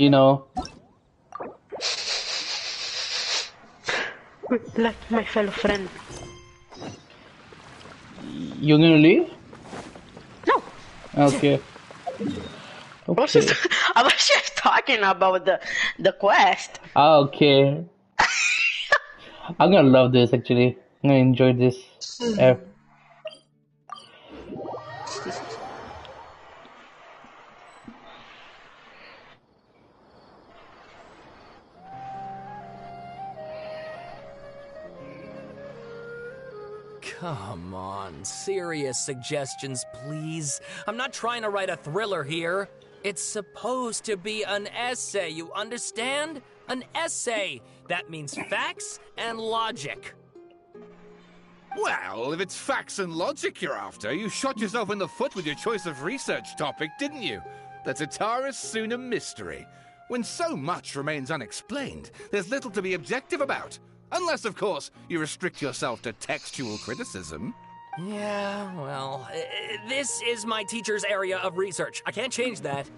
you know. Let my fellow friend. You're gonna leave? No. Okay. Okay. I was just talking about the quest. Okay. I'm gonna love this actually. I'm gonna enjoy this. Come on, serious suggestions, please. I'm not trying to write a thriller here. It's supposed to be an essay, you understand? An essay. That means facts and logic. Well, if it's facts and logic you're after, you shot yourself in the foot with your choice of research topic, didn't you? The Tataris Suna mystery. When so much remains unexplained, there's little to be objective about. Unless, of course, you restrict yourself to textual criticism. Yeah, well, this is my teacher's area of research. I can't change that.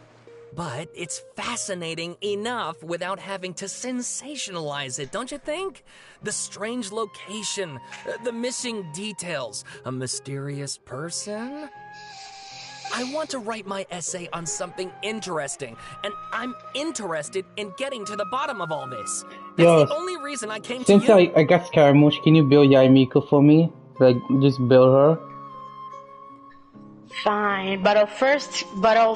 But it's fascinating enough without having to sensationalize it, don't you think? The strange location, the missing details, a mysterious person. I want to write my essay on something interesting, and I'm interested in getting to the bottom of all this. That's the only reason I came to you. Since I got Scaramouche, can you build Yaimiko for me? Like, just build her? Fine, but I'll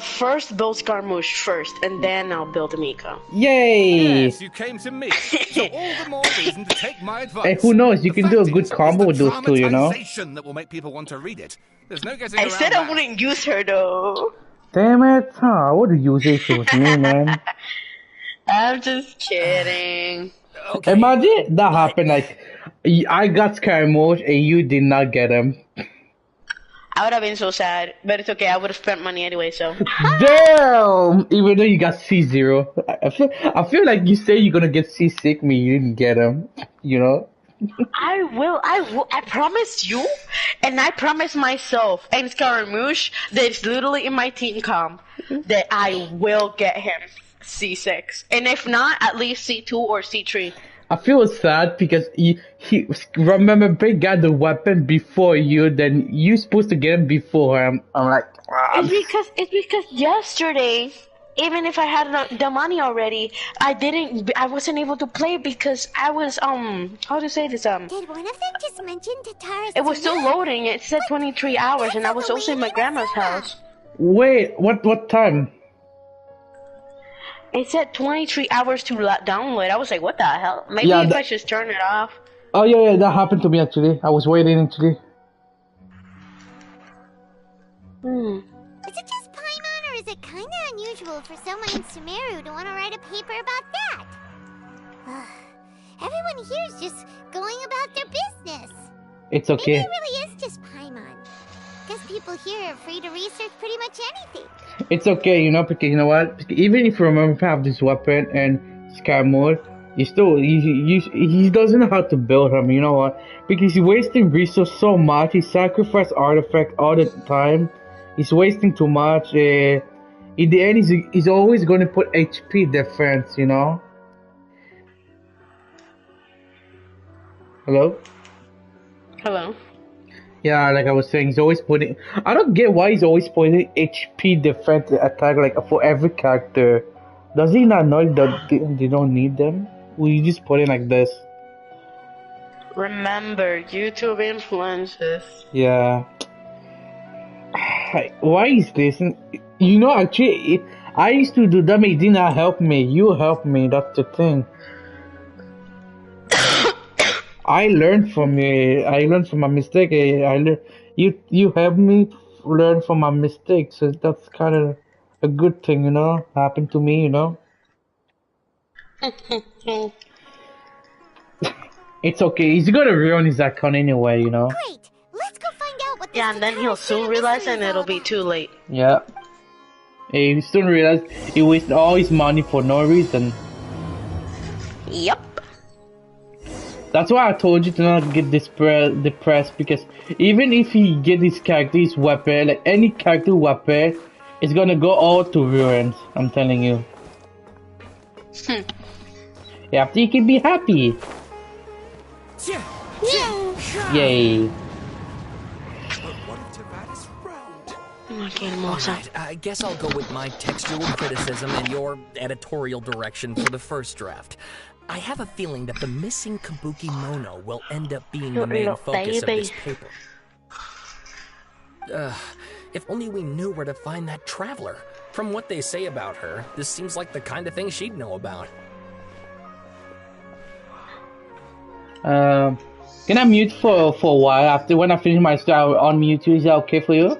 first build Scaramouche first, and then I'll build Miko. Yay! Yes, you came to me, so all the more reason to take my advice. Hey, who knows? You can do a good combo with those two, you know? That will make people want to read it. There's no getting I around said that. I wouldn't use her though. Damn it! Huh? I would use it if it was me, man. I'm just kidding. Okay. Imagine that happened. Like, I got Scaramouche and you did not get him. I would have been so sad, but it's okay. I would have spent money anyway, so. Damn! Even though you got C0, I feel like you say you're gonna get C6, me you didn't get him. You know. I will. I promise you, and I promise myself and Scaramouche that it's literally in my team comp that I will get him C6, and if not, at least C2 or C3. I feel sad because he remember Big got the weapon before you, then you supposed to get him before him. I'm like, It's because yesterday, even if I had the money already, I wasn't able to play because I was how to say this Did one of them just mention Tataris? it was still loading. It said 23 hours, and I was also in my grandma's house. Wait, what time? It said 23 hours to download. I was like, what the hell? Maybe Yeah, if I just turn it off. Oh yeah, that happened to me actually. I was waiting actually. Is it just Paimon, or is it kind of unusual for someone in Sumeru to want to write a paper about that? Everyone here is just going about their business. It's okay. Maybe it really is just Paimon. Guess people here are free to research pretty much anything. It's okay, you know, because you know what? Because even if you remember to have this weapon and Scaramouche, he doesn't know how to build him, you know what? Because he's wasting resources so much, he sacrifices artifacts all the time. He's wasting too much. In the end, he's always going to put HP defense, you know? Hello? Hello? Yeah, like I was saying, he's always putting... I don't get why he's always putting HP defense attack, like, for every character. Does he not know that they don't need them? Will you just put it like this? Remember, YouTube influences. Yeah. Why is this? You know, actually, I used to do them, it did not help me. You helped me, that's the thing. I learned from it. I learned from my mistake. You helped me learn from my mistakes. So that's kind of a good thing, you know. Happened to me, you know. It's okay. He's gonna ruin his account anyway, you know. Great. Let's go find out what this Yeah, and then he'll soon realize, and it'll be too late. Yeah. He soon realize he wasted all his money for no reason. Yep. That's why I told you to not get depressed, because even if he get his character's weapon, like any character weapon, it's gonna go all to ruins. I'm telling you. You have to you can be happy. Yay. Ok, hermosa. Alright, I guess I'll go with my textual criticism and your editorial direction for the first draft. I have a feeling that the missing Kabuki Mono will end up being the main focus of this paper. If only we knew where to find that traveler. From what they say about her, this seems like the kind of thing she'd know about. Can I mute for a while? After when I finish my story, I'll unmute you. Is that okay for you?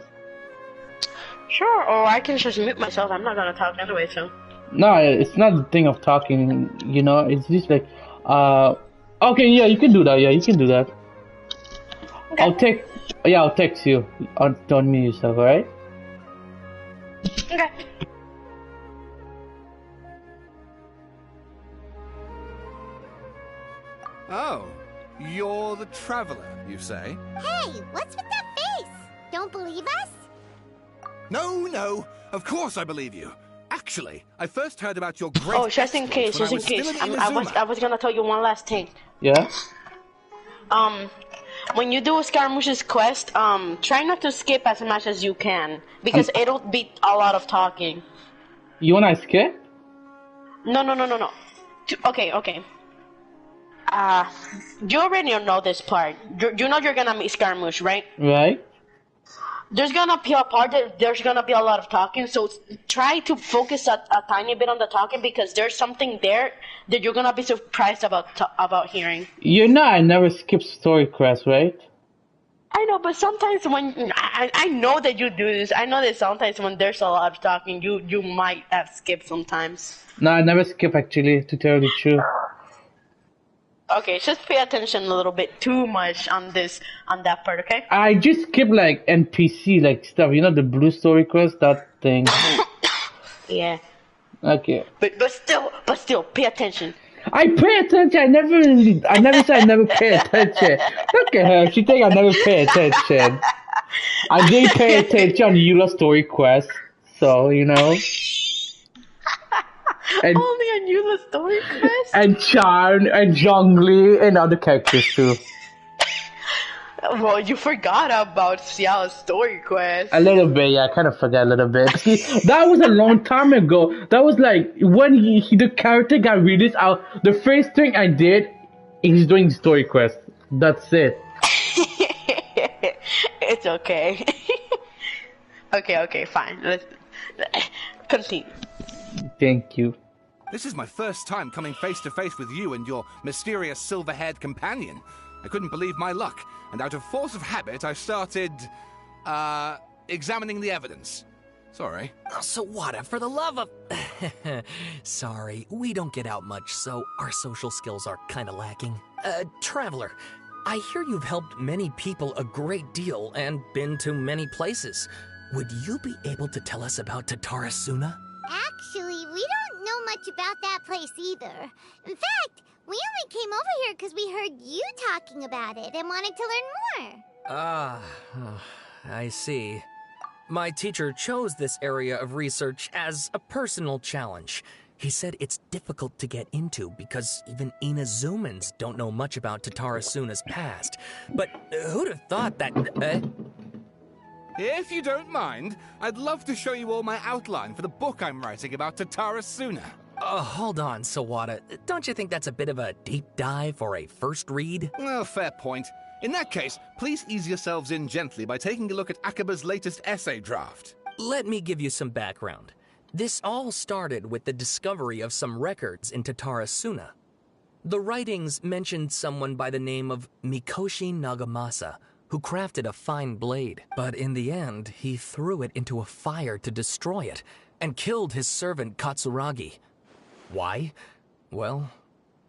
Sure, or I can just mute myself. I'm not gonna talk anyway, so. No, it's not the thing of talking, you know, it's just like, okay, yeah, you can do that, yeah, you can do that. Okay. I'll text you, don't mute yourself, alright? Okay. Oh, you're the traveler, you say? Hey, what's with that face? Don't believe us? No, of course I believe you. Actually, I first heard about your great Oh, just in case, exploits just in when case. I was still in I was gonna tell you one last thing. Yeah? When you do Scaramouche's quest, try not to skip as much as you can, because it'll be a lot of talking. You wanna skip? No. Okay. You already know this part. You know you're gonna meet Scaramouche, right? Right? There's gonna be a part that there's gonna be a lot of talking, so try to focus a tiny bit on the talking, because there's something there that you're gonna be surprised about hearing. You know I never skip story quest, right? I know, but sometimes when I know that you do this, I know that sometimes when there's a lot of talking, you might have skipped sometimes. No, I never skip actually, to tell you the truth. Okay, just pay attention a little bit too much on that part, okay? I just skip like NPC like stuff, you know, the blue story quest, that thing. Yeah. Okay. But still, pay attention. I pay attention. I never said I never pay attention. Look at her. She think I never pay attention. I did pay attention on Eula story quest, so you know. And, Only on Eula story quest. and Charm and Zhongli and other characters too. Well, you forgot about Xiao's story quest. A little bit, yeah. I kind of forgot a little bit. See, that was a long time ago. That was like when the character got released out. The first thing I did, he's doing story quest. That's it. It's okay. Okay, fine. Let's continue. Thank you. This is my first time coming face to face with you and your mysterious silver-haired companion. I couldn't believe my luck, and out of force of habit, I started, examining the evidence. Sorry. Oh, Sawada, for the love of... Sorry, we don't get out much, so our social skills are kinda lacking. Traveler, I hear you've helped many people a great deal and been to many places. Would you be able to tell us about Tatarasuna? Actually, we don't know much about that place either. In fact, we only came over here because we heard you talking about it and wanted to learn more. I see. My teacher chose this area of research as a personal challenge. He said it's difficult to get into because even Inazumans don't know much about Tatarasuna's past. But who'd have thought that... If you don't mind, I'd love to show you all my outline for the book I'm writing about Tatarasuna. Hold on, Sawada. Don't you think that's a bit of a deep dive for a first read? Well, fair point. In that case, please ease yourselves in gently by taking a look at Akaba's latest essay draft. Let me give you some background. This all started with the discovery of some records in Tatarasuna. The writings mentioned someone by the name of Mikoshi Nagamasa, who crafted a fine blade, but in the end, he threw it into a fire to destroy it, and killed his servant Katsuragi. Why? Well,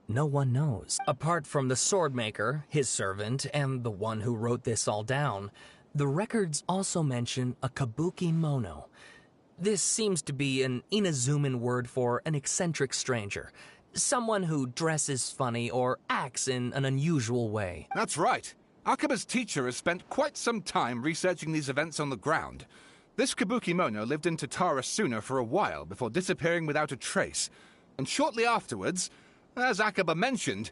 no one knows. Apart from the swordmaker, his servant, and the one who wrote this all down, the records also mention a kabuki mono. This seems to be an Inazuman word for an eccentric stranger, someone who dresses funny or acts in an unusual way. That's right. Akaba's teacher has spent quite some time researching these events on the ground. This kabuki mono lived in Tatarasuna for a while before disappearing without a trace. And shortly afterwards, as Akaba mentioned,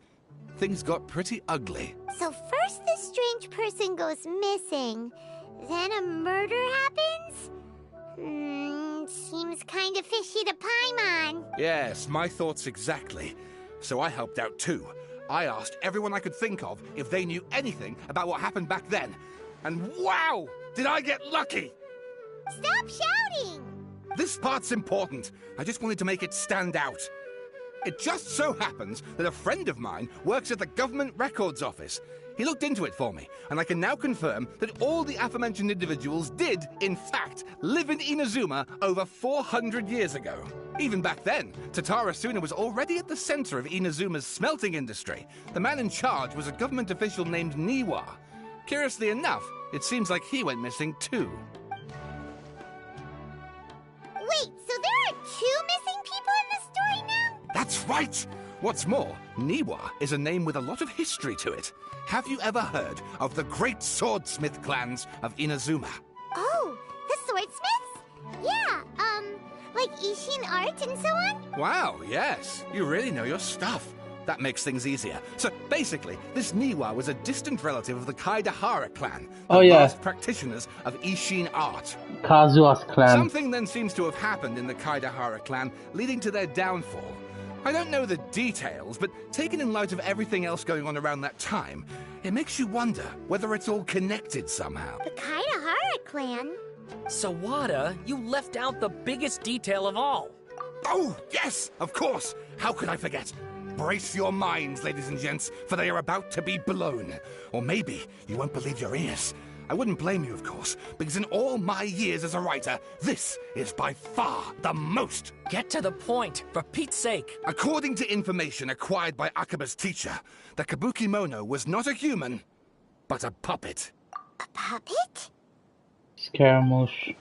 things got pretty ugly. So first this strange person goes missing, then a murder happens? Seems kind of fishy to Paimon. Yes, my thoughts exactly. So I helped out too. I asked everyone I could think of if they knew anything about what happened back then. And wow! Did I get lucky! Stop shouting! This part's important. I just wanted to make it stand out. It just so happens that a friend of mine works at the Government Records Office. He looked into it for me, and I can now confirm that all the aforementioned individuals did, in fact, live in Inazuma over 400 years ago. Even back then, Tatara Suna was already at the center of Inazuma's smelting industry. The man in charge was a government official named Niwa. Curiously enough, it seems like he went missing too. Wait, so there are 2 missing people in the story now? That's right! What's more, Niwa is a name with a lot of history to it. Have you ever heard of the great swordsmith clans of Inazuma? Oh, the swordsmiths? Yeah, like Ishin art and so on? Wow, yes. You really know your stuff. That makes things easier. So basically, this Niwa was a distant relative of the Kaidahara clan, the last practitioners of Ishin art. Kazuha's clan. Something then seems to have happened in the Kaidahara clan, leading to their downfall. I don't know the details, but taken in light of everything else going on around that time, it makes you wonder whether it's all connected somehow. The Kaidahara clan? Sawada, you left out the biggest detail of all. Oh, yes, of course. How could I forget? Brace your minds, ladies and gents, for they are about to be blown. Or maybe you won't believe your ears. I wouldn't blame you, of course, because in all my years as a writer, this is by far the most. Get to the point, for Pete's sake. According to information acquired by Akaba's teacher, the Kabukimono was not a human, but a puppet. A puppet? Scaramouche.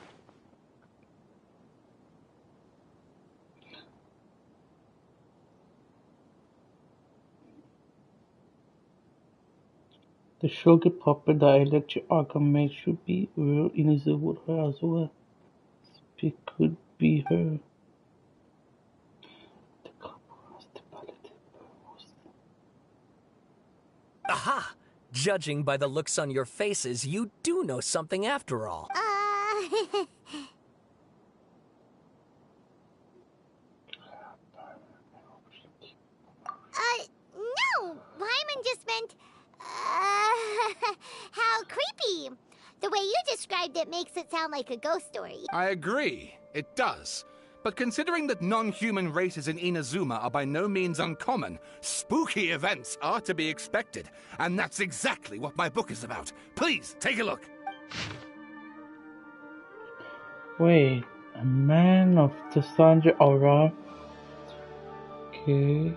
The sugar puppet that electric archon made should be real Inazuma her as well. It could be her. The couple has developed Aha! Judging by the looks on your faces, you do know something after all. No! Paimon just meant, how creepy. The way you described it makes it sound like a ghost story. I agree, it does. But considering that non-human races in Inazuma are by no means uncommon, spooky events are to be expected. And that's exactly what my book is about. Please, take a look. Wait, a man of the Sandra aura. Okay.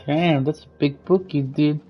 Damn, that's a big book you did.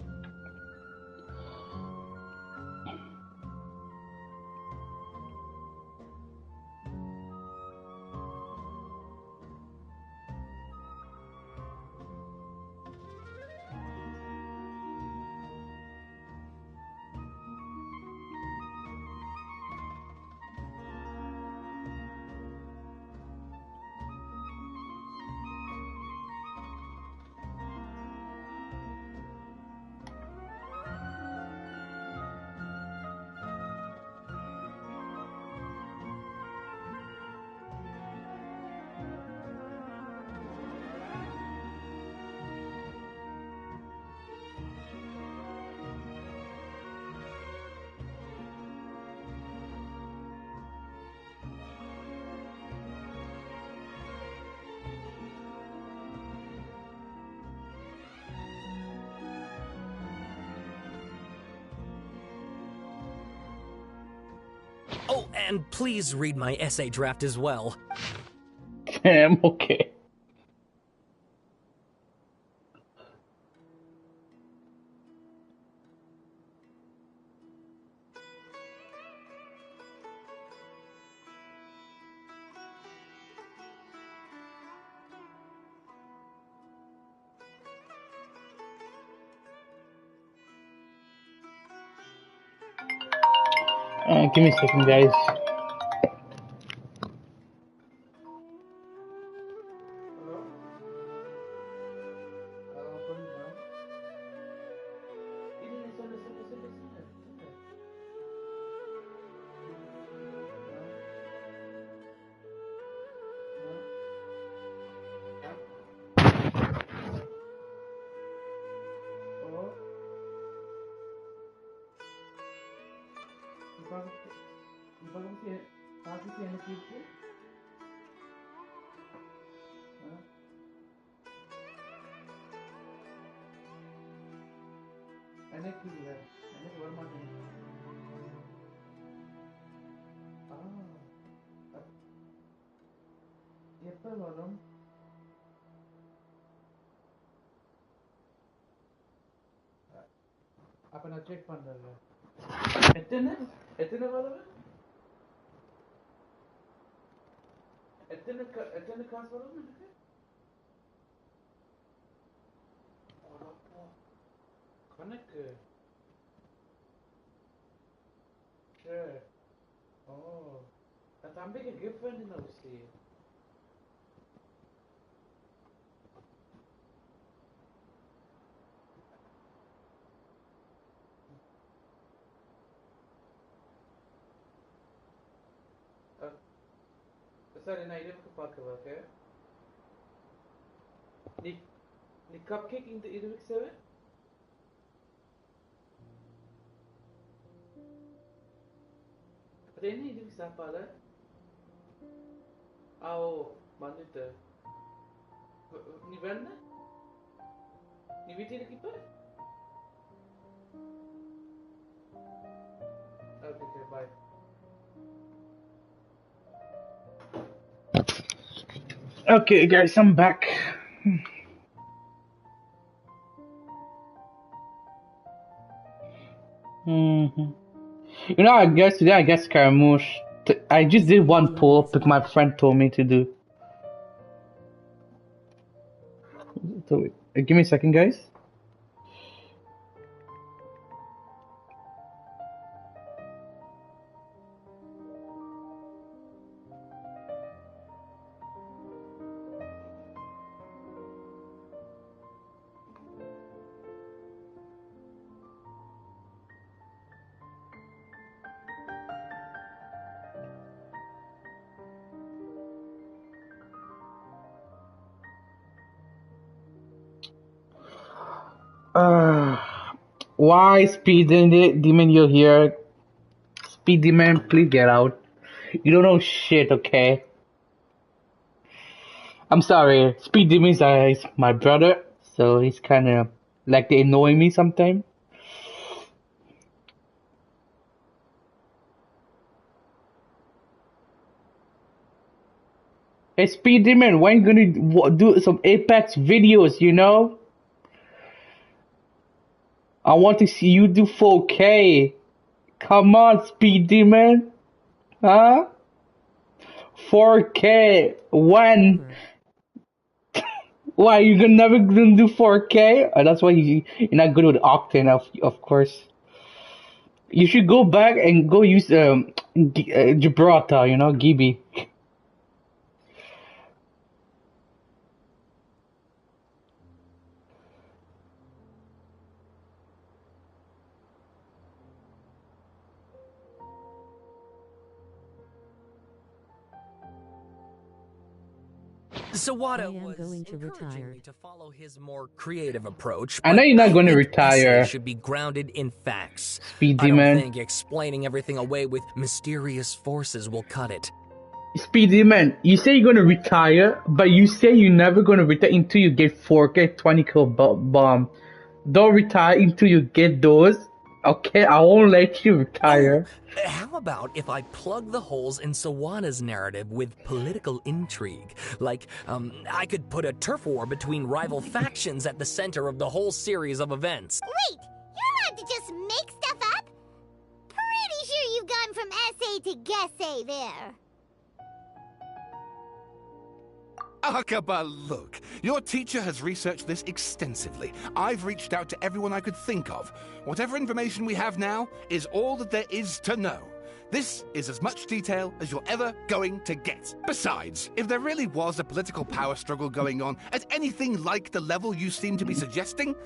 And please read my essay draft as well. Damn, okay. Give me a second, guys. அப்ப நான் check பண்றேன். எத்தனை வரும்? எத்தனை காசு வரும் எனக்கு? கணக்கு. சரி. ஓ. நான் தம்பிக்கு கிஃப்ட் வேண்டின விஷயம். சரி நான் இதுக்கு பார்க்கவா ஓகே நீ கப் கேக் இந்த இதுக்கு சேவை அது என்ன இதுக்கு சாப்பாடு ஓ வந்துட்டு நீ வேணா நீ வீட்டில் இருக்கு இப்போ okay bye Okay, guys, I'm back. You know, I guess today I guess Scaramouche. I just did one pull up that my friend told me to do. So, give me a second, guys. Why Speed Demon, you're here? Speed Demon, please get out. You don't know shit, okay? I'm sorry. Speed Demon is my brother, so he's kind of like they annoy me sometimes. Hey, Speed Demon, when you gonna do some Apex videos, you know? I want to see you do 4K. Come on, Speed Demon. Huh? 4K. When? Why, you never gonna do 4K? That's why you're not good with Octane, of course. You should go back and go use Gibraltar, you know, Gibby. Sawada was going to retire to follow his more creative approach. I know you're not going to retire. Should be grounded in facts. Speed I Demon. don't think explaining everything away with mysterious forces will cut it. Speed Demon, you say you're going to retire, but you say you're never going to retire until you get 4K 20 kill bomb. Don't retire until you get those. Okay, I won't let you retire. How about if I plug the holes in Sawana's narrative with political intrigue? Like, I could put a turf war between rival factions at the center of the whole series of events. Wait, you're allowed to just make stuff up? Pretty sure you've gone from essay to guessay there. Akaba, look. Your teacher has researched this extensively. I've reached out to everyone I could think of. Whatever information we have now is all that there is to know. This is as much detail as you're ever going to get. Besides, if there really was a political power struggle going on at anything like the level you seem to be suggesting,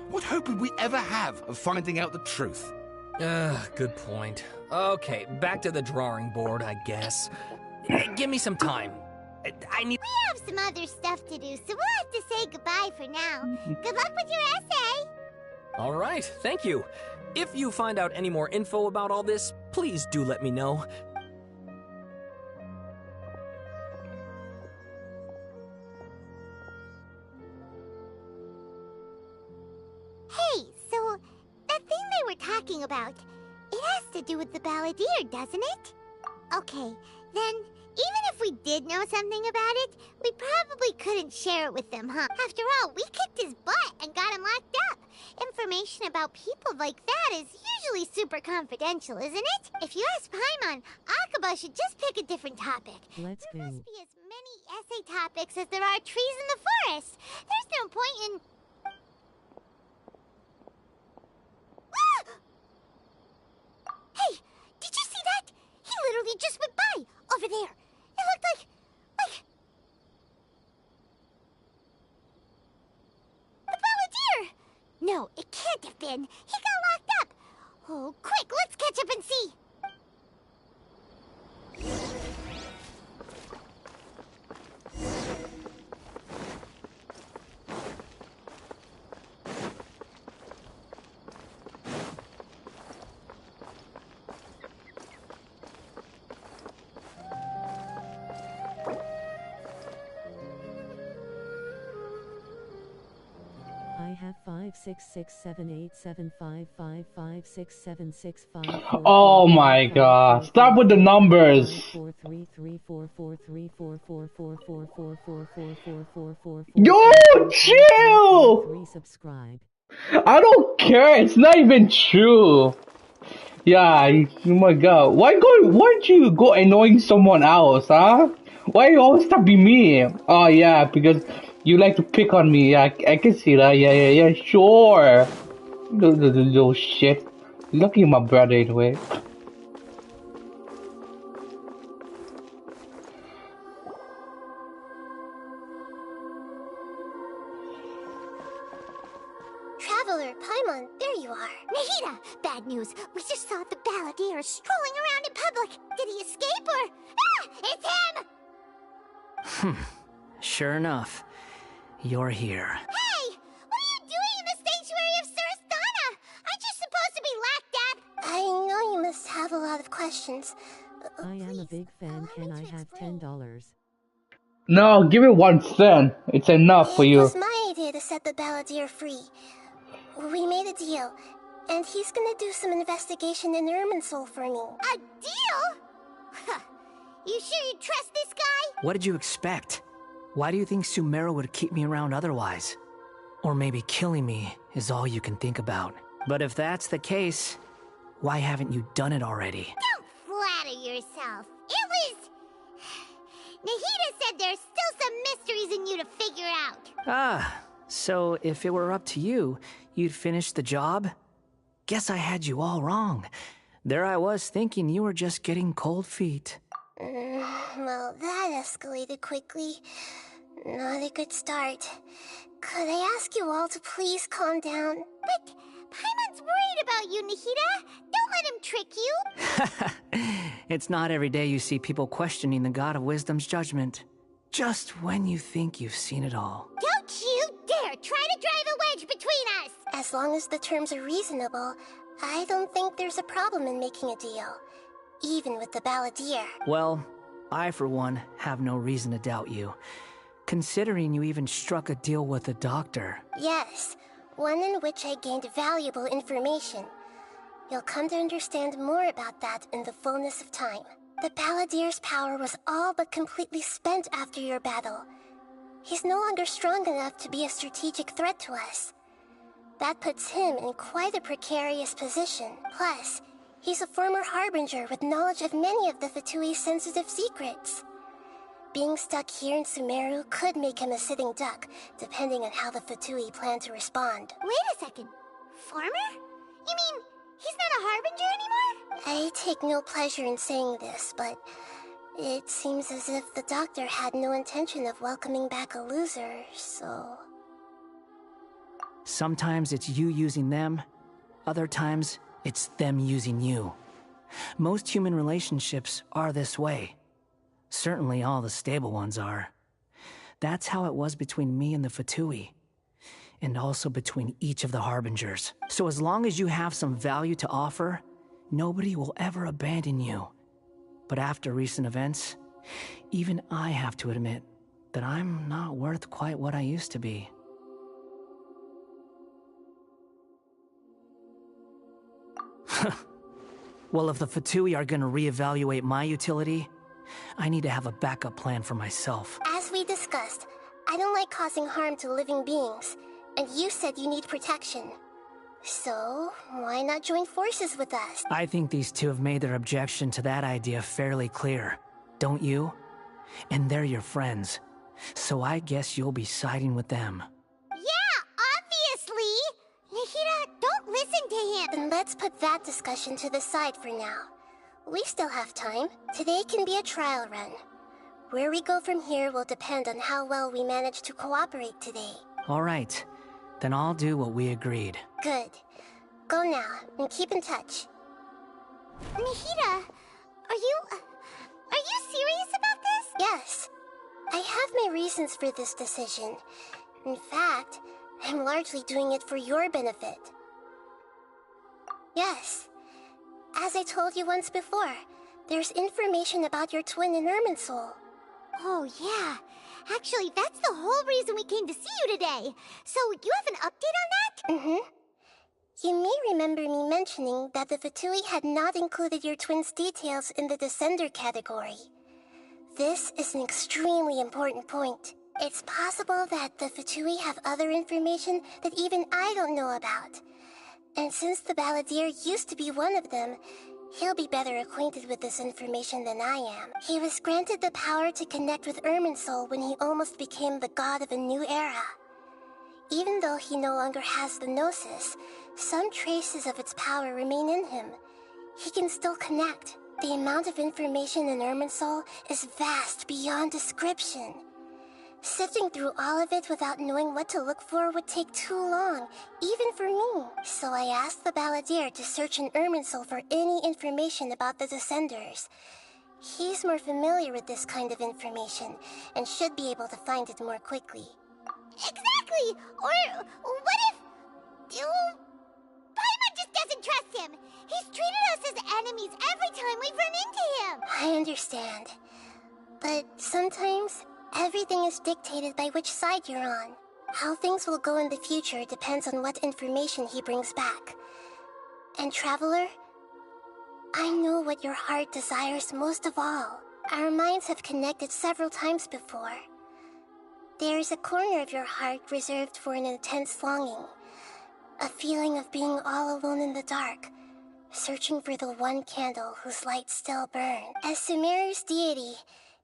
what hope would we ever have of finding out the truth? Good point. Okay, back to the drawing board, I guess. Give me some time. I need... We have some other stuff to do, so we'll have to say goodbye for now. Good luck with your essay! All right, thank you. If you find out any more info about all this, please do let me know. Hey, so that thing they were talking about, it has to do with the balladeer, doesn't it? Okay, then even if we did know something about it, we probably couldn't share it with them, huh? After all, we kicked his butt and got him locked up. Information about people like that is usually super confidential, isn't it? If you ask Paimon, Akaba should just pick a different topic. Let's There go. must be as many essay topics as there are trees in the forest. There's no point in... Hey, did you see that? He literally just went by, over there. It looked like... The balladeer! No, it can't have been. He got locked up. Oh, quick, let's catch up and see. I have 5667875556765. Oh my god. Stop with the numbers. Yo, chill! Resubscribe. I don't care. It's not even true. Yeah, oh my god. Why'd you go annoying someone else, huh? Why you always have to be me? Oh yeah, because you like to pick on me. Yeah, I can see that. Yeah, sure. Little shit. Lucky my brother anyway. Traveler, Paimon, there you are. Nahida! Bad news. We just saw the balladeer strolling around in public. Did he escape or... Ah! It's him! Sure enough, you're here. Hey! What are you doing in the sanctuary of Surasthana? Aren't you supposed to be locked up? I know you must have a lot of questions. I am a big fan. Can I have $10? No, give me 1 cent. It's enough for It you. was my idea to set the balladeer free. We made a deal, and he's gonna do some investigation in Irminsul for me. A deal? Huh. You sure you trust this guy? What did you expect? Why do you think Sumero would keep me around otherwise? Or maybe killing me is all you can think about. But if that's the case, why haven't you done it already? Don't flatter yourself. It was... Nahida said there's still some mysteries in you to figure out. Ah, so if it were up to you, you'd finish the job? Guess I had you all wrong. There I was thinking you were just getting cold feet. Well, that escalated quickly. Not a good start. Could I ask you all to please calm down? But Paimon's worried about you, Nahida. Don't let him trick you. It's not every day you see people questioning the God of Wisdom's judgment. Just when you think you've seen it all. Don't you dare try to drive a wedge between us! As long as the terms are reasonable, I don't think there's a problem in making a deal. Even with the balladeer. Well, I for one have no reason to doubt you. Considering you even struck a deal with the doctor. Yes, one in which I gained valuable information. You'll come to understand more about that in the fullness of time. The Balladeer's power was all but completely spent after your battle. He's no longer strong enough to be a strategic threat to us. That puts him in quite a precarious position. Plus, he's a former Harbinger with knowledge of many of the Fatui's sensitive secrets. Being stuck here in Sumeru could make him a sitting duck, depending on how the Fatui plan to respond. Wait a second. Former? You mean he's not a Harbinger anymore? I take no pleasure in saying this, but it seems as if the doctor had no intention of welcoming back a loser, so... Sometimes it's you using them, other times it's them using you. Most human relationships are this way. Certainly all the stable ones are. That's how it was between me and the Fatui, and also between each of the Harbingers. So as long as you have some value to offer, nobody will ever abandon you. But after recent events, even I have to admit that I'm not worth quite what I used to be. Well, if the Fatui are gonna reevaluate my utility, I need to have a backup plan for myself. As we discussed, I don't like causing harm to living beings, and you said you need protection. So, why not join forces with us? I think these two have made their objection to that idea fairly clear, don't you? And they're your friends, so I guess you'll be siding with them. Yeah, obviously! Nahida, don't listen to him! Then let's put that discussion to the side for now. We still have time. Today can be a trial run. Where we go from here will depend on how well we manage to cooperate today. All right, then I'll do what we agreed. Good. Go now, and keep in touch. Nahida, are you serious about this? Yes. I have my reasons for this decision. In fact, I'm largely doing it for your benefit. Yes. As I told you once before, there's information about your twin in Irminsul. Oh, yeah. Actually, that's the whole reason we came to see you today. So, you have an update on that? Mm-hmm. You may remember me mentioning that the Fatui had not included your twin's details in the Descender category. This is an extremely important point. It's possible that the Fatui have other information that even I don't know about. And since the Balladeer used to be one of them, he'll be better acquainted with this information than I am. He was granted the power to connect with Irminsul when he almost became the god of a new era. Even though he no longer has the Gnosis, some traces of its power remain in him. He can still connect. The amount of information in Irminsul is vast beyond description. Sifting through all of it without knowing what to look for would take too long, even for me. So I asked the Balladeer to search in Irminsul for any information about the Descenders. He's more familiar with this kind of information, and should be able to find it more quickly. Exactly! Or what if... Paimon just doesn't trust him! He's treated us as enemies every time we've run into him! I understand. But sometimes... everything is dictated by which side you're on. How things will go in the future depends on what information he brings back. And Traveler, I know what your heart desires most of all. Our minds have connected several times before. There is a corner of your heart reserved for an intense longing. A feeling of being all alone in the dark, searching for the one candle whose light still burns. As Sumeru's deity,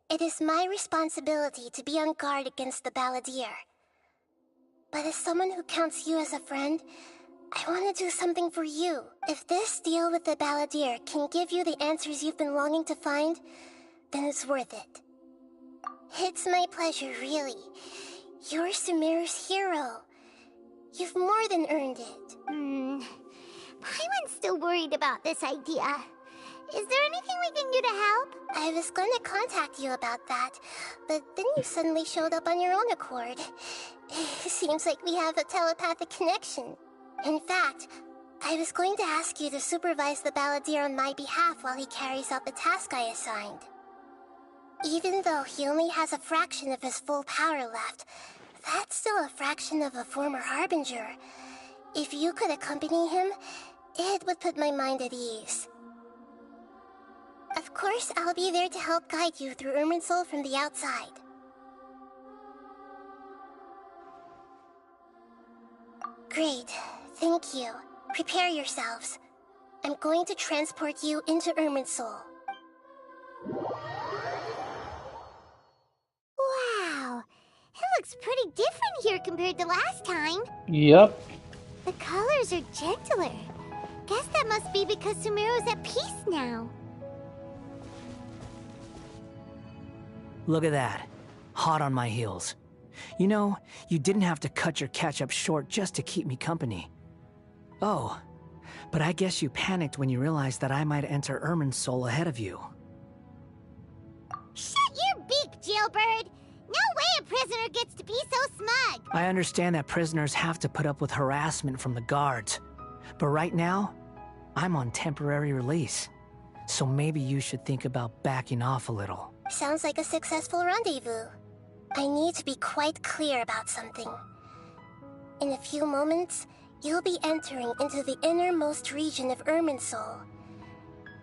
it is my responsibility to be on guard against the Balladeer. But as someone who counts you as a friend, I want to do something for you. If this deal with the Balladeer can give you the answers you've been longing to find, then it's worth it. It's my pleasure, really. You're Sumeru's hero. You've more than earned it. Paimon's still worried about this idea. Is there anything we can do to help? I was going to contact you about that, but then you suddenly showed up on your own accord. Seems like we have a telepathic connection. In fact, I was going to ask you to supervise the Balladeer on my behalf while he carries out the task I assigned. Even though he only has a fraction of his full power left, that's still a fraction of a former Harbinger. If you could accompany him, it would put my mind at ease. Of course, I'll be there to help guide you through Irminsul from the outside. Great, thank you. Prepare yourselves. I'm going to transport you into Irminsul. Wow, it looks pretty different here compared to last time. Yep. The colors are gentler. Guess that must be because Sumeru's at peace now. Look at that. Hot on my heels. You know, you didn't have to cut your catch-up short just to keep me company. Oh, but I guess you panicked when you realized that I might enter Irminsul ahead of you. Shut your beak, jailbird! No way a prisoner gets to be so smug! I understand that prisoners have to put up with harassment from the guards. But right now, I'm on temporary release. So maybe you should think about backing off a little. Sounds like a successful rendezvous. I need to be quite clear about something. In a few moments, you'll be entering into the innermost region of Irminsul.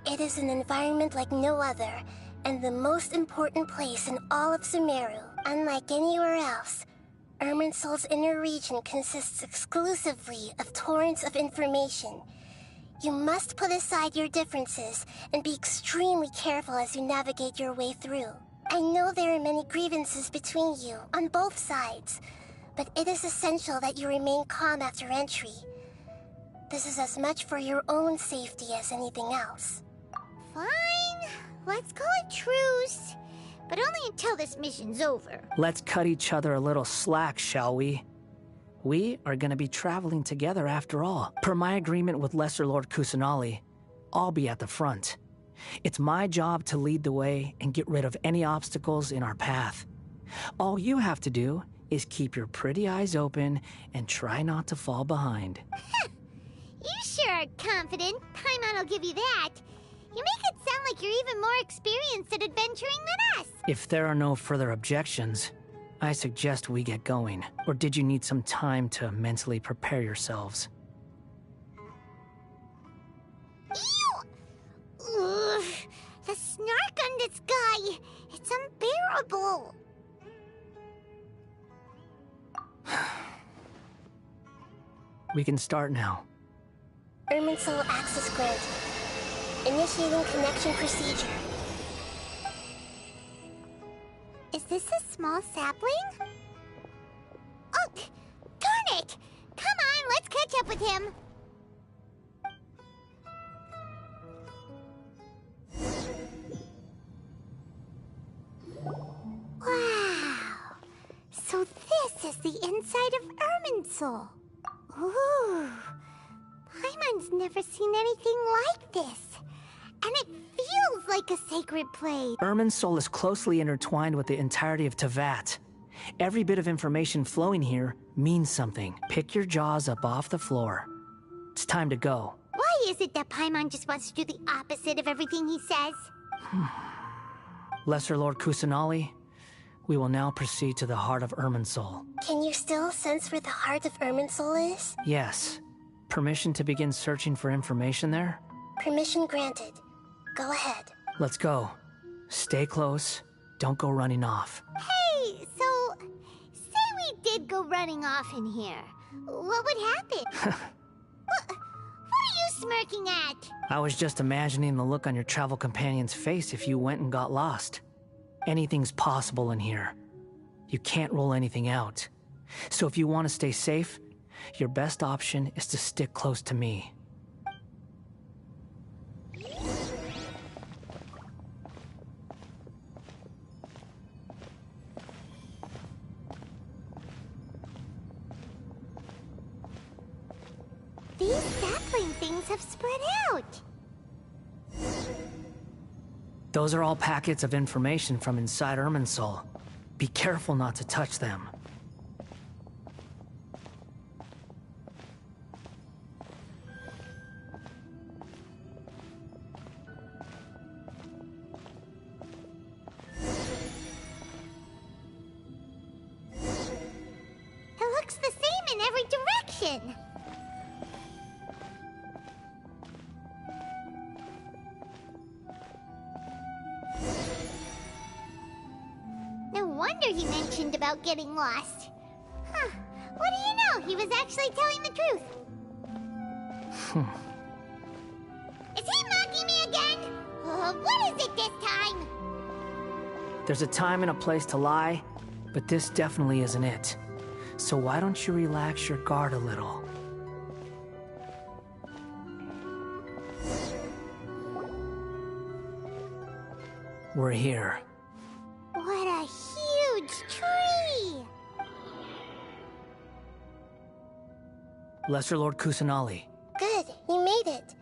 It is an environment like no other, and the most important place in all of Sumeru. Unlike anywhere else, Irminsul's inner region consists exclusively of torrents of information. You must put aside your differences and be extremely careful as you navigate your way through. I know there are many grievances between you, on both sides, but it is essential that you remain calm after entry. This is as much for your own safety as anything else. Fine, let's call it truce. But only until this mission's over. Let's cut each other a little slack, shall we? We are gonna be traveling together after all. Per my agreement with Lesser Lord Kusanali, I'll be at the front. It's my job to lead the way and get rid of any obstacles in our path. All you have to do is keep your pretty eyes open and try not to fall behind. You sure are confident. Paimon will give you that. You make it sound like you're even more experienced at adventuring than us. If there are no further objections, I suggest we get going. Or did you need some time to mentally prepare yourselves? Ew! Ugh, the snark on this guy. It's unbearable. We can start now. Irminsul access granted. Initiating connection procedure. Is this a small sapling? Oh, darn it! Come on, let's catch up with him. Wow! So this is the inside of Irminsul. Ooh! Paimon's never seen anything like this. And it feels like a sacred place. Irminsul is closely intertwined with the entirety of Teyvat. Every bit of information flowing here means something. Pick your jaws up off the floor. It's time to go. Why is it that Paimon just wants to do the opposite of everything he says? Lesser Lord Kusanali, we will now proceed to the heart of Irminsul. Can you still sense where the heart of Irminsul is? Yes. Permission to begin searching for information there? Permission granted. Go ahead. Let's go. Stay close. Don't go running off. Hey, so say we did go running off in here. What would happen? What are you smirking at? I was just imagining the look on your travel companion's face if you went and got lost. Anything's possible in here. You can't rule anything out. So if you want to stay safe, your best option is to stick close to me. These sapling things have spread out. Those are all packets of information from inside Irminsul. Be careful not to touch them. It looks the same in every direction. about getting lost. Huh. What do you know? He was actually telling the truth. Is he mocking me again? What is it this time? There's a time and a place to lie, but this definitely isn't it. So why don't you relax your guard a little? We're here. What a huge tree! Lesser Lord Kusanali. Good, you made it.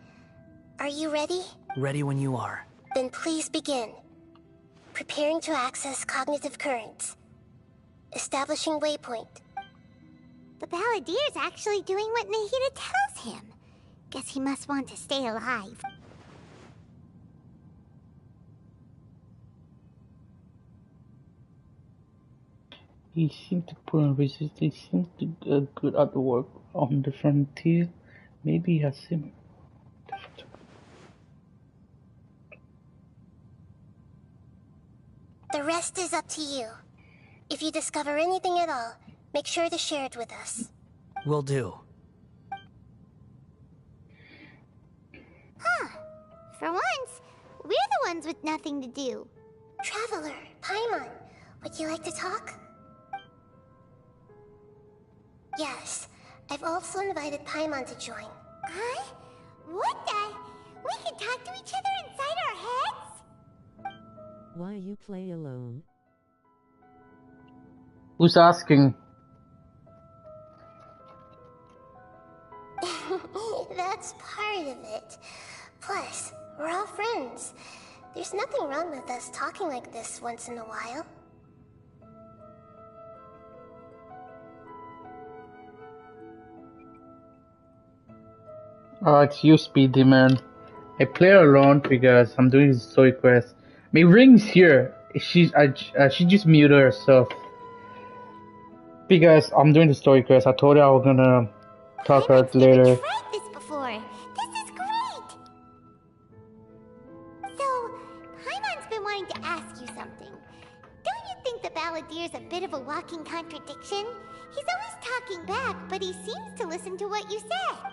Are you ready? Ready when you are. Then please begin. Preparing to access cognitive currents. Establishing waypoint. The Balladier's actually doing what Nahida tells him. Guess he must want to stay alive. He seemed to put on resistance. He seems to get good at the work on the frontier. Maybe he has similar. The rest is up to you. If you discover anything at all, make sure to share it with us. Will do. Huh. For once, we're the ones with nothing to do. Traveler, Paimon, would you like to talk? Yes, I've also invited Paimon to join. Huh? What the? We can talk to each other inside our heads? Why you play alone? Who's asking? That's part of it. Plus, we're all friends. There's nothing wrong with us talking like this once in a while. It's you, Speedy Man. I play alone because I'm doing the story quest. I mean, Ring's here. She just muted herself because I'm doing the story quest. I told her I was gonna talk about it later. I've tried this before. This is great. So, Paimon's been wanting to ask you something. Don't you think the Balladier's a bit of a walking contradiction? He's always talking back, but he seems to listen to what you say.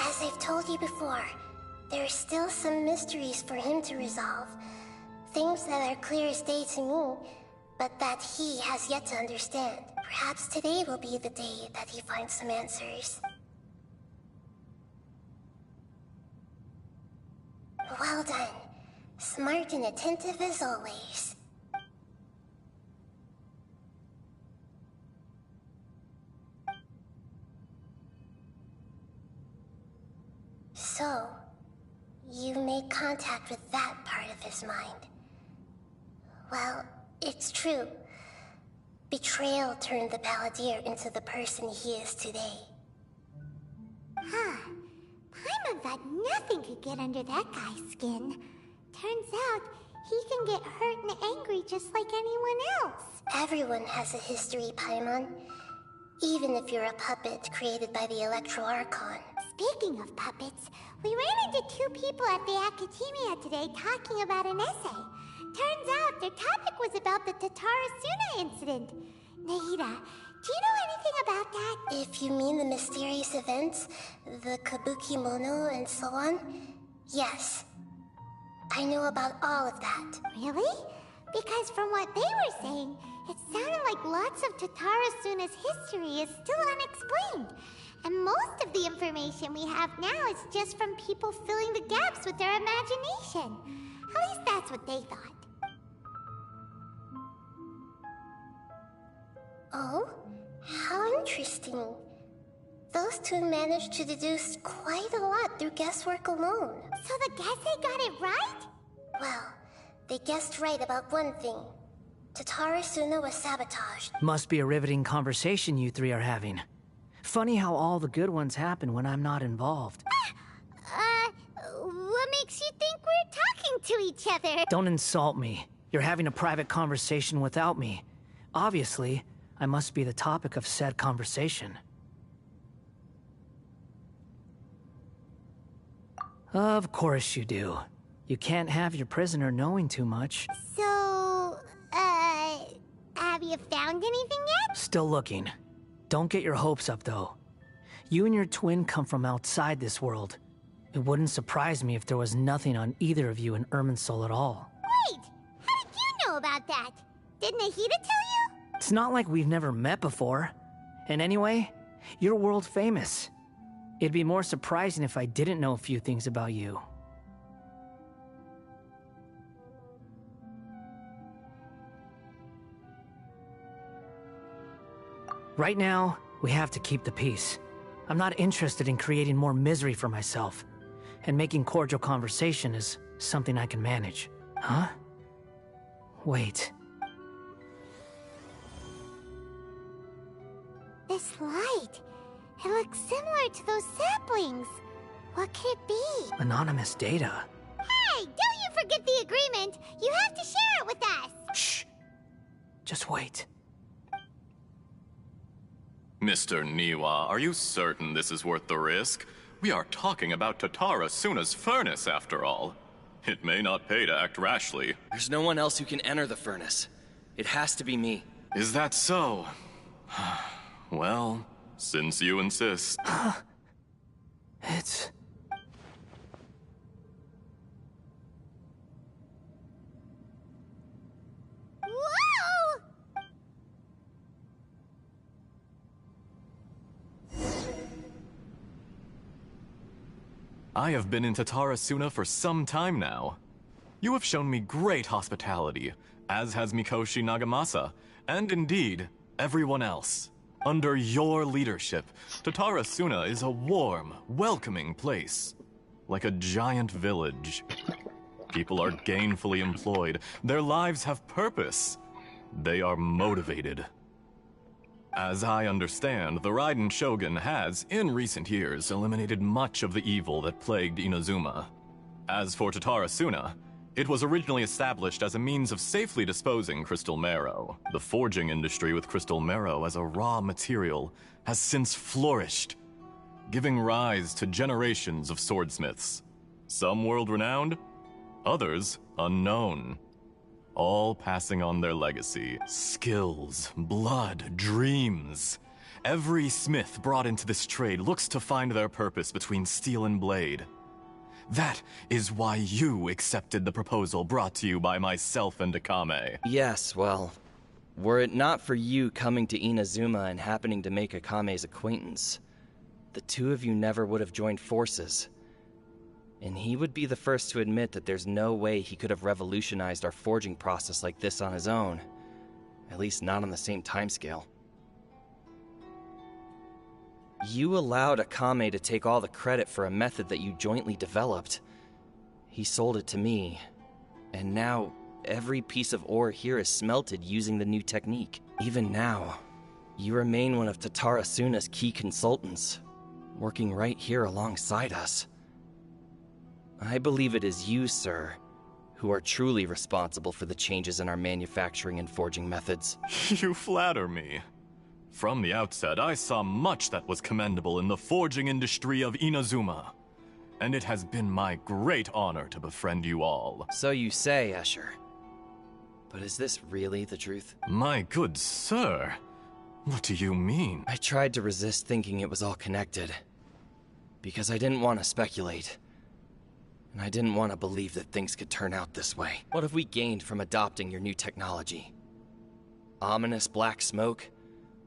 As I've told you before, there are still some mysteries for him to resolve. Things that are clear as day to me, but that he has yet to understand. Perhaps today will be the day that he finds some answers. Well done. Smart and attentive as always. So, you made contact with that part of his mind. Well, it's true. Betrayal turned the Balladeer into the person he is today. Huh. Paimon thought nothing could get under that guy's skin. Turns out, he can get hurt and angry just like anyone else. Everyone has a history, Paimon. Even if you're a puppet created by the Electro Archon. Speaking of puppets, we ran into two people at the Academia today talking about an essay. Turns out their topic was about the Tatarasuna incident. Nahida, do you know anything about that? If you mean the mysterious events, the Kabuki Mono and so on, yes. I know about all of that. Really? Because from what they were saying, it sounded like lots of Tatarasuna's history is still unexplained. And most of the information we have now is just from people filling the gaps with their imagination. At least that's what they thought. Oh? How interesting. Those two managed to deduce quite a lot through guesswork alone. So the Gesse got it right? Well, they guessed right about one thing. Tatarasuna was sabotaged. Must be a riveting conversation you three are having. Funny how all the good ones happen when I'm not involved. What makes you think we're talking to each other? Don't insult me. You're having a private conversation without me. Obviously, I must be the topic of said conversation. Of course you do. You can't have your prisoner knowing too much. So, have you found anything yet? Still looking. Don't get your hopes up, though. You and your twin come from outside this world. It wouldn't surprise me if there was nothing on either of you in Irminsul at all. Wait! How did you know about that? Did Nahida tell you? It's not like we've never met before. And anyway, you're world famous. It'd be more surprising if I didn't know a few things about you. Right now, we have to keep the peace. I'm not interested in creating more misery for myself. And making cordial conversation is something I can manage. Huh? Wait. This light. It looks similar to those saplings. What could it be? Anonymous data. Hey, don't you forget the agreement. You have to share it with us. Shh. Just wait. Mr. Niwa, are you certain this is worth the risk? We are talking about Tatara Suna's furnace, after all. It may not pay to act rashly. There's no one else who can enter the furnace. It has to be me. Is that so? Well, since you insist. It's... Whoa! I have been in Tatara Suna for some time now. You have shown me great hospitality, as has Mikoshi Nagamasa, and indeed, everyone else. Under your leadership, Tatara Suna is a warm, welcoming place. Like a giant village. People are gainfully employed. Their lives have purpose. They are motivated. As I understand, the Raiden Shogun has, in recent years, eliminated much of the evil that plagued Inazuma. As for Tatara Suna, it was originally established as a means of safely disposing crystal marrow. The forging industry with crystal marrow as a raw material has since flourished, giving rise to generations of swordsmiths. Some world-renowned, others unknown. All passing on their legacy. Skills, blood, dreams. Every smith brought into this trade looks to find their purpose between steel and blade. That is why you accepted the proposal brought to you by myself and Akame. Yes, well, were it not for you coming to Inazuma and happening to make Akame's acquaintance, the two of you never would have joined forces. And he would be the first to admit that there's no way he could have revolutionized our forging process like this on his own. At least not on the same timescale. You allowed Akame to take all the credit for a method that you jointly developed. He sold it to me, and now every piece of ore here is smelted using the new technique. Even now, you remain one of Tatara Suna's key consultants, working right here alongside us. I believe it is you, sir, who are truly responsible for the changes in our manufacturing and forging methods. You flatter me. From the outset, I saw much that was commendable in the forging industry of Inazuma. And it has been my great honor to befriend you all. So you say, Escher. But is this really the truth? My good sir, what do you mean? I tried to resist thinking it was all connected. Because I didn't want to speculate. And I didn't want to believe that things could turn out this way. What have we gained from adopting your new technology? Ominous black smoke?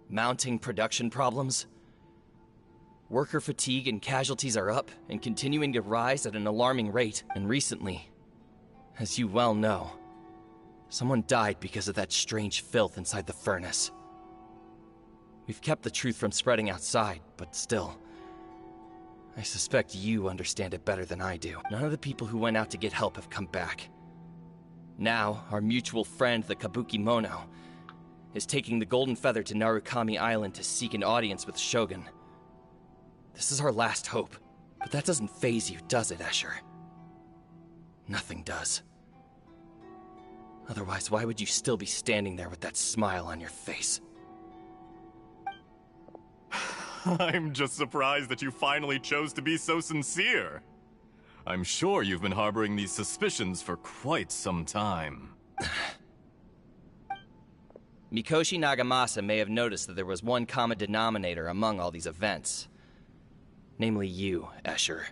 Mounting production problems? Worker fatigue and casualties are up and continuing to rise at an alarming rate. And recently, as you well know, someone died because of that strange filth inside the furnace. We've kept the truth from spreading outside, but still, I suspect you understand it better than I do. None of the people who went out to get help have come back. Now, our mutual friend, the Kabuki Mono, is taking the Golden Feather to Narukami Island to seek an audience with Shogun. This is our last hope, but that doesn't faze you, does it, Escher? Nothing does. Otherwise, why would you still be standing there with that smile on your face? I'm just surprised that you finally chose to be so sincere. I'm sure you've been harboring these suspicions for quite some time. Mikoshi Nagamasa may have noticed that there was one common denominator among all these events. Namely you, Escher.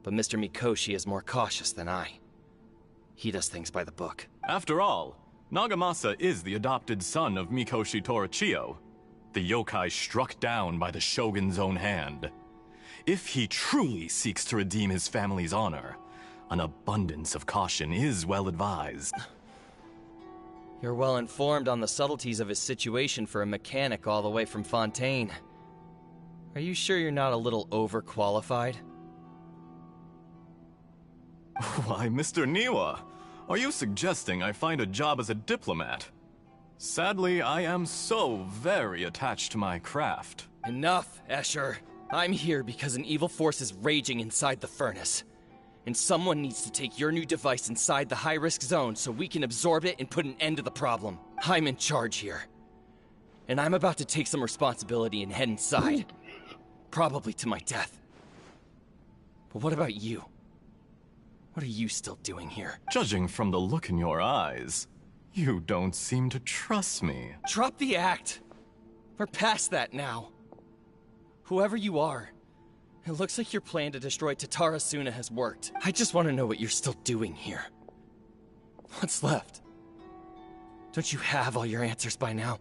But Mr. Mikoshi is more cautious than I. He does things by the book. After all, Nagamasa is the adopted son of Mikoshi Torichio, the yokai struck down by the Shogun's own hand. If he truly seeks to redeem his family's honor, an abundance of caution is well advised. You're well informed on the subtleties of his situation for a mechanic all the way from Fontaine. Are you sure you're not a little overqualified? Why, Mr. Niwa, are you suggesting I find a job as a diplomat? Sadly, I am so very attached to my craft. Enough, Escher. I'm here because an evil force is raging inside the furnace. And someone needs to take your new device inside the high-risk zone so we can absorb it and put an end to the problem. I'm in charge here. And I'm about to take some responsibility and head inside. Probably to my death. But what about you? What are you still doing here? Judging from the look in your eyes, you don't seem to trust me. Drop the act! We're past that now. Whoever you are, it looks like your plan to destroy Tatara Suna has worked. I just want to know what you're still doing here. What's left? Don't you have all your answers by now?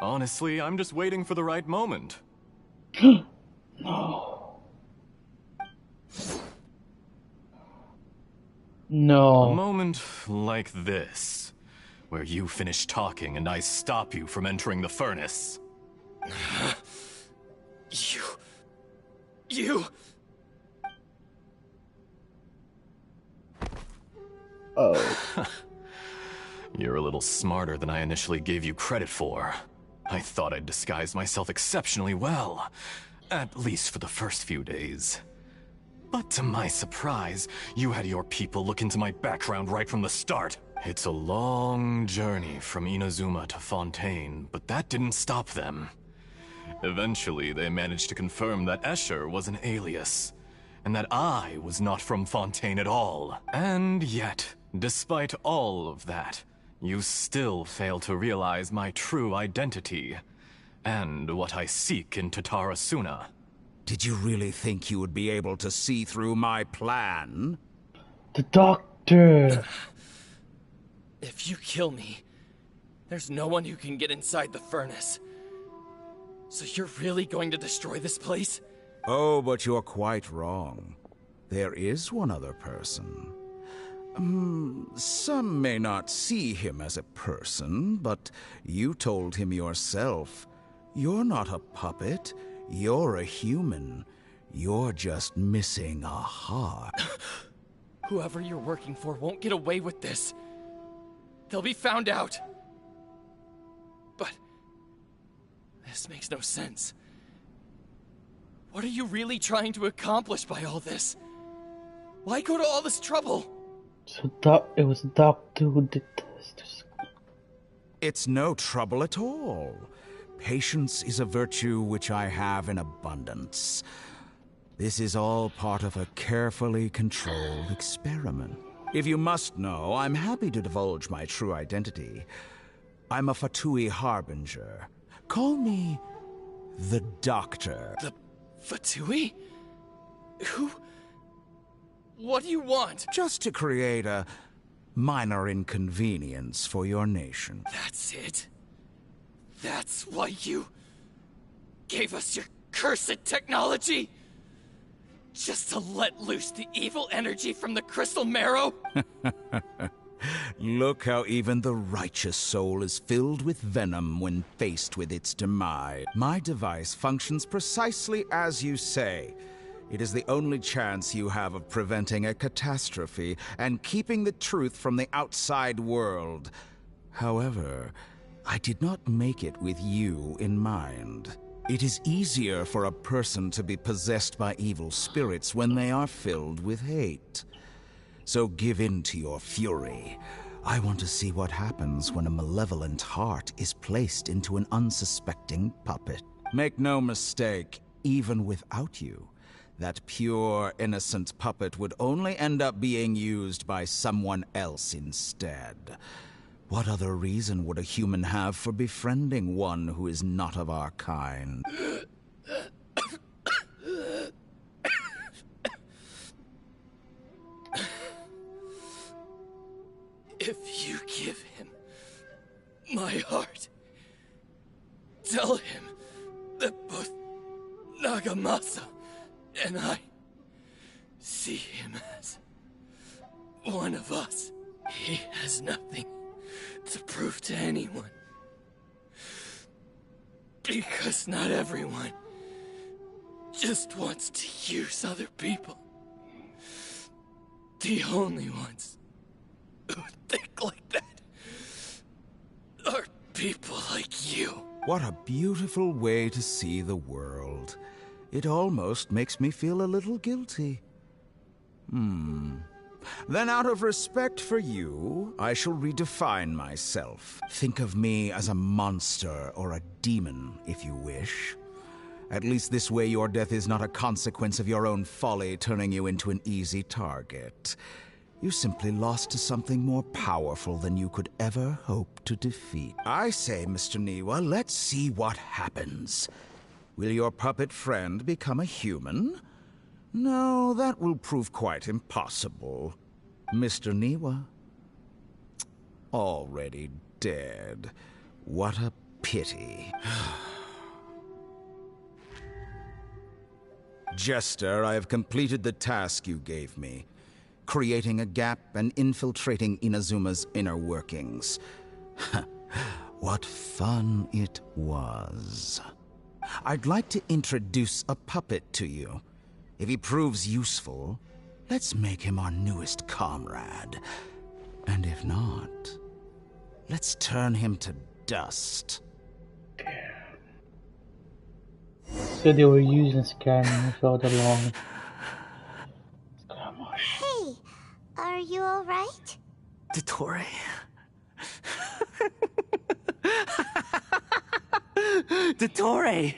Honestly, I'm just waiting for the right moment. No. No. A moment like this, where you finish talking and I stop you from entering the furnace. You... Oh. You're a little smarter than I initially gave you credit for. I thought I'd disguised myself exceptionally well, at least for the first few days. But to my surprise, you had your people look into my background right from the start. It's a long journey from Inazuma to Fontaine, but that didn't stop them. Eventually, they managed to confirm that Escher was an alias, and that I was not from Fontaine at all. And yet, despite all of that, you still fail to realize my true identity, and what I seek in Tatara Suna. Did you really think you would be able to see through my plan? The doctor! If you kill me, there's no one who can get inside the furnace. So you're really going to destroy this place? Oh, but you're quite wrong. There is one other person. Some may not see him as a person, but you told him yourself. You're not a puppet. You're a human. You're just missing a heart. Whoever you're working for won't get away with this. They'll be found out. But this makes no sense. What are you really trying to accomplish by all this? Why go to all this trouble? So it was the doctor who did this. It's no trouble at all. Patience is a virtue which I have in abundance. This is all part of a carefully controlled experiment. If you must know, I'm happy to divulge my true identity. I'm a Fatui Harbinger. Call me the Doctor. The Fatui? Who? What do you want? Just to create a minor inconvenience for your nation. That's it? That's why you gave us your cursed technology? Just to let loose the evil energy from the crystal marrow? Look how even the righteous soul is filled with venom when faced with its demise. My device functions precisely as you say. It is the only chance you have of preventing a catastrophe and keeping the truth from the outside world. However, I did not make it with you in mind. It is easier for a person to be possessed by evil spirits when they are filled with hate. So give in to your fury. I want to see what happens when a malevolent heart is placed into an unsuspecting puppet. Make no mistake, even without you, That pure, innocent puppet would only end up being used by someone else instead. What other reason would a human have for befriending one who is not of our kind? If you give him my heart, tell him that both Nagamasa and I see him as one of us. He has nothing to prove to anyone. Because not everyone just wants to use other people. The only ones who think like that are people like you. What a beautiful way to see the world. It almost makes me feel a little guilty. Then out of respect for you, I shall redefine myself. Think of me as a monster or a demon, if you wish. At least this way your death is not a consequence of your own folly turning you into an easy target. You simply lost to something more powerful than you could ever hope to defeat. I say, Mr. Niwa, let's see what happens. Will your puppet friend become a human? No, that will prove quite impossible. Mr. Niwa? Already dead. What a pity. Jester, I have completed the task you gave me. Creating a gap and infiltrating Inazuma's inner workings. What fun it was. I'd like to introduce a puppet to you. If he proves useful, let's make him our newest comrade. And if not, let's turn him to dust. So they were using scammers all along. Hey, are you alright? Dottore? Dottore!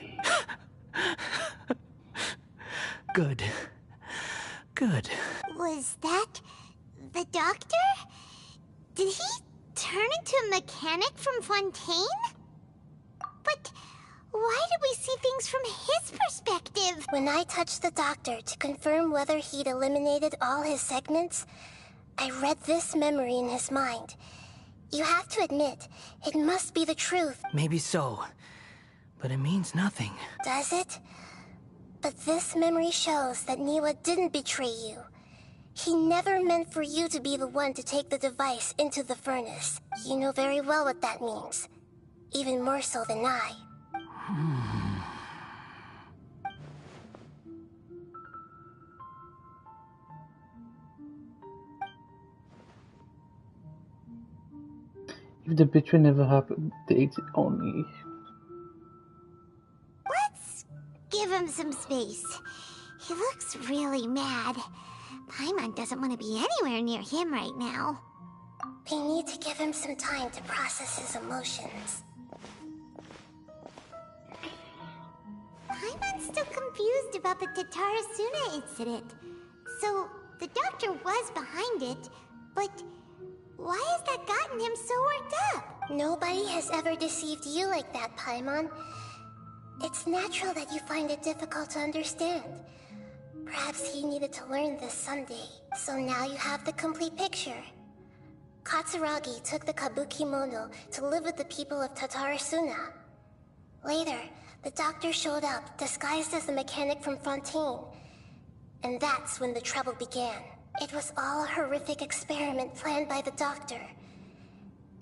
Good. Good. Was that the doctor? Did he turn into a mechanic from Fontaine? But why did we see things from his perspective? When I touched the doctor to confirm whether he'd eliminated all his segments, I read this memory in his mind. You have to admit, it must be the truth. Maybe so, but it means nothing. Does it? But this memory shows that Niwa didn't betray you. He never meant for you to be the one to take the device into the furnace. You know very well what that means. Even more so than I. If the betrayal never happened, the exit only. Let's give him some space. He looks really mad. Paimon doesn't want to be anywhere near him right now. We need to give him some time to process his emotions. Paimon's still confused about the Tatarasuna incident. So, the doctor was behind it, but why has that gotten him so worked up? Nobody has ever deceived you like that, Paimon. It's natural that you find it difficult to understand. Perhaps he needed to learn this someday, so now you have the complete picture. Katsuragi took the Kabuki Mono to live with the people of Tatarasuna. Later, the doctor showed up, disguised as a mechanic from Fontaine. And that's when the trouble began. It was all a horrific experiment planned by the doctor.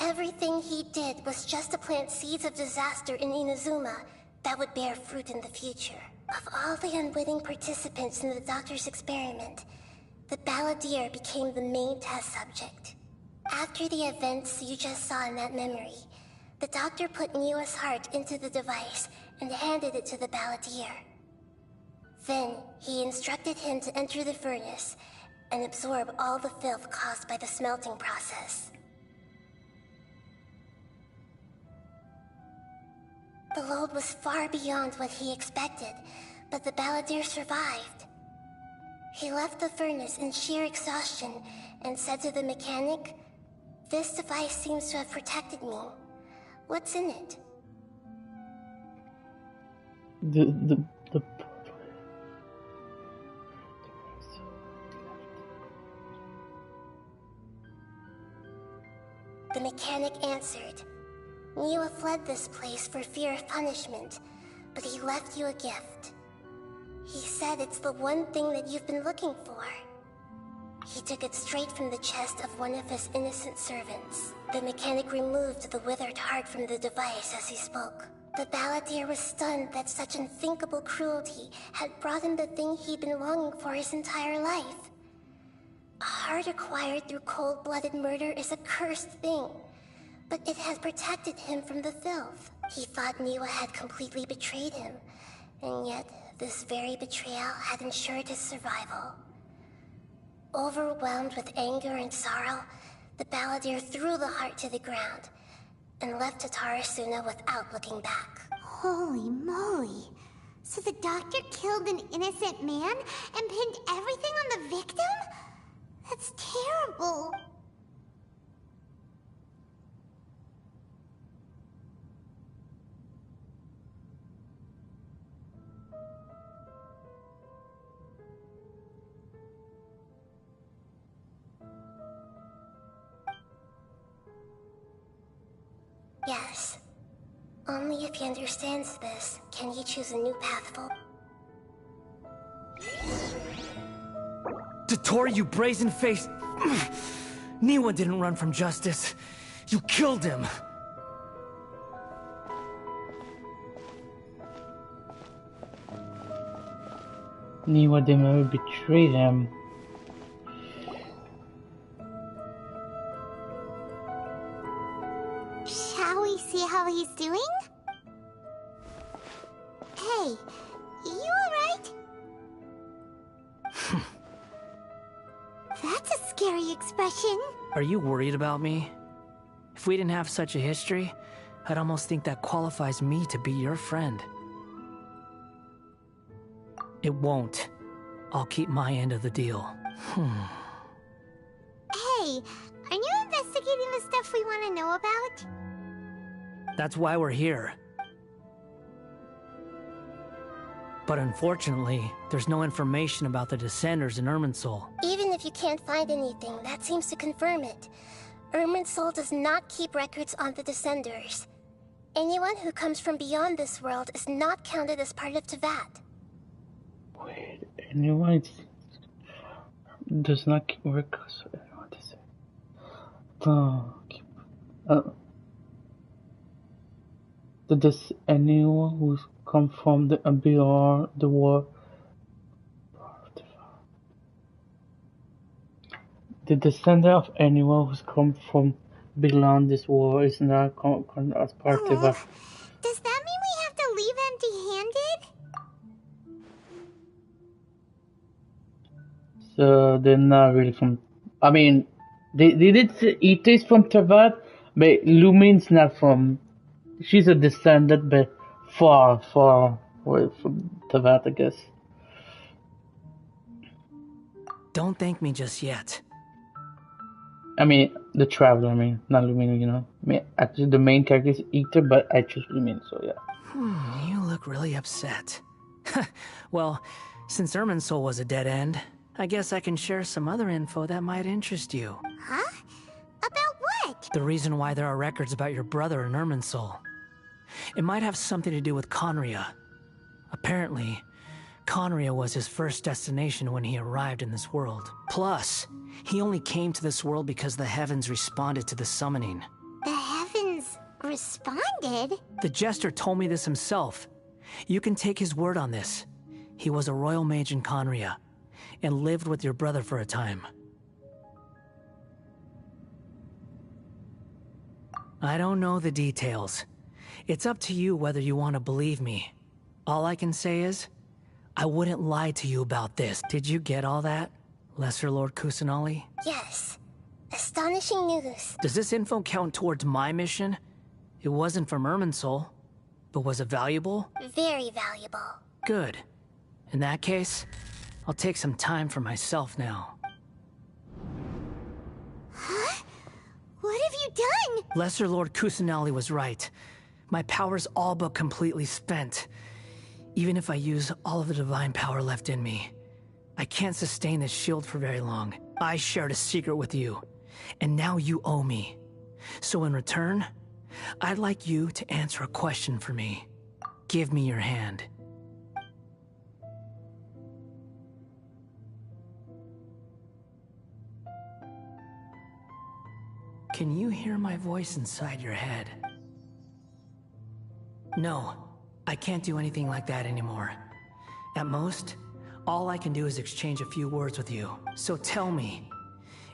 Everything he did was just to plant seeds of disaster in Inazuma that would bear fruit in the future. Of all the unwitting participants in the doctor's experiment, the balladeer became the main test subject. After the events you just saw in that memory, the doctor put Niwa's heart into the device and handed it to the balladeer. Then, he instructed him to enter the furnace and absorb all the filth caused by the smelting process. The load was far beyond what he expected, but the balladeer survived. He left the furnace in sheer exhaustion and said to the mechanic, "This device seems to have protected me. What's in it?" The The mechanic answered, "Niwa fled this place for fear of punishment, but he left you a gift. He said it's the one thing that you've been looking for." He took it straight from the chest of one of his innocent servants. The mechanic removed the withered heart from the device as he spoke. The balladeer was stunned that such unthinkable cruelty had brought him the thing he'd been longing for his entire life. A heart acquired through cold-blooded murder is a cursed thing, but it has protected him from the filth. He thought Niwa had completely betrayed him, and yet this very betrayal had ensured his survival. Overwhelmed with anger and sorrow, the balladeer threw the heart to the ground and left Tatarasuna without looking back. Holy moly. So the doctor killed an innocent man and pinned everything on the victim? That's terrible. Yes. Only if he understands this can he choose a new path forward. Dotori, you brazen-faced... Niwa didn't run from justice. You killed him. Niwa didn't ever betray him. Shall we see how he's doing? Hey, you alright? That's a scary expression. Are you worried about me? If we didn't have such a history, I'd almost think that qualifies me to be your friend. It won't. I'll keep my end of the deal. Hey, aren't you investigating the stuff we want to know about? That's why we're here. But unfortunately, there's no information about the Descenders in Irminsul. Even if you can't find anything, that seems to confirm it. Irminsul does not keep records on the Descenders. Anyone who comes from beyond this world is not counted as part of Teyvat. Wait, anyone does not keep records. What is it? Does anyone who's come from the beyond the war? The descendant of anyone who's come from beyond this war is not as part of us. Does that mean we have to leave empty-handed? So they're not really from. I mean, they did say Ita is from Teyvat, but Lumine's not from. She's a descendant, but far away from Teyvat, I guess. Don't thank me just yet. I mean, the Traveler, not Lumine, you know. Actually, the main character is Ita, but I choose Lumine, so yeah. You look really upset. Well, since Irminsul was a dead end, I guess I can share some other info that might interest you. Huh? About what? The reason why there are records about your brother in Irminsul. It might have something to do with Conria. Apparently, Conria was his first destination when he arrived in this world. Plus, he only came to this world because the heavens responded to the summoning. The heavens responded? The Jester told me this himself. You can take his word on this. He was a royal mage in Conria, and lived with your brother for a time. I don't know the details. It's up to you whether you want to believe me. All I can say is, I wouldn't lie to you about this. Did you get all that, Lesser Lord Kusanali? Yes. Astonishing news. Does this info count towards my mission? It wasn't from Irminsul, but was it valuable? Very valuable. Good. In that case, I'll take some time for myself now. Huh? What have you done? Lesser Lord Kusanali was right. My power's all but completely spent. Even if I use all of the divine power left in me, I can't sustain this shield for very long. I shared a secret with you, and now you owe me. So in return, I'd like you to answer a question for me. Give me your hand. Can you hear my voice inside your head? No, I can't do anything like that anymore. At most, all I can do is exchange a few words with you. So tell me,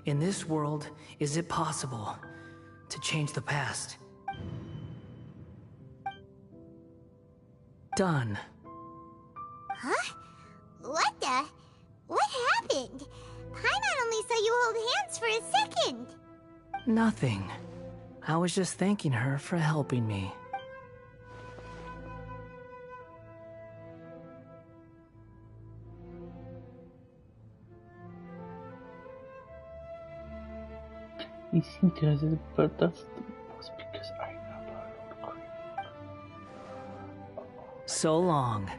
in this world, is it possible to change the past? Done. Huh? What the? What happened? Paimon only saw you hold hands for a second. Nothing. I was just thanking her for helping me. He seemed to hesitate, but that was because I know. So long.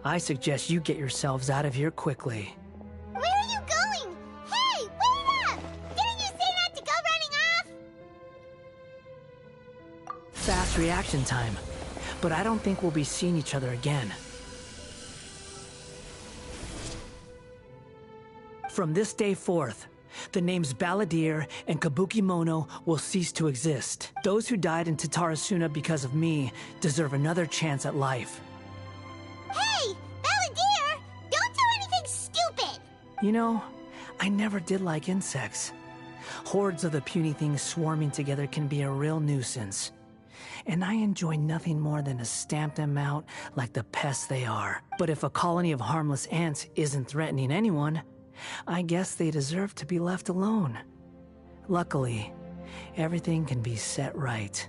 I suggest you get yourselves out of here quickly. Where are you going? Hey, wait up! Didn't you say not to go running off? Fast reaction time. But I don't think we'll be seeing each other again. From this day forth, the names Balladeer and Kabukimono will cease to exist. Those who died in Tatarasuna because of me deserve another chance at life. Hey, Balladeer! Don't do anything stupid! You know, I never did like insects. Hordes of the puny things swarming together can be a real nuisance. And I enjoy nothing more than to stamp them out like the pests they are. But if a colony of harmless ants isn't threatening anyone, I guess they deserve to be left alone. Luckily, everything can be set right.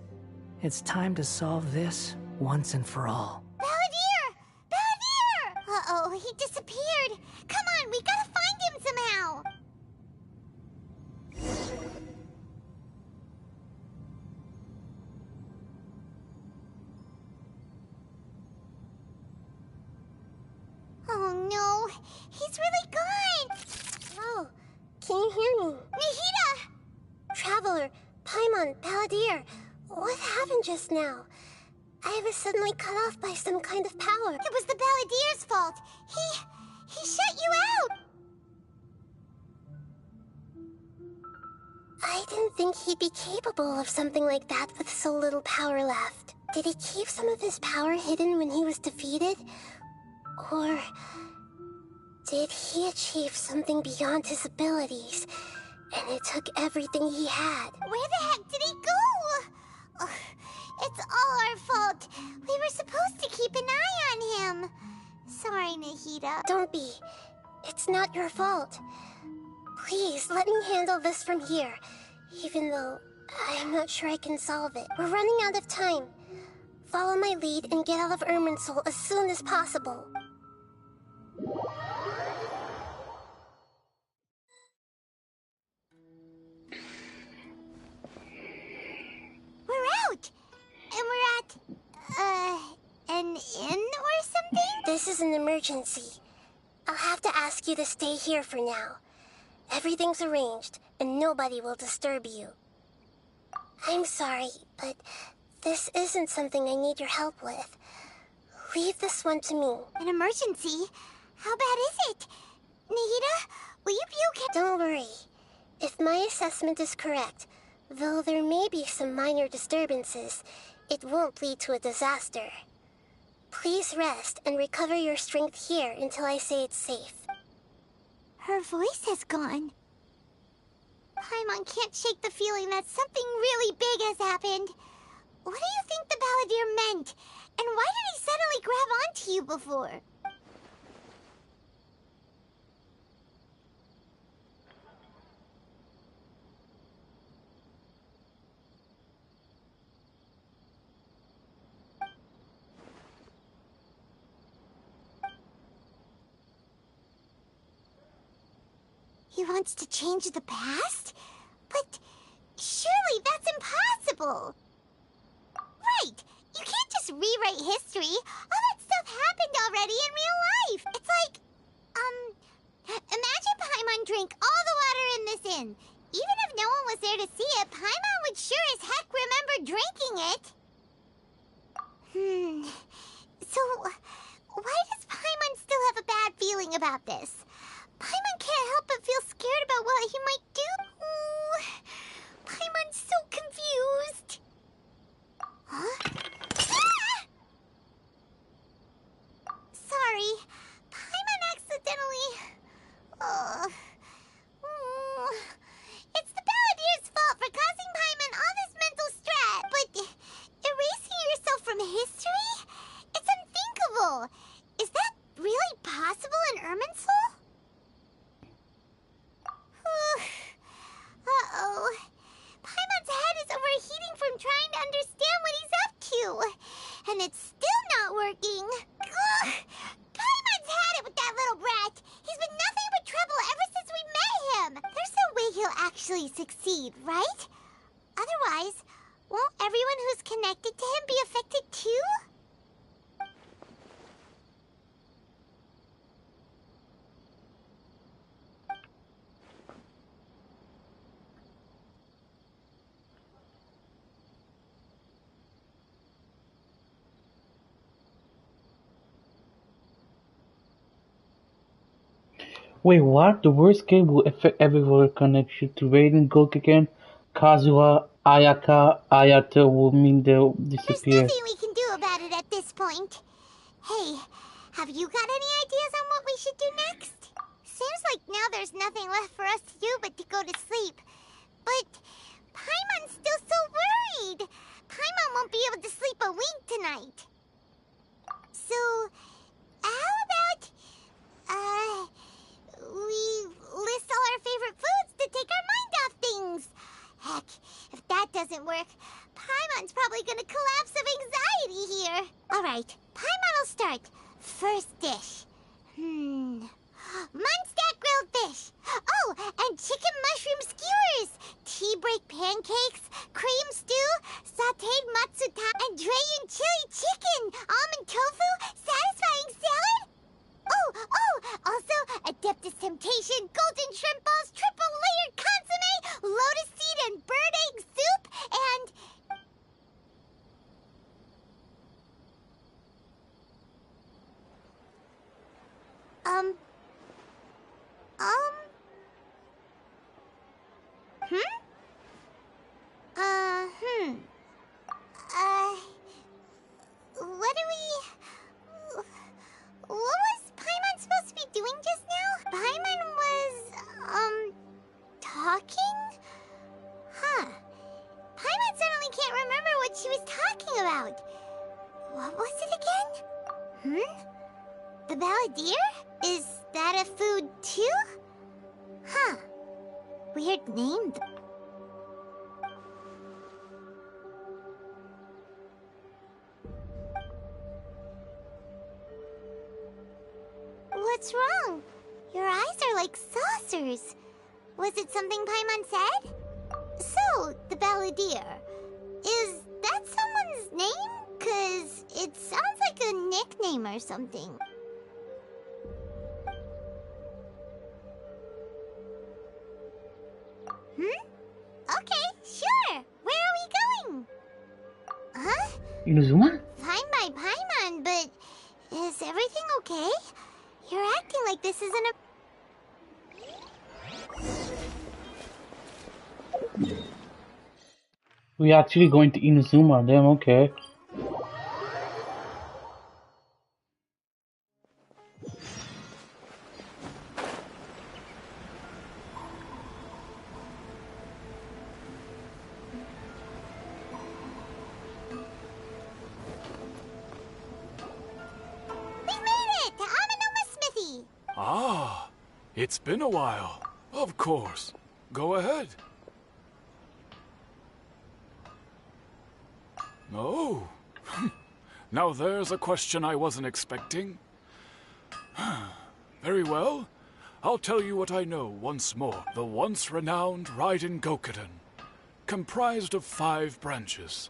It's time to solve this once and for all. Balladeer! Balladeer! Uh-oh, he disappeared. Come on, we gotta find him somehow. Oh no, he's really gone. Oh, can you hear me? Nahida! Traveler, Paimon, Balladeer, what happened just now? I was suddenly cut off by some kind of power. It was the Balladeer's fault. He shut you out. I didn't think he'd be capable of something like that with so little power left. Did he keep some of his power hidden when he was defeated? Or did he achieve something beyond his abilities, and it took everything he had? Where the heck did he go? Ugh, it's all our fault. We were supposed to keep an eye on him. Sorry, Nahida. Don't be. It's not your fault. Please, let me handle this from here, even though I'm not sure I can solve it. We're running out of time. Follow my lead and get out of Irminsul as soon as possible. We're out! And we're at, an inn or something? This is an emergency. I'll have to ask you to stay here for now. Everything's arranged, and nobody will disturb you. I'm sorry, but this isn't something I need your help with. Leave this one to me. An emergency? How bad is it? Nahida, will you be okay? Don't worry. If my assessment is correct, though there may be some minor disturbances, it won't lead to a disaster. Please rest and recover your strength here until I say it's safe. Her voice has gone. Paimon can't shake the feeling that something really big has happened. What do you think the Balladeer meant? And why did he suddenly grab onto you before? He wants to change the past? But surely that's impossible! Right! You can't just rewrite history! All that stuff happened already in real life! It's like, imagine Paimon drank all the water in this inn. Even if no one was there to see it, Paimon would sure as heck remember drinking it! So, why does Paimon still have a bad feeling about this? Paimon can't help but feel scared about what he might do. Paimon's so confused. Huh? Ah! Sorry, Paimon accidentally... It's the Balladier's fault for causing Paimon all this mental stress, but erasing yourself from history? It's unthinkable. Is that really possible in Irminsul? Uh-oh. Paimon's head is overheating from trying to understand what he's up to. And it's still not working. Ugh. Paimon's had it with that little brat. He's been nothing but trouble ever since we met him. There's no way he'll actually succeed, right? Otherwise, won't everyone who's connected to him be affected too? Wait, what? The worst game will affect everyone connection to Raiden, Gokugen, Kazuha, Ayaka, Ayato will mean they'll disappear. There's nothing we can do about it at this point. Hey, have you got any ideas on what we should do next? Seems like now there's nothing left for us to do but to go to sleep. But Paimon's still so worried. Paimon won't be able to sleep a wink tonight. So, how about, we list all our favorite foods to take our mind off things. Heck, if that doesn't work, Paimon's probably gonna collapse of anxiety here. Alright, Paimon will start. First dish. Munstack grilled fish. Oh, and chicken mushroom skewers. Tea break pancakes, cream stew, sauteed matsuta, and Drayan chili chicken, almond tofu, satisfying salad. Also, Adeptus Temptation, golden shrimp balls, triple layered consomme, lotus seed and bird egg soup, and... What was Paimon supposed to be doing just now? Paimon was, talking? Huh. Paimon suddenly can't remember what she was talking about. What was it again? The Balladeer? Is that a food too? Huh. Weird name. What's wrong? Your eyes are like saucers. Was it something Paimon said? So, the Balladeer. Is that someone's name? 'Cause it sounds like a nickname or something. Okay, sure. Where are we going? Huh? Inazuma? Fine by Paimon, but is everything okay? You're acting like this isn't a... We're actually going to Inazuma, damn, okay. It's been a while. Of course. Go ahead. Oh. Now there's a question I wasn't expecting. Very well. I'll tell you what I know once more. The once renowned Raiden Gokuden, comprised of 5 branches.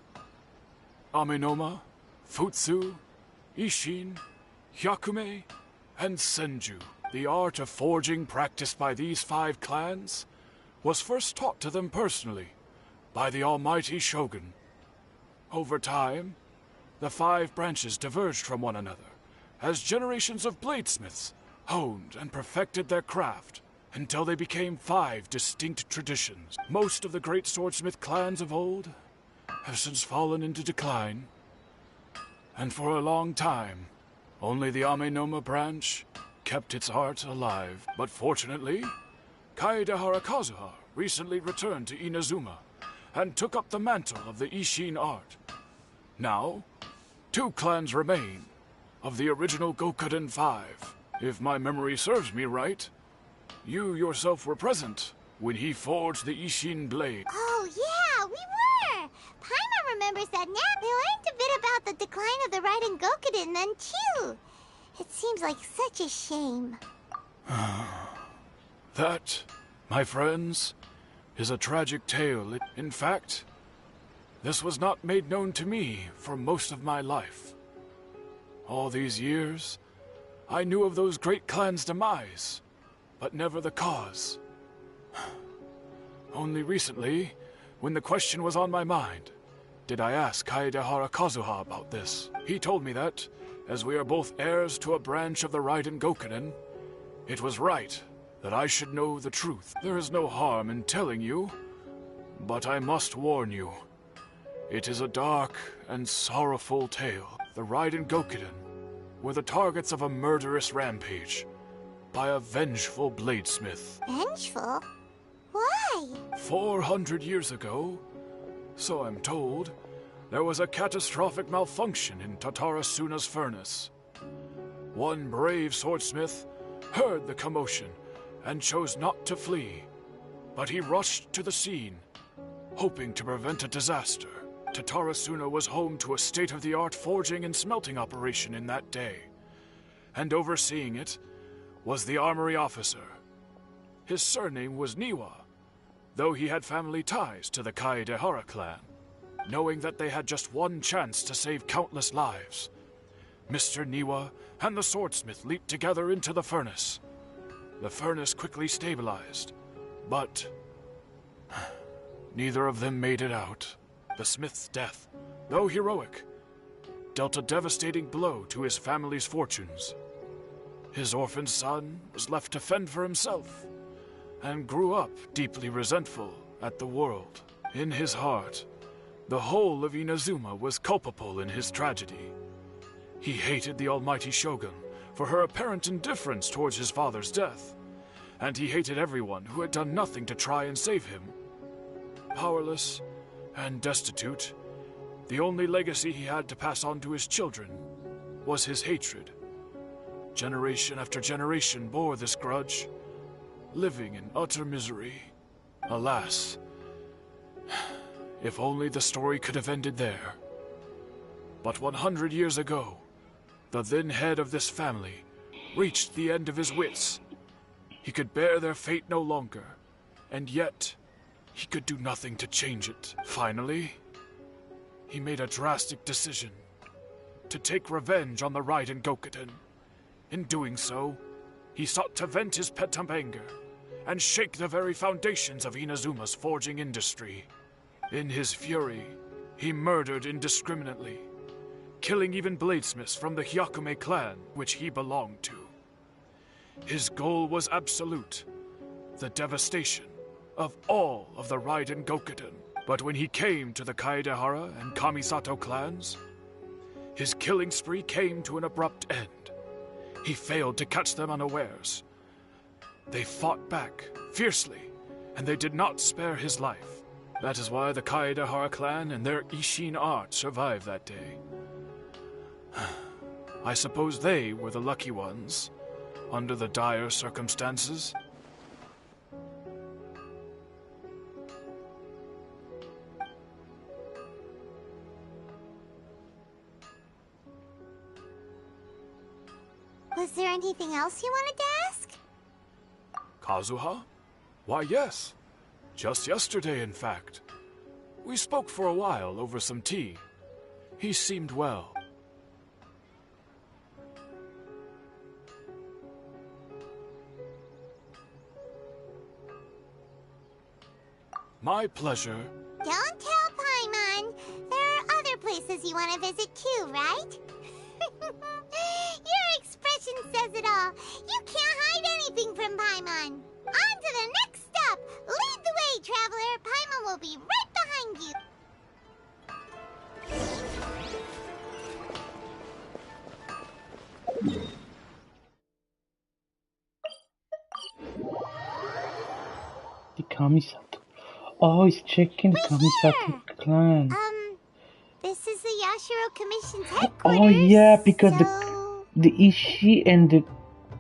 Amenoma, Futsu, Ishin, Hyakume, and Senju. The art of forging practiced by these 5 clans was first taught to them personally by the almighty Shogun. Over time, the 5 branches diverged from one another as generations of bladesmiths honed and perfected their craft until they became 5 distinct traditions. Most of the great swordsmith clans of old have since fallen into decline, and for a long time, only the Amenoma branch kept its art alive. But fortunately, Kaedehara Kazuha recently returned to Inazuma and took up the mantle of the Ishin art. Now, 2 clans remain of the original Gokuden 5. If my memory serves me right, you yourself were present when he forged the Ishin blade. Oh, yeah, we were! Paimon remembers that now. They learned a bit about the decline of the Raiden Gokuden then, too. It seems like such a shame. That, my friends, is a tragic tale. In fact, this was not made known to me for most of my life. All these years, I knew of those great clans' demise, but never the cause. Only recently, when the question was on my mind, did I ask Kaedehara Kazuha about this. He told me that, as we are both heirs to a branch of the Raiden Gokuden, it was right that I should know the truth. There is no harm in telling you, but I must warn you. It is a dark and sorrowful tale. The Raiden Gokuden were the targets of a murderous rampage by a vengeful bladesmith. Vengeful? Why? 400 years ago, so I'm told, there was a catastrophic malfunction in Tatarasuna's furnace. One brave swordsmith heard the commotion and chose not to flee, but he rushed to the scene, hoping to prevent a disaster. Tatarasuna was home to a state-of-the-art forging and smelting operation in that day, and overseeing it was the armory officer. His surname was Niwa, though he had family ties to the Kaedehara clan. Knowing that they had just one chance to save countless lives, Mr. Niwa and the swordsmith leaped together into the furnace. The furnace quickly stabilized, but neither of them made it out. The smith's death, though heroic, dealt a devastating blow to his family's fortunes. His orphaned son was left to fend for himself, and grew up deeply resentful at the world. In his heart, the whole of Inazuma was culpable in his tragedy. He hated the almighty Shogun for her apparent indifference towards his father's death, and he hated everyone who had done nothing to try and save him. Powerless and destitute, the only legacy he had to pass on to his children was his hatred. Generation after generation bore this grudge, living in utter misery. Alas, if only the story could have ended there. But 100 years ago, the then head of this family reached the end of his wits. He could bear their fate no longer, and yet he could do nothing to change it. Finally, he made a drastic decision to take revenge on the Raiden Gokuden. In doing so, he sought to vent his pent anger and shake the very foundations of Inazuma's forging industry. In his fury, he murdered indiscriminately, killing even bladesmiths from the Hyakume clan, which he belonged to. His goal was absolute, the devastation of all of the Raiden Gokuden. But when he came to the Kaedehara and Kamisato clans, his killing spree came to an abrupt end. He failed to catch them unawares. They fought back fiercely, and they did not spare his life. That is why the Kaedehara clan and their Ishin art survived that day. I suppose they were the lucky ones, under the dire circumstances. Was there anything else you wanted to ask? Kazuha? Why, yes. Just yesterday, in fact. We spoke for a while over some tea. He seemed well. My pleasure. Don't tell Paimon. There are other places you want to visit too, right? Your expression says it all. You can't hide anything from Paimon. On to the next stop. Lead the way, traveler. Paimon will be right behind you. The Kamisato. Oh, he's checking the Kamisato clan. This is the Yashiro Commission's headquarters. Oh yeah, because so... the Ishii and the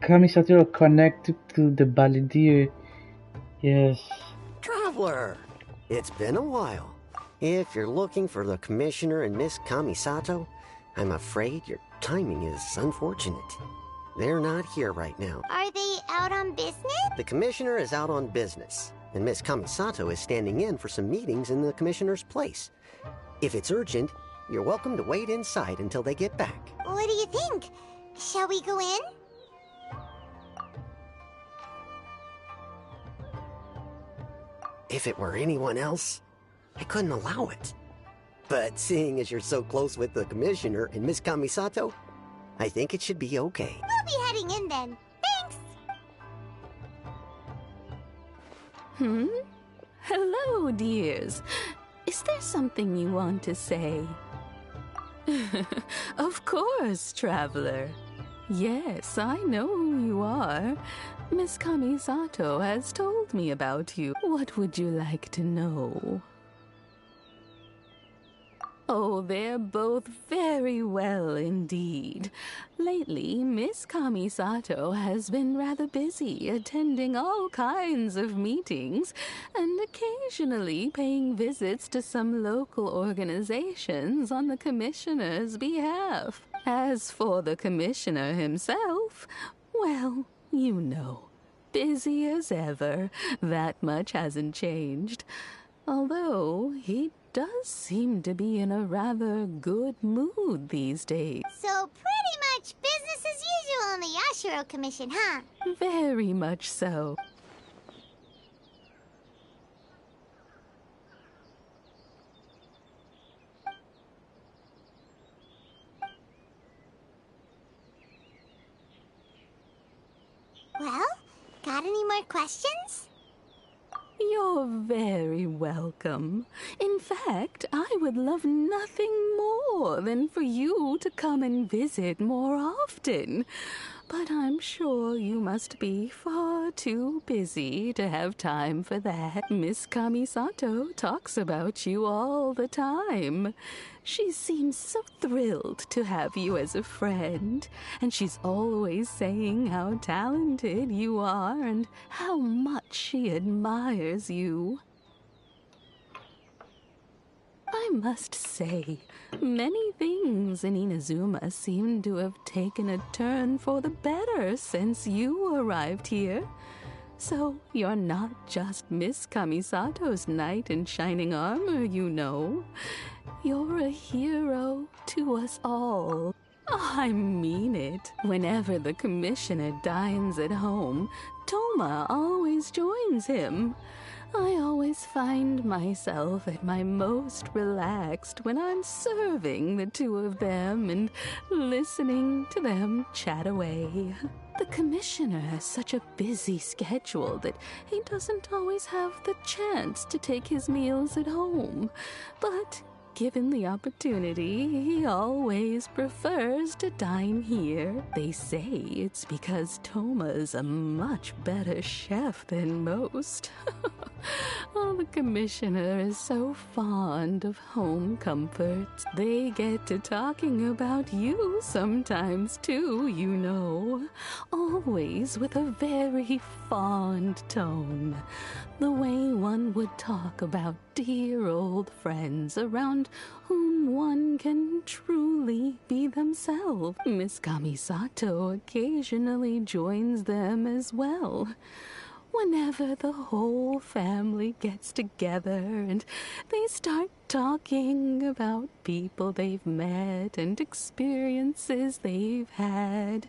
Kamisato are connected to the Balladeer. Yes. Traveler, it's been a while. If you're looking for the Commissioner and Miss Kamisato, I'm afraid your timing is unfortunate. They're not here right now. Are they out on business? The Commissioner is out on business, and Miss Kamisato is standing in for some meetings in the Commissioner's place. If it's urgent, you're welcome to wait inside until they get back. What do you think? Shall we go in? If it were anyone else, I couldn't allow it. But seeing as you're so close with the Commissioner and Miss Kamisato, I think it should be okay. We'll be heading in then. Thanks! Hello, dears. Is there something you want to say? Of course, traveler. Yes, I know who you are. Miss Kamisato has told me about you. What would you like to know? Oh, they're both very well indeed. Lately, Miss Kamisato has been rather busy attending all kinds of meetings and occasionally paying visits to some local organizations on the Commissioner's behalf. As for the Commissioner himself, well, you know, busy as ever. That much hasn't changed. Although he does seem to be in a rather good mood these days. So pretty much business as usual in the Yashiro Commission, huh? Very much so. Well, got any more questions? You're very welcome. In fact, I would love nothing more than for you to come and visit more often. But I'm sure you must be far too busy to have time for that. Miss Kamisato talks about you all the time. She seems so thrilled to have you as a friend, and she's always saying how talented you are and how much she admires you. I must say, many things in Inazuma seem to have taken a turn for the better since you arrived here. So you're not just Miss Kamisato's knight in shining armor, you know. You're a hero to us all. I mean it. Whenever the Commissioner dines at home, Toma always joins him. I always find myself at my most relaxed when I'm serving the two of them and listening to them chat away. The Commissioner has such a busy schedule that he doesn't always have the chance to take his meals at home, but given the opportunity, he always prefers to dine here. They say it's because Toma's a much better chef than most. Oh, the Commissioner is so fond of home comforts. They get to talking about you sometimes too, you know. Always with a very fond tone. The way one would talk about dear old friends around whom one can truly be themselves. Miss Kamisato occasionally joins them as well. whenever the whole family gets together and they start talking about people they've met and experiences they've had,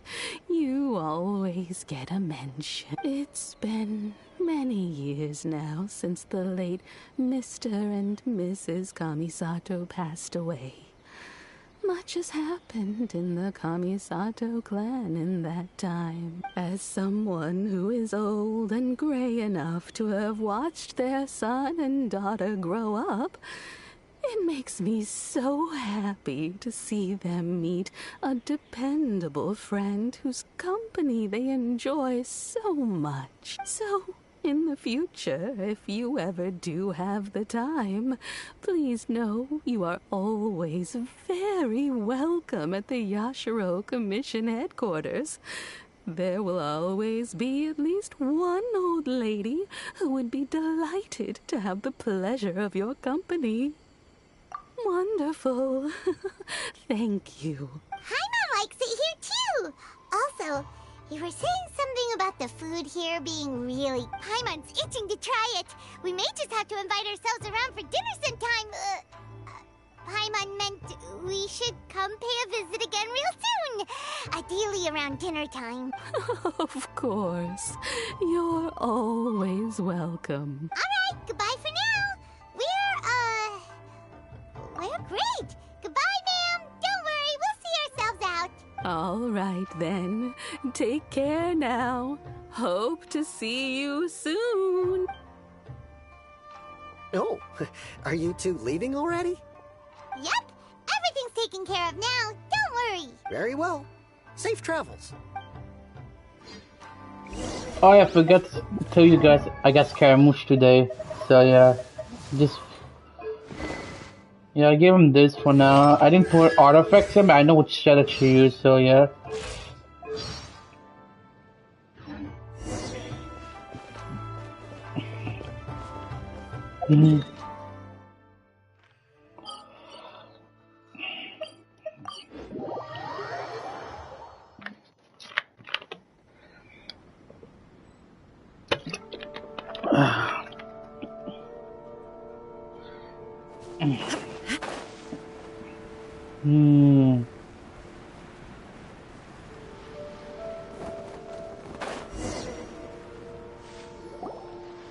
you always get a mention. It's been many years now since the late Mr. and Mrs. Kamisato passed away. Much has happened in the Kamisato clan in that time. As someone who is old and gray enough to have watched their son and daughter grow up, it makes me so happy to see them meet a dependable friend whose company they enjoy so much. So, in the future, if you ever do have the time, please know you are always very welcome at the Yashiro Commission headquarters. There will always be at least one old lady who would be delighted to have the pleasure of your company. Wonderful. Thank you. Paimon likes it here too. Also, you were saying something about the food here being really... Paimon's itching to try it. We may just have to invite ourselves around for dinner sometime. Paimon meant we should come pay a visit again real soon. Ideally around dinner time. Of course. You're always welcome. Alright, goodbye for now. We're great. Goodbye, ma'am. Don't worry, we'll see ourselves out. All right, then. Take care now. Hope to see you soon. Oh, are you two leaving already? Yep, everything's taken care of now. Don't worry. Very well. Safe travels. Oh yeah, I forgot to tell you guys, I got Scaramouche today. So yeah, just... Yeah, I gave him this for now. I didn't put artifacts in, but I know which shadow to use, so yeah.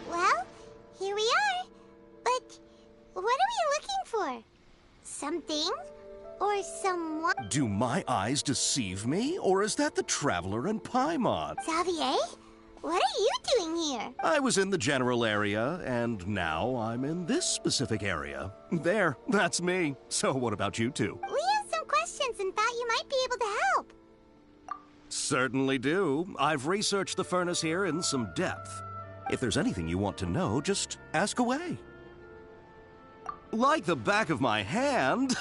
Well, here we are. But what are we looking for? Something? Or someone? Do my eyes deceive me, or is that the Traveler and Paimon? Xavier? What are you doing here? I was in the general area, and now I'm in this specific area. There, that's me. So what about you two? We have some questions and thought you might be able to help. Certainly do. I've researched the furnace here in some depth. If there's anything you want to know, just ask away. Like the back of my hand.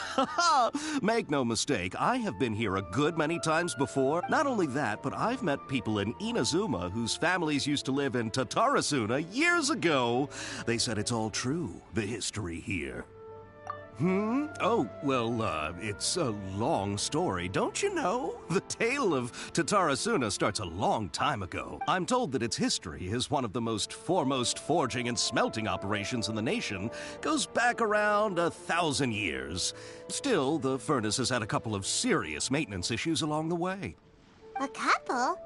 Make no mistake, I have been here a good many times before. Not only that, but I've met people in Inazuma whose families used to live in Tatarasuna years ago. They said it's all true, the history here. Oh, well, it's a long story, don't you know? The tale of Tatarasuna starts a long time ago. I'm told that its history is one of the most foremost forging and smelting operations in the nation. Goes back around 1,000 years. Still, the furnace has had a couple of serious maintenance issues along the way. A couple?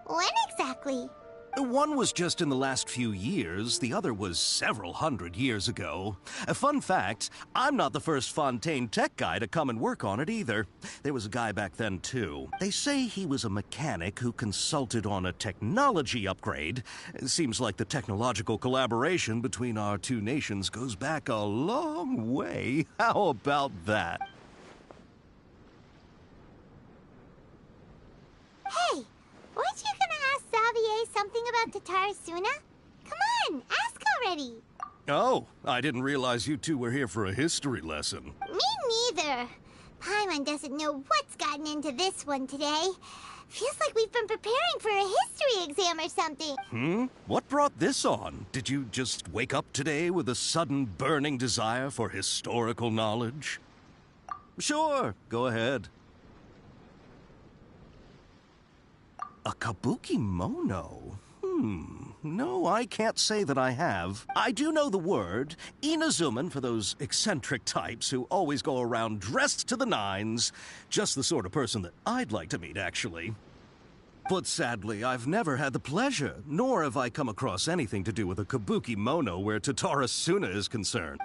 When exactly? One was just in the last few years, the other was several hundred years ago. A fun fact, I'm not the first Fontaine tech guy to come and work on it either. There was a guy back then too. They say he was a mechanic who consulted on a technology upgrade. It seems like the technological collaboration between our two nations goes back a long way. How about that? Hey! Weren't you gonna ask Xavier something about Tatarasuna? Come on, ask already! Oh, I didn't realize you two were here for a history lesson. Me neither. Paimon doesn't know what's gotten into this one today. Feels like we've been preparing for a history exam or something. What brought this on? Did you just wake up today with a sudden burning desire for historical knowledge? Sure, go ahead. A kabuki mono? no, I can't say that I have. I do know the word, Inazuman, for those eccentric types who always go around dressed to the nines. Just the sort of person that I'd like to meet, actually. But sadly, I've never had the pleasure, nor have I come across anything to do with a kabuki mono where Tatara Suna is concerned.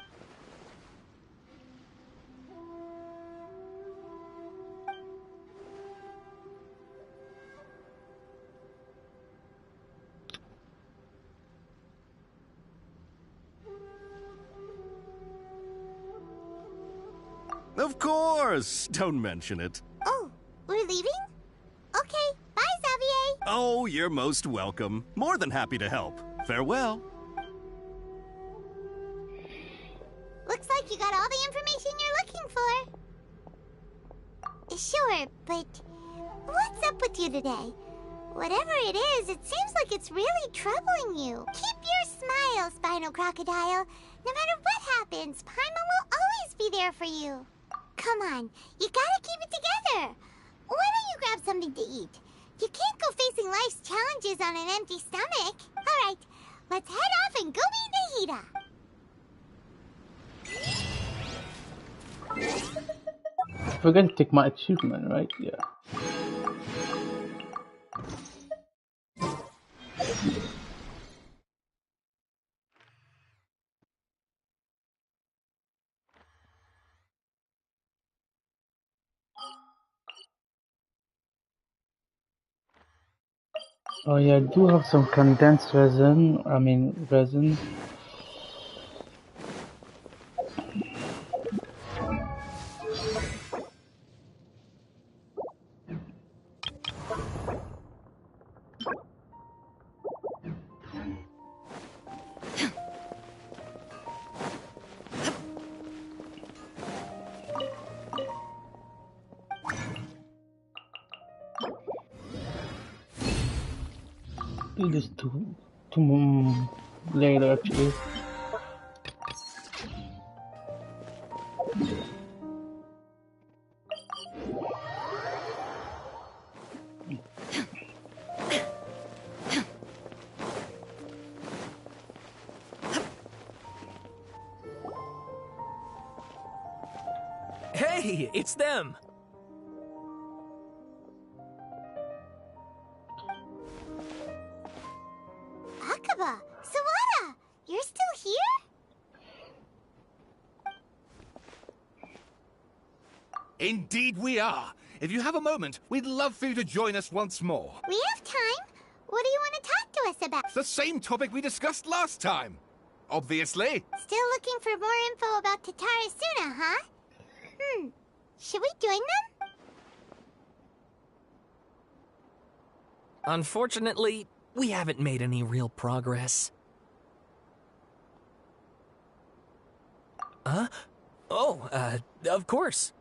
Of course! Don't mention it. Oh, we're leaving? Okay, bye, Xavier. Oh, you're most welcome. More than happy to help. Farewell. Looks like you got all the information you're looking for. Sure, but what's up with you today? Whatever it is, it seems like it's really troubling you. Keep your smile, Spinal Crocodile. No matter what happens, Paimon will always be there for you. Come on, you gotta keep it together. Why don't you grab something to eat? You can't go facing life's challenges on an empty stomach. All right, let's head off and go meet Nahida. We're gonna take my achievement, right? Yeah. Oh yeah, I do have some condensed resin. Resin. Do this to later actually. Hey, it's them! Akaba, Sawada, you're still here? Indeed we are. If you have a moment, we'd love for you to join us once more. We have time. What do you want to talk to us about? It's the same topic we discussed last time. Obviously. Still looking for more info about Tatara Suna, huh? Should we join them? Unfortunately, we haven't made any real progress. Huh? Oh, of course.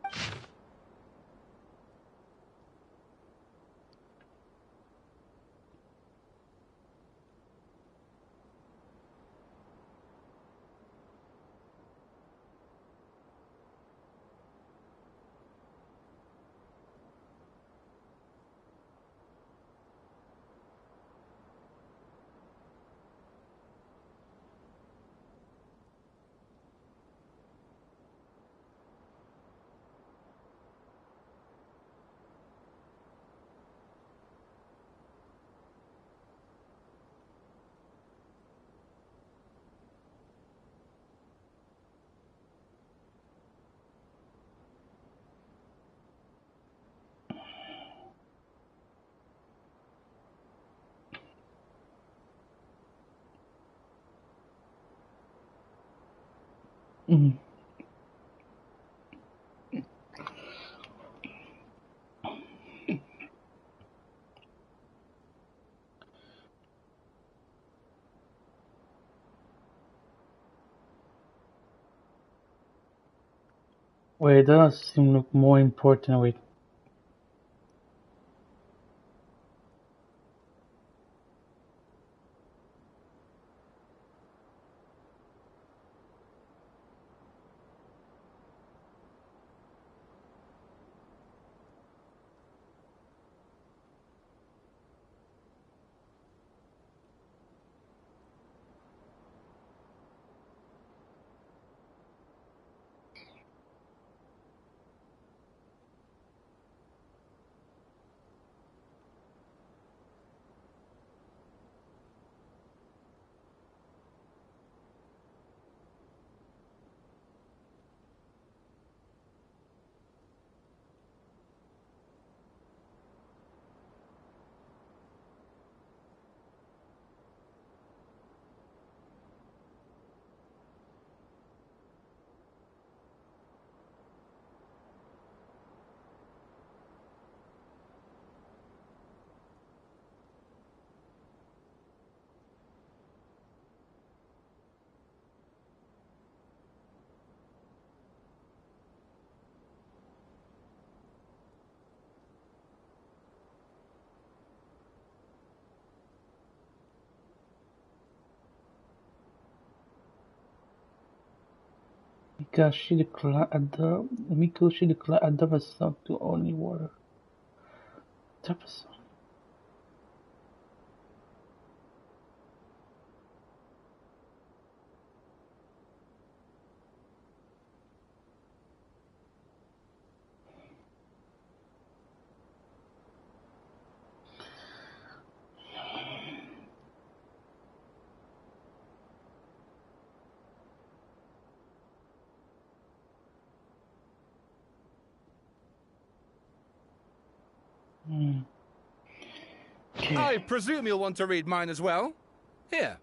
Wait, it does seem look more important. Wait. Mikoshi declared adoption to only water. Adoption. I presume you'll want to read mine as well. Here.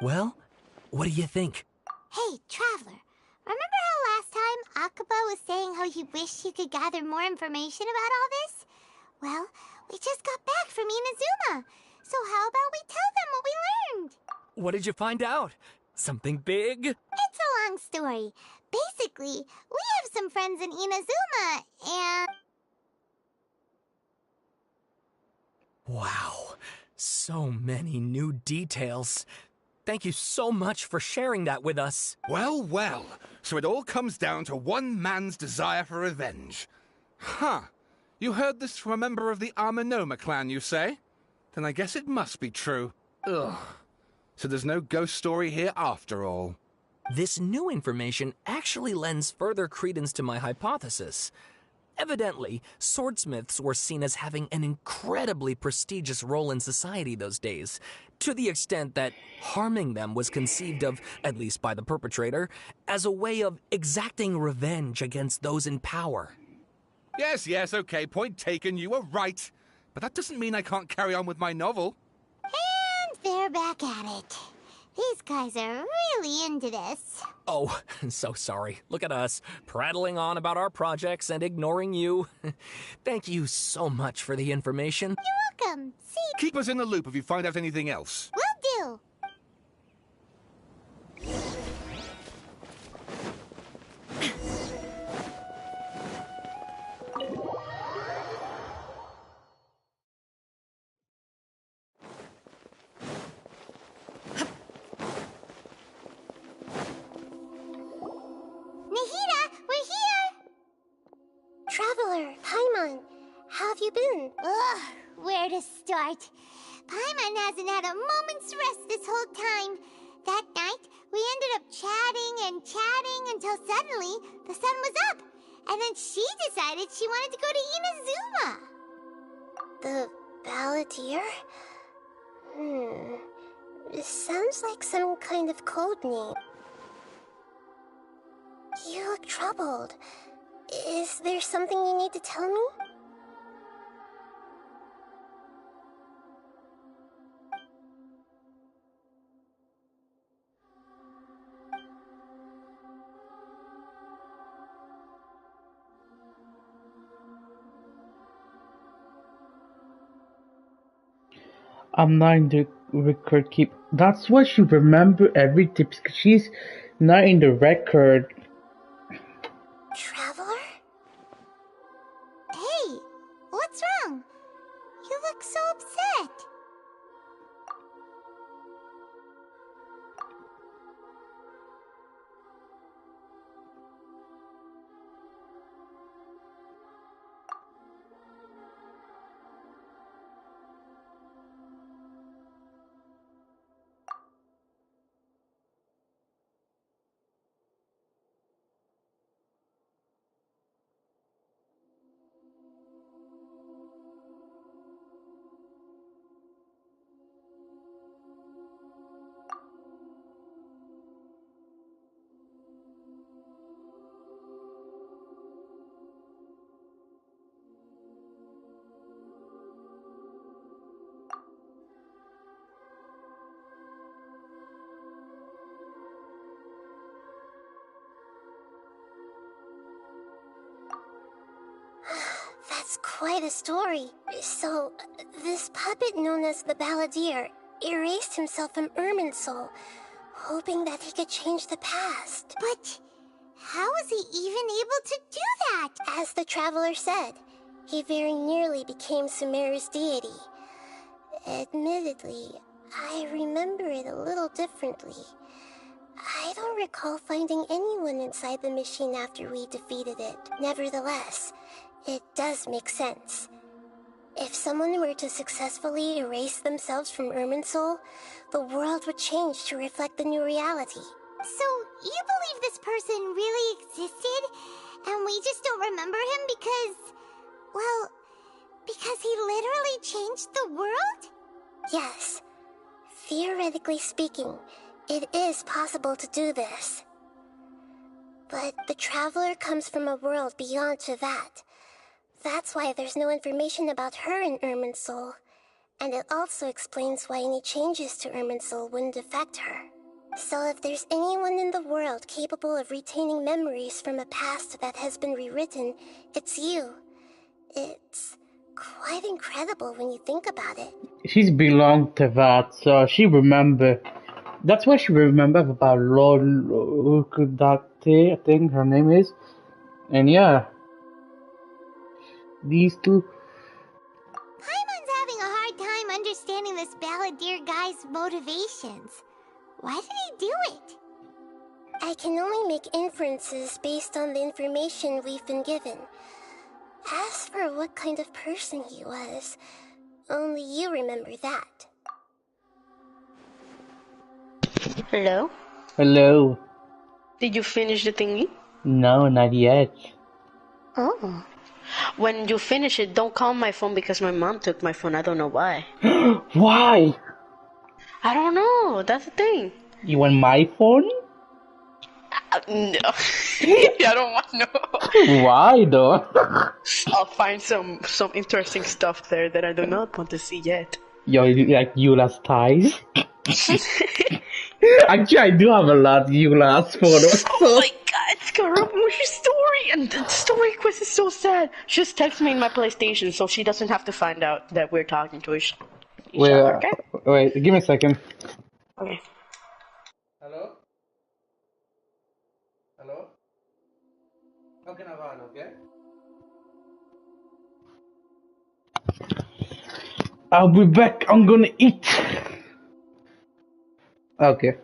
Well, what do you think? Hey, Traveler. Remember how last time Akaba was saying how he wished he could gather more information about all this? Well, we just got back from Inazuma. So how about we tell them what we learned? What did you find out? Something big? It's a long story. Basically, we have some friends in Inazuma, and... Wow, so many new details. Thank you so much for sharing that with us. Well, well. So it all comes down to one man's desire for revenge. Huh. You heard this from a member of the Amanoma clan, you say? Then I guess it must be true. Ugh. So there's no ghost story here after all. This new information actually lends further credence to my hypothesis. Evidently, swordsmiths were seen as having an incredibly prestigious role in society those days, to the extent that harming them was conceived of, at least by the perpetrator, as a way of exacting revenge against those in power. Yes, okay, point taken, you were right. But that doesn't mean I can't carry on with my novel. And they're back at it. These guys are really into this. Oh, so sorry. Look at us, prattling on about our projects and ignoring you. Thank you so much for the information. You're welcome. See? Keep us in the loop if you find out anything else. Will do. Traveler, Paimon, how have you been? Ugh, where to start? Paimon hasn't had a moment's rest this whole time. That night, we ended up chatting and chatting until suddenly the sun was up. And then she decided she wanted to go to Inazuma. The Balladeer? It sounds like some kind of code name. You look troubled. Is there something you need to tell me? I'm not in the record keep. That's why she remember everything, because she's not in the record. Traveler? Hey, what's wrong? You look so upset. quite a story. So, this puppet known as the Balladeer erased himself from Irminsul, hoping that he could change the past. But how was he even able to do that? As the traveler said, he very nearly became Sumeru's deity. Admittedly, I remember it a little differently. I don't recall finding anyone inside the machine after we defeated it. Nevertheless, it does make sense. If someone were to successfully erase themselves from Irminsul, the world would change to reflect the new reality. So, you believe this person really existed, and we just don't remember him because... well, because he literally changed the world? Yes. Theoretically speaking, it is possible to do this. But the Traveler comes from a world beyond to that. That's why there's no information about her in Irminsul. And it also explains why any changes to Irminsul wouldn't affect her. So if there's anyone in the world capable of retaining memories from a past that has been rewritten, it's you. It's quite incredible when you think about it. She's belonged to that, so she remember. That's what she remembers about Lord Ukudate, I think her name is. And yeah, these two. Paimon's having a hard time understanding this Balladeer guy's motivations. Why did he do it? I can only make inferences based on the information we've been given. As for what kind of person he was, only you remember that. Hello? Hello. Did you finish the thingy? No, not yet. Oh. When you finish it, don't call my phone because my mom took my phone. I don't know why. Why? I don't know. That's the thing. You want my phone? No. I don't want to know. Why though? I'll find some interesting stuff there that I do not want to see yet. Yo, like Eula's ties? Actually, I do have a lot of Eula's photos. Oh my god, Scaramouche's story! And the story quest is so sad. Just text me in my PlayStation so she doesn't have to find out that we're talking to each other, okay? Wait, give me a second. Okay. Hello? Hello? Okay, Naval, okay? I'll be back. I'm gonna eat. Okay.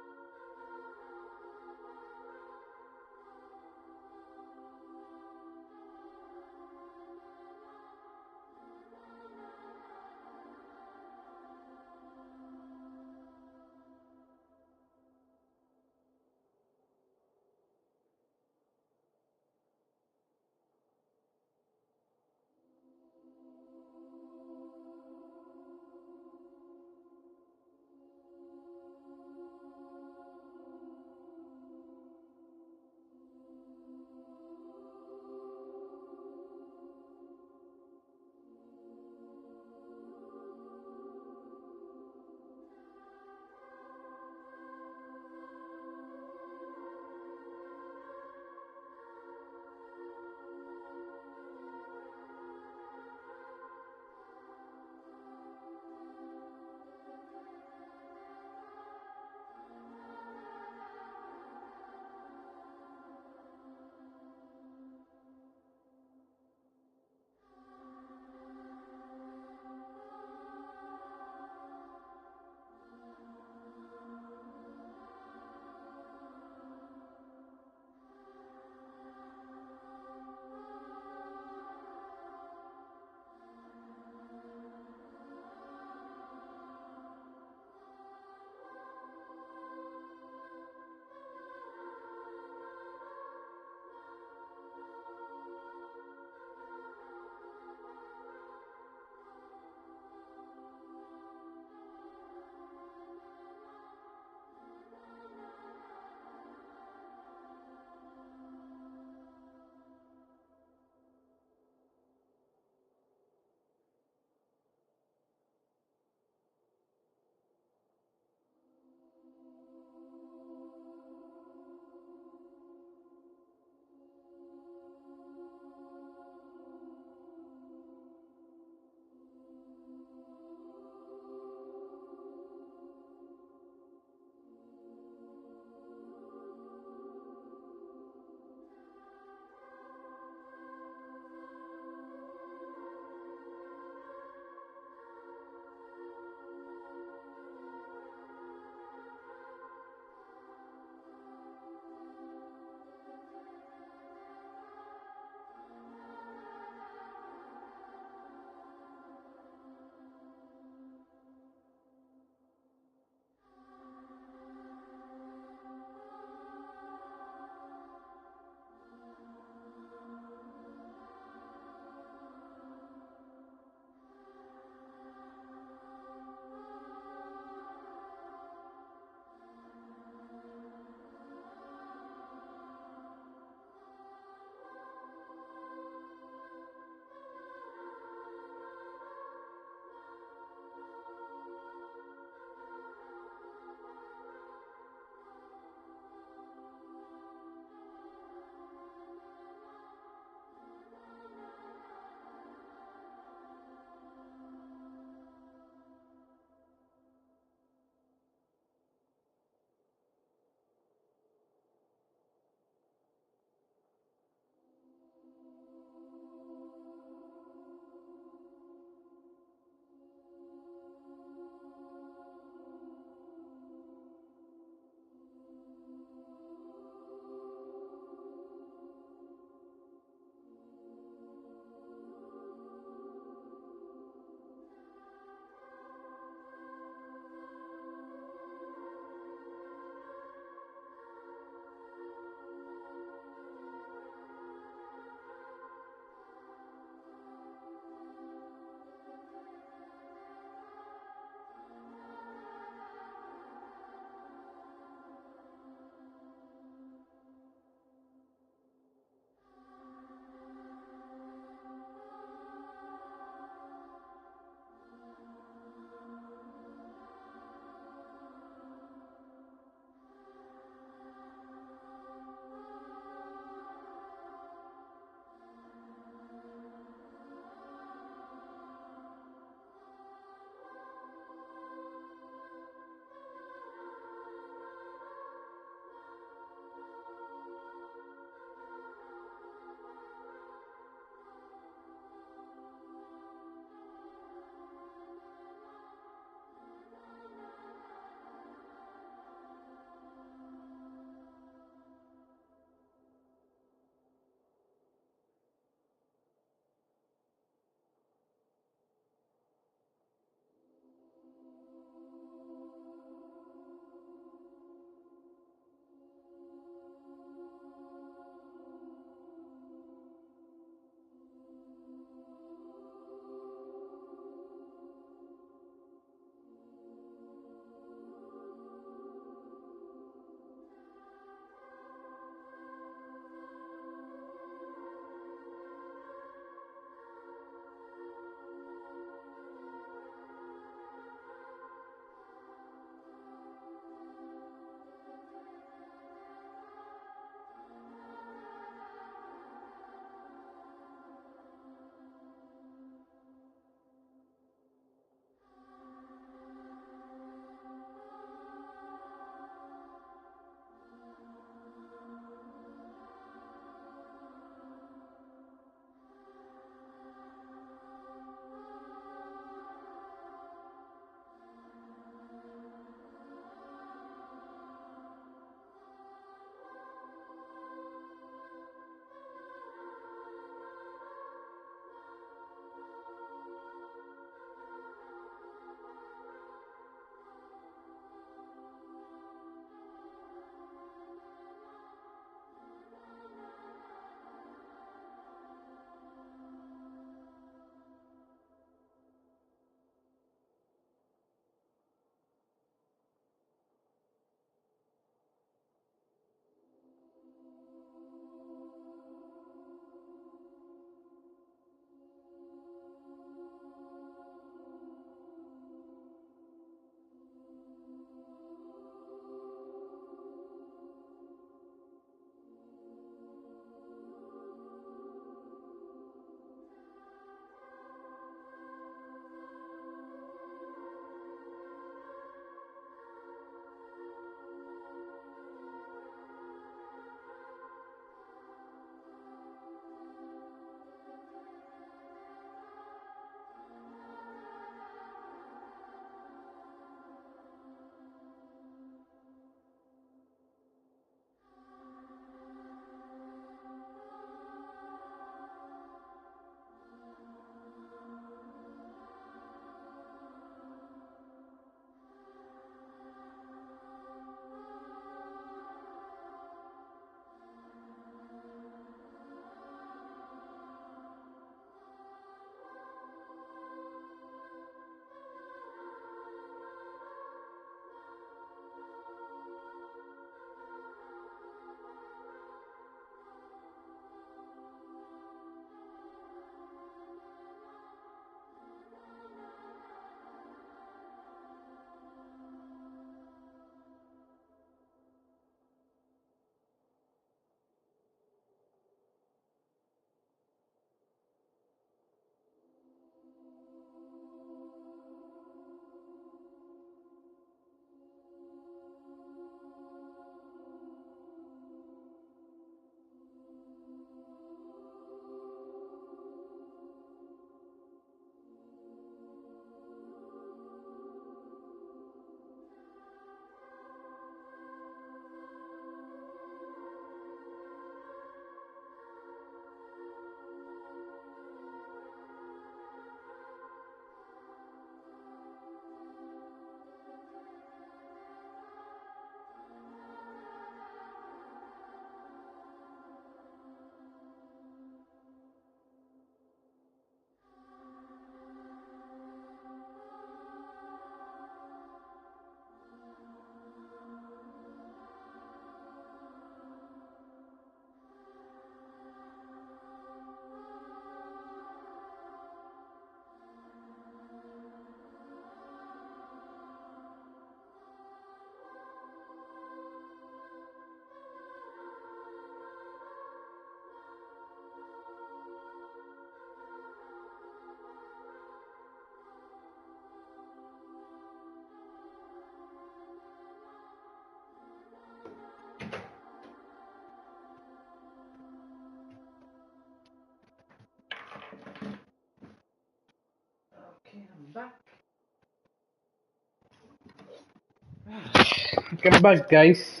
Come back, guys.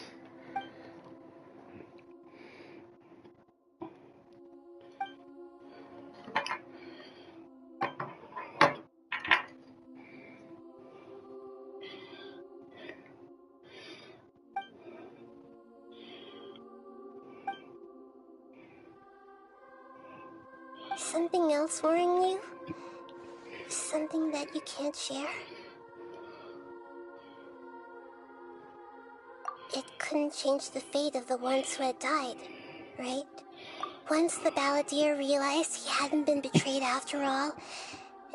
Something else worrying you? Something that you can't share? It couldn't change the fate of the ones who had died, right? Once the balladeer realized he hadn't been betrayed after all,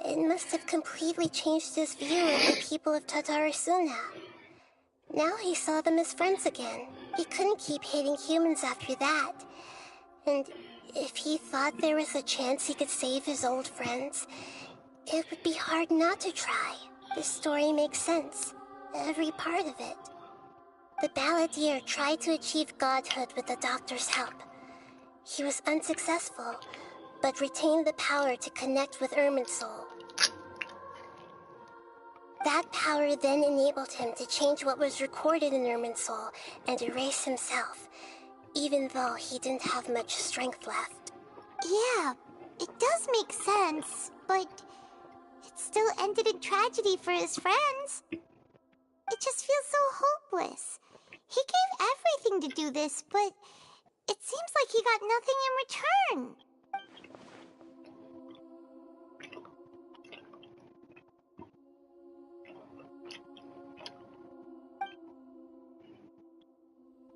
it must have completely changed his view of the people of Tatarasuna. Now he saw them as friends again. He couldn't keep hating humans after that. And if he thought there was a chance he could save his old friends, it would be hard not to try. This story makes sense. Every part of it. The balladeer tried to achieve godhood with the doctor's help. He was unsuccessful, but retained the power to connect with Irminsul. That power then enabled him to change what was recorded in Irminsul and erase himself, even though he didn't have much strength left. Yeah, it does make sense, but it still ended in tragedy for his friends. It just feels so hopeless. He gave everything to do this, but it seems like he got nothing in return.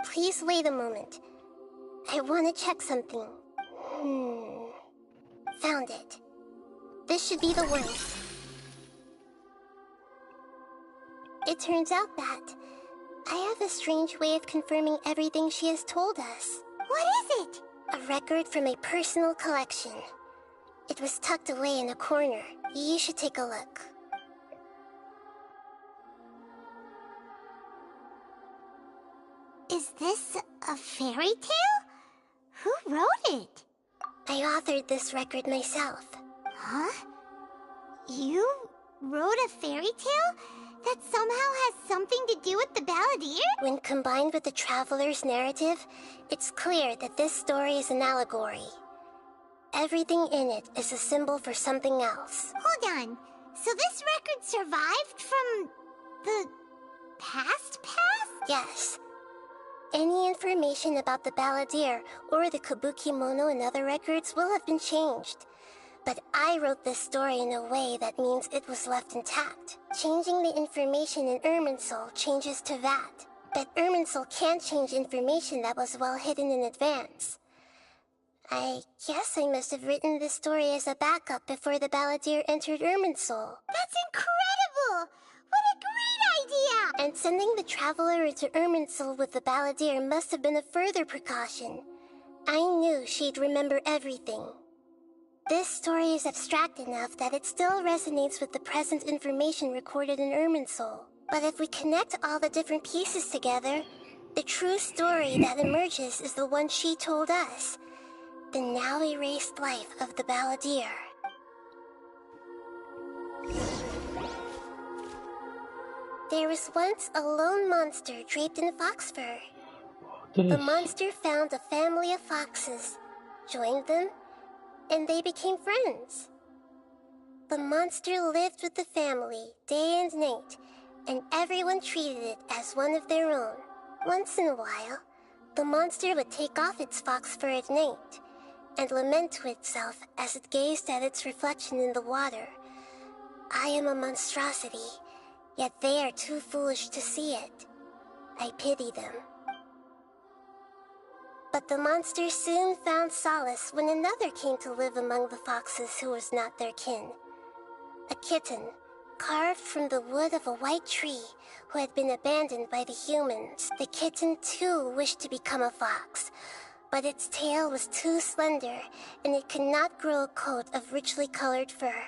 Please wait a moment. I want to check something. Found it. This should be the one. It turns out that I have a strange way of confirming everything she has told us. What is it? A record from a personal collection. It was tucked away in a corner. You should take a look. Is this a fairy tale? Who wrote it? I authored this record myself. Huh? You wrote a fairy tale that somehow has something to do with the balladeer? When combined with the traveler's narrative, it's clear that this story is an allegory. Everything in it is a symbol for something else. Hold on. So this record survived from the past? Yes. Any information about the balladeer or the kabuki mono and other records will have been changed. But I wrote this story in a way that means it was left intact. Changing the information in Irminsul changes to that. But Irminsul can't change information that was well hidden in advance. I guess I must have written this story as a backup before the balladeer entered Irminsul. That's incredible! What a great idea! And sending the traveler into Irminsul with the balladeer must have been a further precaution. I knew she'd remember everything. This story is abstract enough that it still resonates with the present information recorded in Irminsul. But if we connect all the different pieces together, the true story that emerges is the one she told us. The now erased life of the balladeer. There was once a lone monster draped in fox fur. The monster found a family of foxes, joined them, and they became friends. The monster lived with the family day and night, and everyone treated it as one of their own. Once in a while, the monster would take off its fox fur at night and lament to itself as it gazed at its reflection in the water. I am a monstrosity, yet they are too foolish to see it. I pity them. But the monster soon found solace when another came to live among the foxes who was not their kin. A kitten, carved from the wood of a white tree, who had been abandoned by the humans. The kitten too wished to become a fox, but its tail was too slender, and it could not grow a coat of richly colored fur.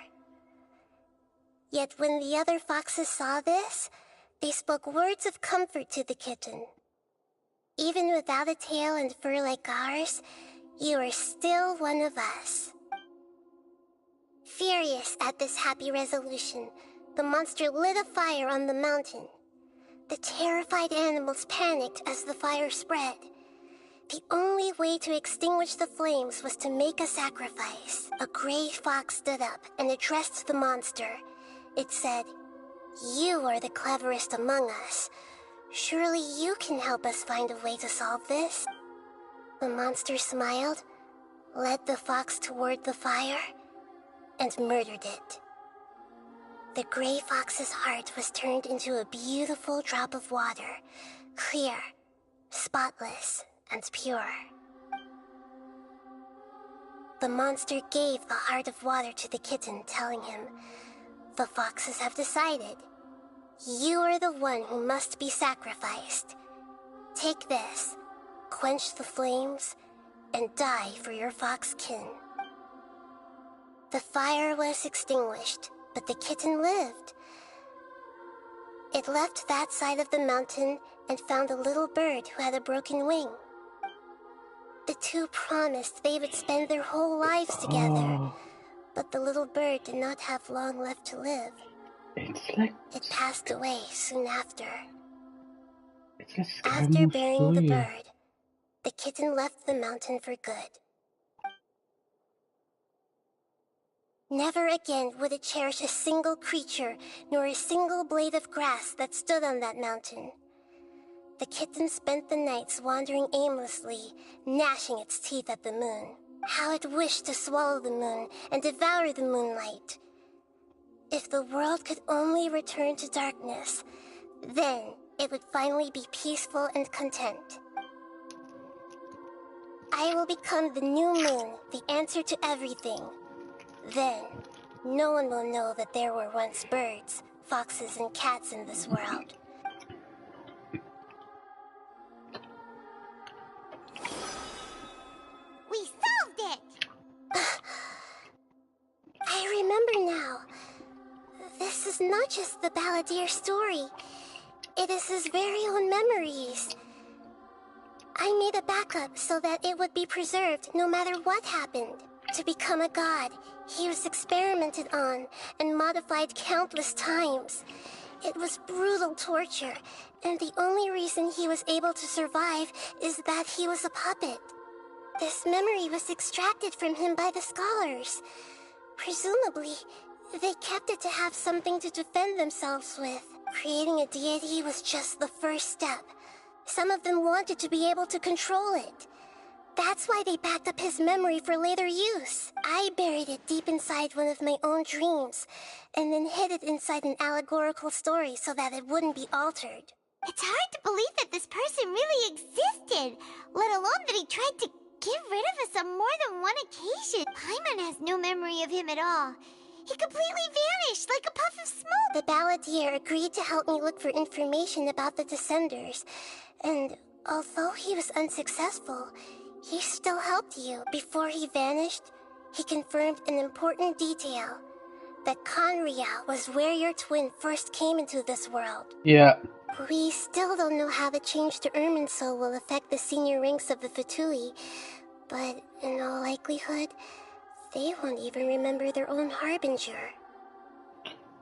Yet when the other foxes saw this, they spoke words of comfort to the kitten. Even without a tail and fur like ours, you are still one of us. Furious at this happy resolution, the monster lit a fire on the mountain. The terrified animals panicked as the fire spread. The only way to extinguish the flames was to make a sacrifice. A gray fox stood up and addressed the monster. It said, "You are the cleverest among us. Surely you can help us find a way to solve this." The monster smiled, led the fox toward the fire, and murdered it. The gray fox's heart was turned into a beautiful drop of water, clear, spotless, and pure. The monster gave the heart of water to the kitten, telling him, "The foxes have decided. You are the one who must be sacrificed. Take this, quench the flames, and die for your fox kin." The fire was extinguished, but the kitten lived. It left that side of the mountain and found a little bird who had a broken wing. The two promised they would spend their whole lives together, but the little bird did not have long left to live. It passed away soon after. After burying the bird, the kitten left the mountain for good. Never again would it cherish a single creature, nor a single blade of grass that stood on that mountain. The kitten spent the nights wandering aimlessly, gnashing its teeth at the moon. How it wished to swallow the moon and devour the moonlight. If the world could only return to darkness, then it would finally be peaceful and content. I will become the new moon, the answer to everything. Then, no one will know that there were once birds, foxes, and cats in this world. We solved it! I remember now. This is not just the Balladeer story. It is his very own memories. I made a backup so that it would be preserved no matter what happened. To become a god, he was experimented on and modified countless times. It was brutal torture, and the only reason he was able to survive is that he was a puppet. This memory was extracted from him by the scholars. Presumably, they kept it to have something to defend themselves with. Creating a deity was just the first step. Some of them wanted to be able to control it. That's why they backed up his memory for later use. I buried it deep inside one of my own dreams, and then hid it inside an allegorical story so that it wouldn't be altered. It's hard to believe that this person really existed, let alone that he tried to get rid of us on more than one occasion. Paimon has no memory of him at all. He completely vanished like a puff of smoke. The Balladeer agreed to help me look for information about the Descenders, and although he was unsuccessful, he still helped you. Before he vanished, he confirmed an important detail. That Conria was where your twin first came into this world. Yeah. We still don't know how the change to Irminsul will affect the senior ranks of the Fatui, but in all likelihood, they won't even remember their own Harbinger.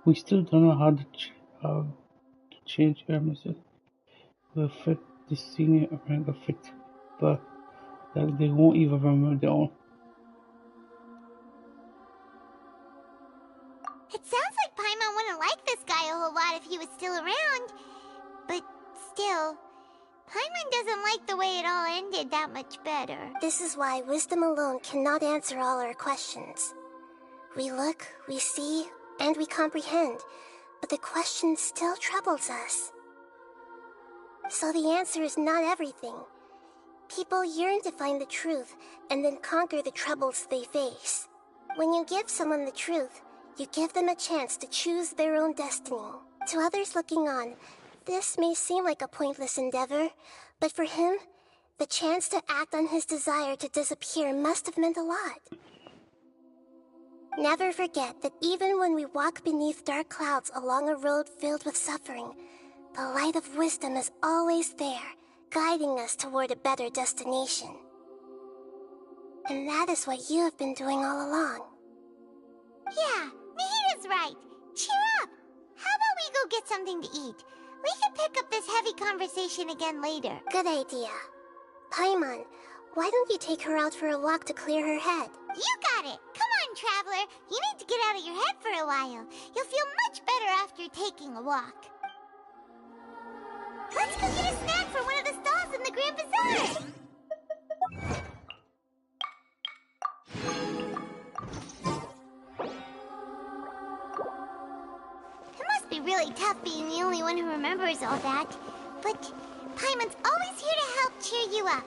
We still don't know how to change Hermes will affect the senior rank of it, but that they won't even remember their own. It sounds like Paimon wouldn't like this guy a whole lot if he was still around. But still, Paimon doesn't like the way it all ended that much better. This is why wisdom alone cannot answer all our questions. We look, we see, and we comprehend, but the question still troubles us. So the answer is not everything. People yearn to find the truth and then conquer the troubles they face. When you give someone the truth, you give them a chance to choose their own destiny. To others looking on, this may seem like a pointless endeavor, but for him, the chance to act on his desire to disappear must have meant a lot. Never forget that even when we walk beneath dark clouds along a road filled with suffering, the light of wisdom is always there, guiding us toward a better destination. And that is what you have been doing all along. Yeah, Nahita's right. Cheer up! go get something to eat. We can pick up this heavy conversation again later. Good idea. Paimon, why don't you take her out for a walk to clear her head? You got it! Come on, Traveler! You need to get out of your head for a while. You'll feel much better after taking a walk. Let's go get a snack from one of the stalls in the Grand Bazaar! It must be really tough being the only one who remembers all that. But Paimon's always here to help cheer you up.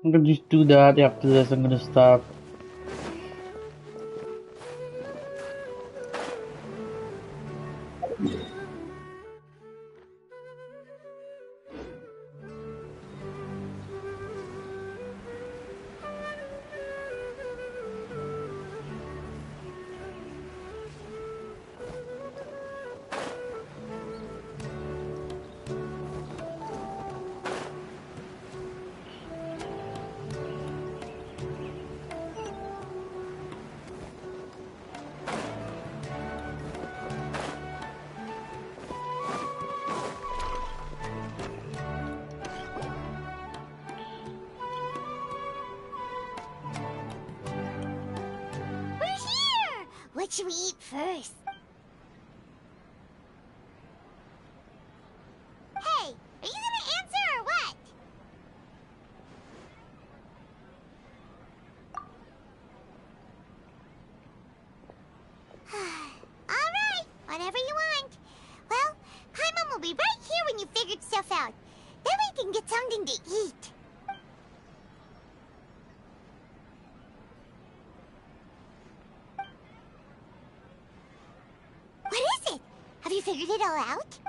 I'm gonna just do that. After this, I'm gonna stop. What should we eat first? Hey, are you gonna answer or what? Alright, whatever you want. Well, Paimon will be right here when you figured stuff out. Then we can get something to eat. What is it? Have you figured it all out?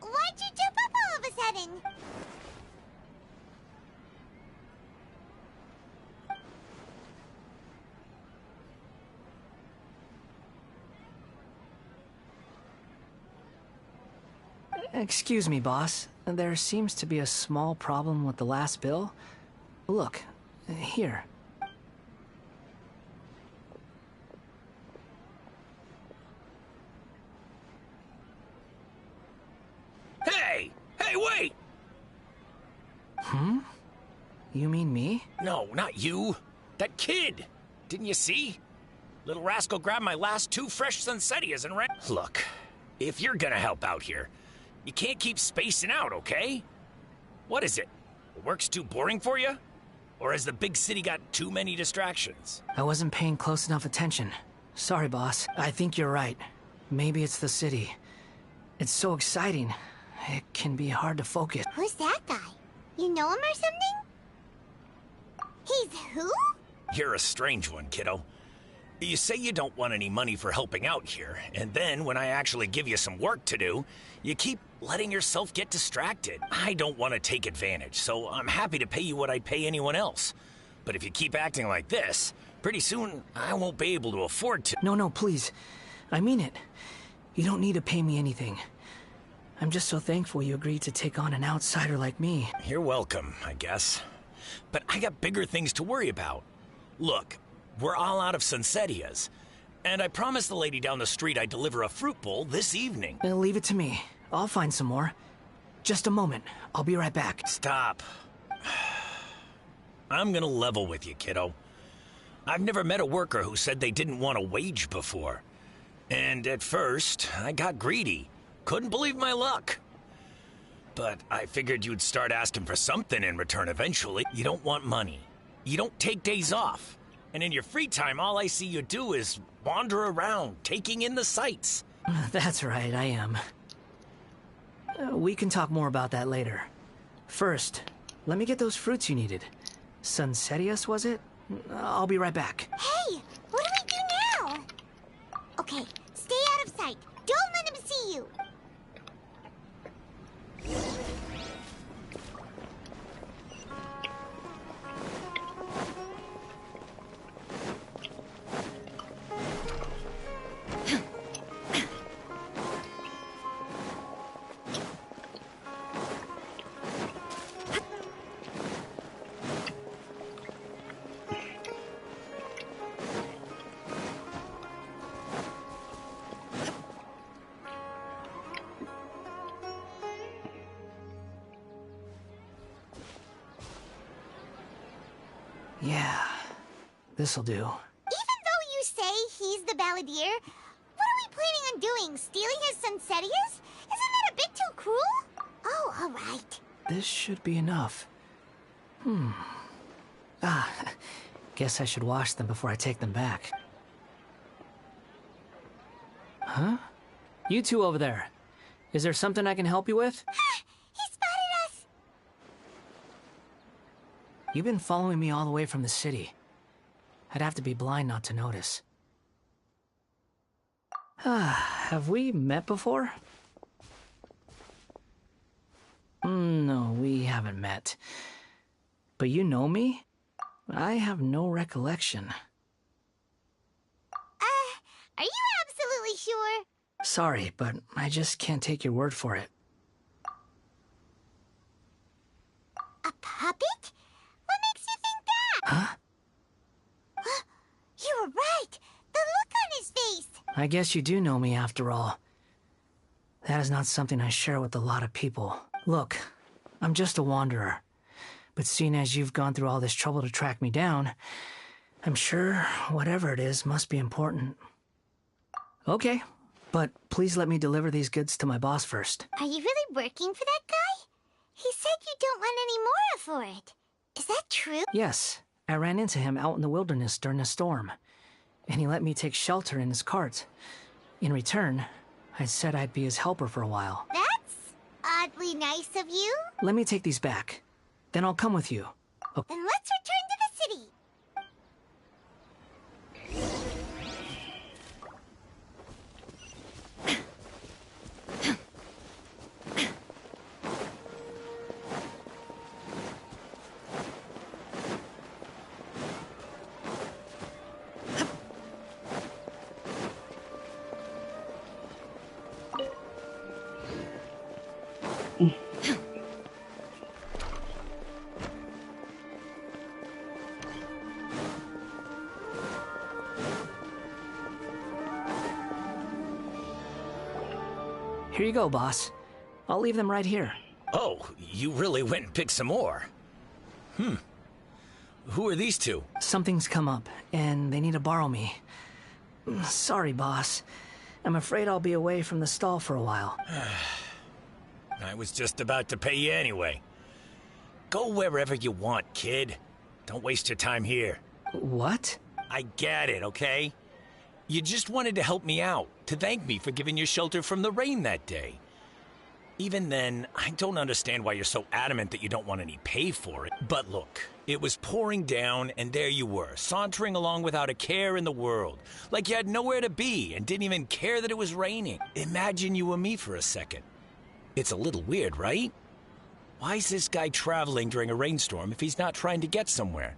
Why'd you jump up all of a sudden? Excuse me, boss. There seems to be a small problem with the last bill. Look, here. Hey! Hey, wait! Hmm? You mean me? No, not you. That kid! Didn't you see? Little rascal grabbed my last 2 fresh Sunsettias and ran. Look, if you're gonna help out here, you can't keep spacing out, okay? What is it? Work's too boring for you? Or has the big city got too many distractions? I wasn't paying close enough attention. Sorry, boss. I think you're right. Maybe it's the city. It's so exciting. It can be hard to focus. Who's that guy? You know him or something? He's who? You're a strange one, kiddo. You say you don't want any money for helping out here, and then when I actually give you some work to do, you keep letting yourself get distracted. I don't want to take advantage, so I'm happy to pay you what I'd pay anyone else. But if you keep acting like this, pretty soon I won't be able to afford to. No, please. I mean it. You don't need to pay me anything. I'm just so thankful you agreed to take on an outsider like me. You're welcome, I guess. But I got bigger things to worry about. Look, we're all out of Sunsettias, and I promised the lady down the street I'd deliver a fruit bowl this evening. Leave it to me. I'll find some more. Just a moment. I'll be right back. Stop. I'm gonna level with you, kiddo. I've never met a worker who said they didn't want a wage before. And at first, I got greedy. Couldn't believe my luck. But I figured you'd start asking for something in return eventually. You don't want money. You don't take days off. And in your free time, all I see you do is wander around, taking in the sights. That's right, I am. We can talk more about that later. First, let me get those fruits you needed. Sunsetius, was it? I'll be right back. Hey, what do we do now? Okay, stay out of sight. Don't let him see you. Yeah, this'll do. Even though you say he's the balladeer, what are we planning on doing? Stealing his Sunsetius? Isn't that a bit too cruel? Oh, alright. This should be enough. Guess I should wash them before I take them back. Huh? You two over there. Is there something I can help you with? He spotted us! You've been following me all the way from the city. I'd have to be blind not to notice. Have we met before? No, we haven't met. But you know me? I have no recollection. Are you absolutely sure? Sorry, but I just can't take your word for it. A puppet? What makes you think that? Huh? You were right! The look on his face! I guess you do know me after all. That is not something I share with a lot of people. Look, I'm just a wanderer. But seeing as you've gone through all this trouble to track me down, I'm sure whatever it is must be important. Okay, but please let me deliver these goods to my boss first. Are you really working for that guy? He said you don't want any more for it. Is that true? Yes, I ran into him out in the wilderness during a storm, and he let me take shelter in his cart. In return, I said I'd be his helper for a while. That's oddly nice of you. Let me take these back. Then I'll come with you. Okay. Then let's return to the city. Here you go, boss. I'll leave them right here. Oh, you really went and picked some more. Who are these two? Something's come up, and they need to borrow me. Sorry, boss. I'm afraid I'll be away from the stall for a while. I was just about to pay you anyway. Go wherever you want, kid. Don't waste your time here. What? I get it, okay? You just wanted to help me out, to thank me for giving you shelter from the rain that day. Even then, I don't understand why you're so adamant that you don't want any pay for it. But look, it was pouring down, and there you were, sauntering along without a care in the world, like you had nowhere to be and didn't even care that it was raining. Imagine you were me for a second. It's a little weird, right? Why is this guy traveling during a rainstorm if he's not trying to get somewhere?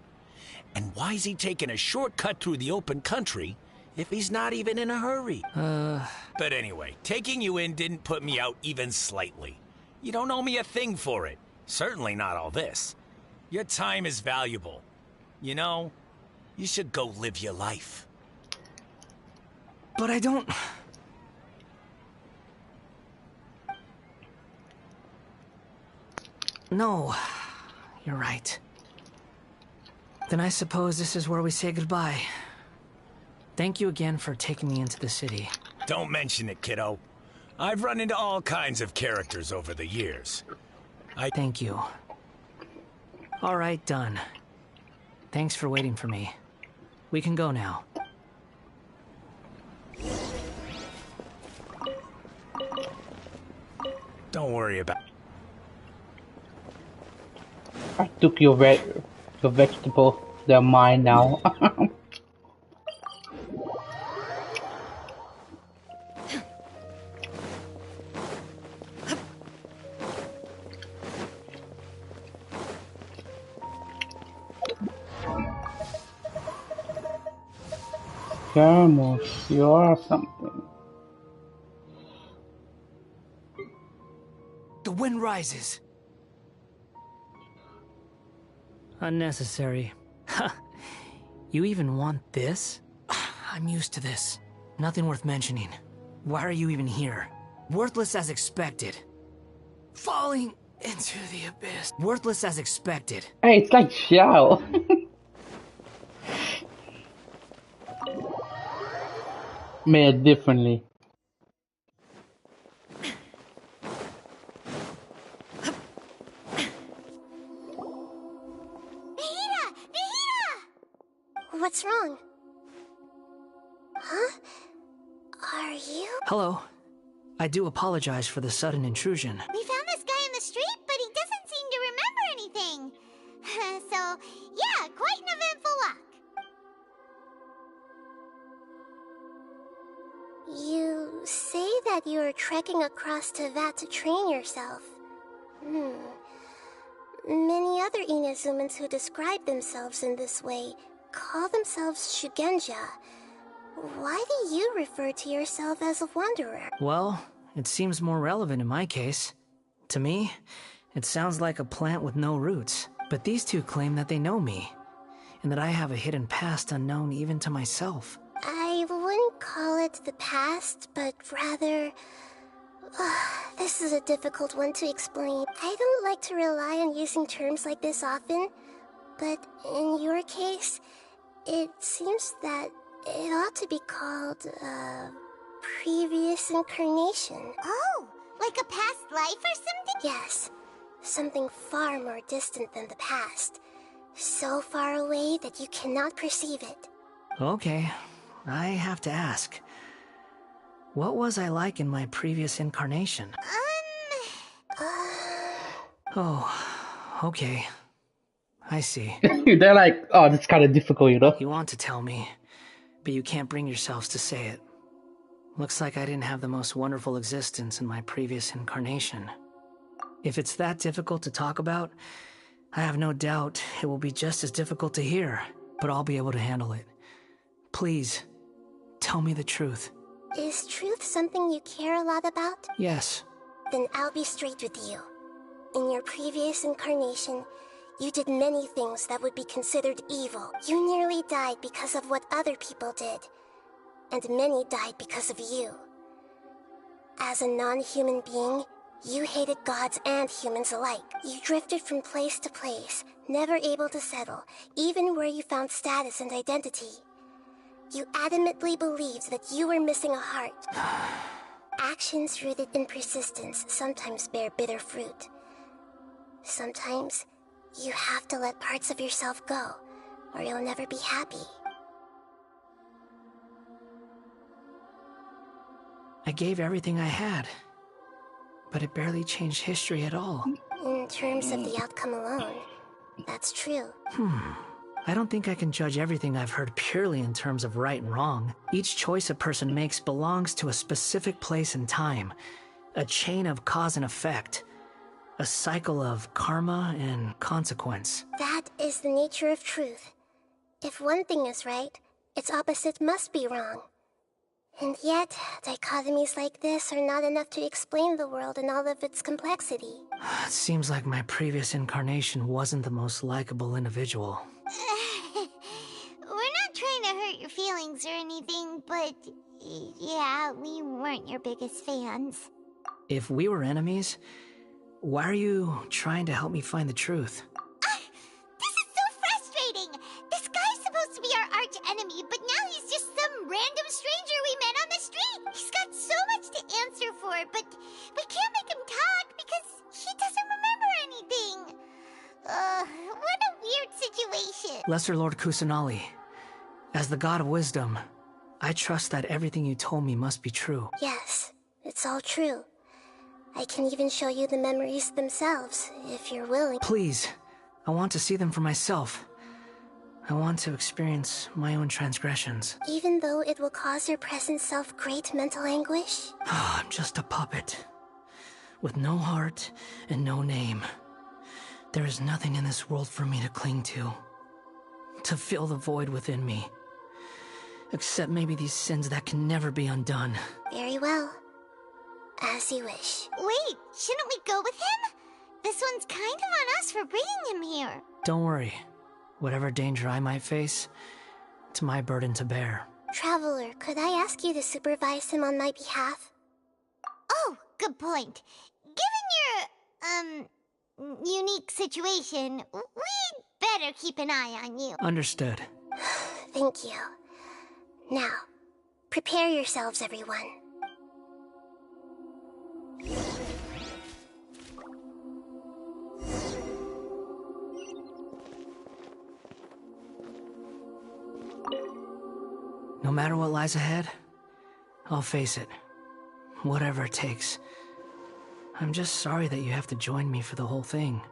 And why is he taking a shortcut through the open country if he's not even in a hurry? But anyway, taking you in didn't put me out even slightly. You don't owe me a thing for it. Certainly not all this. Your time is valuable. You know, you should go live your life. But I don't... No, you're right. Then I suppose this is where we say goodbye. Thank you again for taking me into the city. Don't mention it, kiddo. I've run into all kinds of characters over the years. Thank you. All right, done. Thanks for waiting for me. We can go now. Don't worry about. I took your vegetable. They're mine now. Camus, you are something. The wind rises. Unnecessary. Ha! You even want this? I'm used to this. Nothing worth mentioning. Why are you even here? Worthless as expected. Falling into the abyss. Worthless as expected. Hey, it's like Xiao. Made differently. What's wrong? Huh? Are you? Hello. I do apologize for the sudden intrusion. We found this guy in the street, but he doesn't seem to remember anything. So, yeah, quite an eventful walk. You say that you're trekking across Teyvat to train yourself. Many other Inazumans who describe themselves in this way call themselves Shugenja. Why do you refer to yourself as a wanderer? Well, it seems more relevant in my case. To me, it sounds like a plant with no roots. But these two claim that they know me, and that I have a hidden past unknown even to myself. I wouldn't call it the past, but rather... this is a difficult one to explain. I don't like to rely on using terms like this often, but in your case, it seems that it ought to be called, previous incarnation. Oh, like a past life or something? Yes, something far more distant than the past. So far away that you cannot perceive it. Okay, I have to ask. What was I like in my previous incarnation? Oh, okay. I see. They're like, oh, that's kind of difficult, you know? You want to tell me, but you can't bring yourselves to say it. Looks like I didn't have the most wonderful existence in my previous incarnation. If it's that difficult to talk about, I have no doubt it will be just as difficult to hear, but I'll be able to handle it. Please, tell me the truth. Is truth something you care a lot about? Yes. Then I'll be straight with you. In your previous incarnation, you did many things that would be considered evil. You nearly died because of what other people did. And many died because of you. As a non-human being, you hated gods and humans alike. You drifted from place to place, never able to settle, even where you found status and identity. You adamantly believed that you were missing a heart. Actions rooted in persistence sometimes bear bitter fruit. Sometimes, you have to let parts of yourself go, or you'll never be happy. I gave everything I had, but it barely changed history at all. In terms of the outcome alone, that's true. I don't think I can judge everything I've heard purely in terms of right and wrong. Each choice a person makes belongs to a specific place and time, a chain of cause and effect, a cycle of karma and consequence. That is the nature of truth. If one thing is right, its opposite must be wrong. And yet, dichotomies like this are not enough to explain the world in all of its complexity. It seems like my previous incarnation wasn't the most likable individual. We're not trying to hurt your feelings or anything, but yeah, we weren't your biggest fans. If we were enemies, why are you trying to help me find the truth? This is so frustrating! This guy's supposed to be our arch enemy, but now he's just some random stranger we met on the street! He's got so much to answer for, but we can't make him talk because he doesn't remember anything! What a weird situation! Lesser Lord Kusanali, as the god of wisdom, I trust that everything you told me must be true. Yes, it's all true. I can even show you the memories themselves, if you're willing. Please, I want to see them for myself. I want to experience my own transgressions. Even though it will cause your present self great mental anguish? I'm just a puppet, with no heart and no name. There is nothing in this world for me to cling to fill the void within me. Except maybe these sins that can never be undone. Very well. As you wish. Wait, shouldn't we go with him? This one's kind of on us for bringing him here. Don't worry. Whatever danger I might face, it's my burden to bear. Traveler, could I ask you to supervise him on my behalf? Oh, good point. Given your, unique situation, we'd better keep an eye on you. Understood. Thank you. Now, prepare yourselves, everyone. No matter what lies ahead, I'll face it. Whatever it takes. I'm just sorry that you have to join me for the whole thing.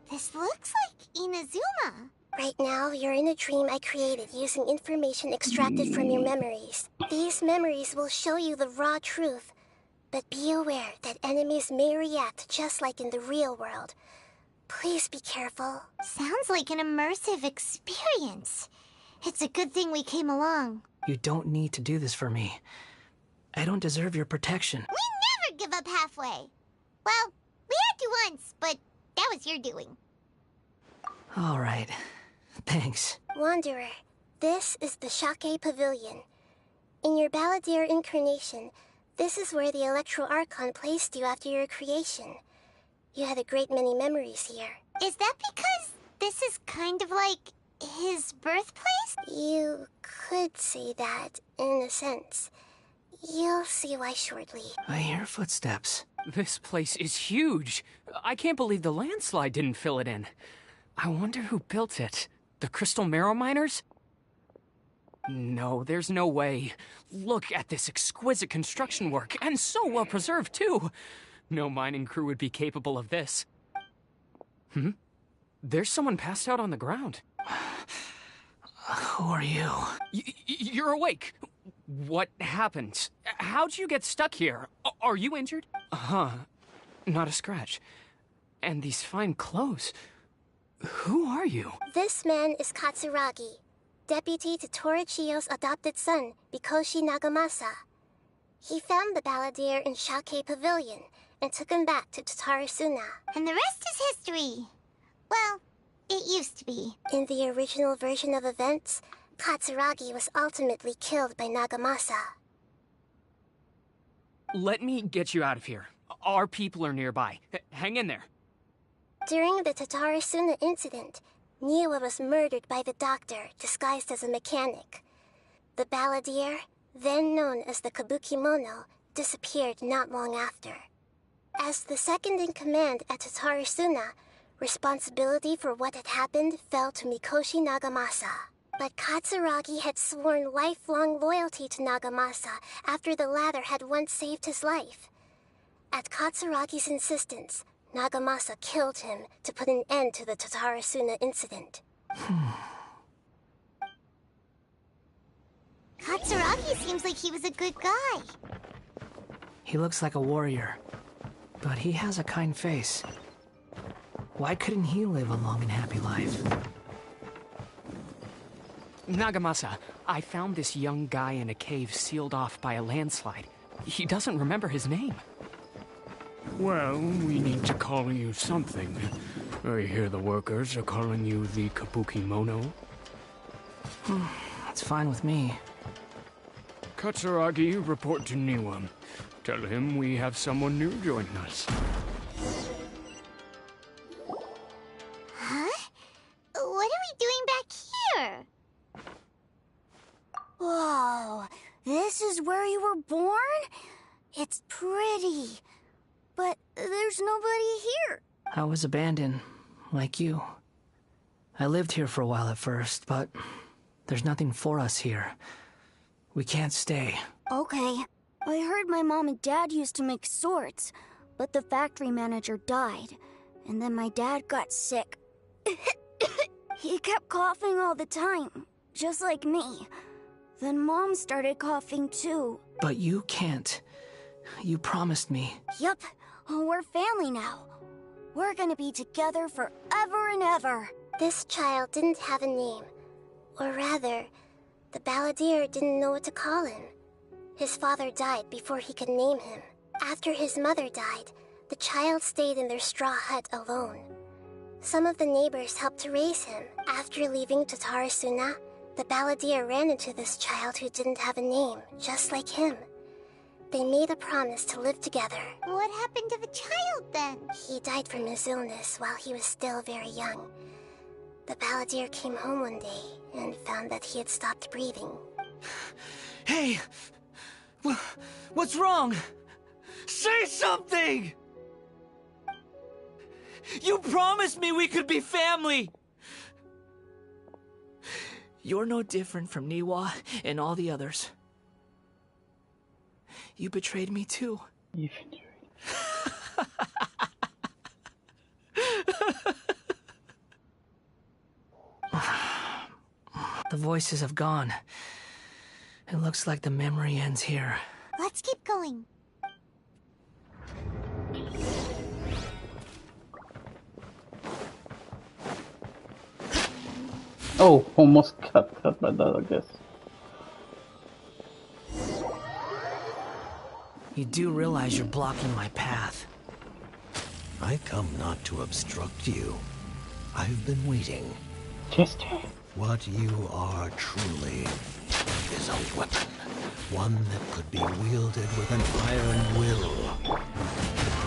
This looks like Inazuma. Right now, you're in a dream I created using information extracted from your memories. These memories will show you the raw truth, but be aware that enemies may react just like in the real world. Please be careful. Sounds like an immersive experience. It's a good thing we came along. You don't need to do this for me. I don't deserve your protection. We never give up halfway. Well, we had to once, but that was your doing. All right. Thanks. Wanderer, this is the Shake Pavilion. In your Balladeer incarnation, this is where the Electro Archon placed you after your creation. You had a great many memories here. Is that because this is kind of like his birthplace? You could say that, in a sense. You'll see why shortly. I hear footsteps. This place is huge. I can't believe the landslide didn't fill it in. I wonder who built it. The Crystal Marrow Miners? No, there's no way. Look at this exquisite construction work, and so well preserved, too. No mining crew would be capable of this. There's someone passed out on the ground. Who are you? You're awake. What happened? How'd you get stuck here? Are you injured? Not a scratch. And these fine clothes. Who are you? This man is Katsuragi, deputy to Torichio's adopted son, Mikoshi Nagamasa. He found the Balladeer in Shake Pavilion and took him back to Tatarasuna. And the rest is history. Well, it used to be. In the original version of events, Katsuragi was ultimately killed by Nagamasa. Let me get you out of here. Our people are nearby. Hang in there. During the Tatarasuna incident, Niwa was murdered by the doctor disguised as a mechanic. The Balladeer, then known as the Kabukimono, disappeared not long after. As the second-in-command at Tatarasuna, responsibility for what had happened fell to Mikoshi Nagamasa. But Katsuragi had sworn lifelong loyalty to Nagamasa after the latter had once saved his life. At Katsuragi's insistence, Nagamasa killed him to put an end to the Tatarasuna incident. Katsuragi seems like he was a good guy. He looks like a warrior, but he has a kind face. Why couldn't he live a long and happy life? Nagamasa, I found this young guy in a cave sealed off by a landslide. He doesn't remember his name. Well, we need to call you something. I hear the workers are calling you the Kabukimono. That's fine with me. Katsuragi, report to Niwa. Tell him we have someone new joining us. Huh? What are we doing back here? Whoa, this is where you were born? It's pretty. But There's nobody here. I was abandoned, like you. I lived here for a while at first, but there's nothing for us here. We can't stay. Okay. I heard my mom and dad used to make swords, but the factory manager died, and then my dad got sick. He kept coughing all the time, just like me. Then Mom started coughing too. But you can't. You promised me. Yup, we're family now. We're gonna be together forever and ever. This child didn't have a name. Or rather, the balladeer didn't know what to call him. His father died before he could name him. After his mother died, the child stayed in their straw hut alone. Some of the neighbors helped to raise him. After leaving Tatarasuna, the balladeer ran into this child who didn't have a name, just like him. They made a promise to live together. What happened to the child then? He died from his illness while he was still very young. The balladeer came home one day and found that he had stopped breathing. Hey! What's wrong? Say something! You promised me we could be family! You're no different from Niwa and all the others. You betrayed me too. You The voices have gone. It looks like the memory ends here. Let's keep going. Oh, almost cut by that, I guess. You do realize you're blocking my path. I come not to obstruct you. I've been waiting. Just what you are truly is a weapon. One that could be wielded with an iron will.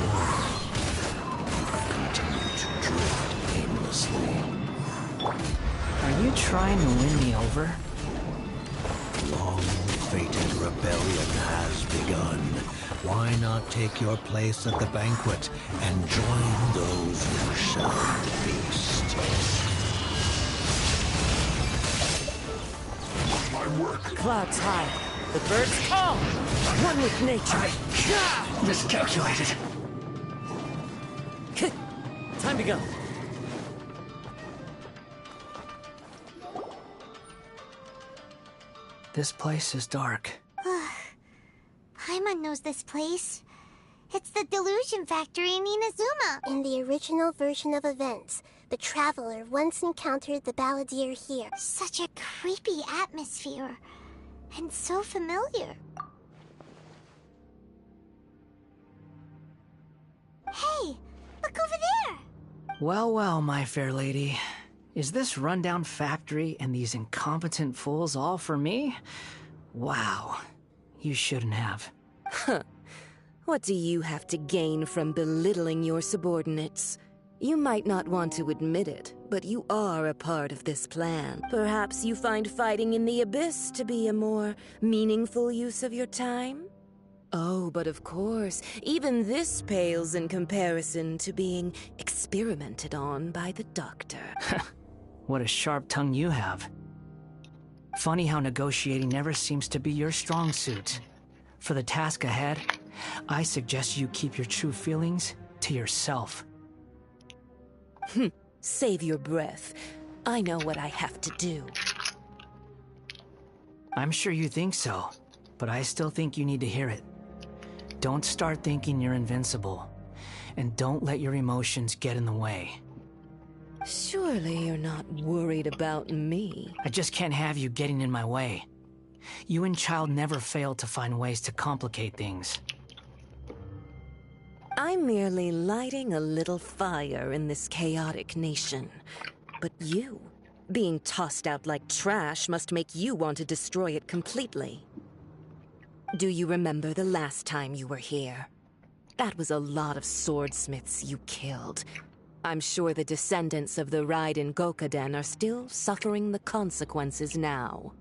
Or continue to drift aimlessly. Are you trying to win me over? Long-fated rebellion has begun. Why not take your place at the banquet and join those who shall feast? My work. Clouds high. The birds call. One with nature. Miscalculated. Time to go. This place is dark. Paimon knows this place. It's the Delusion Factory in Inazuma. In the original version of events, the Traveler once encountered the balladeer here. Such a creepy atmosphere. And so familiar. Hey, look over there! Well, well, my fair lady. Is this rundown factory and these incompetent fools all for me? Wow. You shouldn't have. Huh. What do you have to gain from belittling your subordinates? You might not want to admit it, but you are a part of this plan. Perhaps you find fighting in the Abyss to be a more meaningful use of your time? Oh, but of course, even this pales in comparison to being experimented on by the doctor. What a sharp tongue you have. Funny how negotiating never seems to be your strong suit. For the task ahead, I suggest you keep your true feelings to yourself. Save your breath. I know what I have to do. I'm sure you think so, but I still think you need to hear it. Don't start thinking you're invincible, and don't let your emotions get in the way. Surely you're not worried about me. I just can't have you getting in my way. You and Child never fail to find ways to complicate things. I'm merely lighting a little fire in this chaotic nation. But you, being tossed out like trash, must make you want to destroy it completely. Do you remember the last time you were here? That was a lot of swordsmiths you killed. I'm sure the descendants of the Raiden Gokaden are still suffering the consequences now.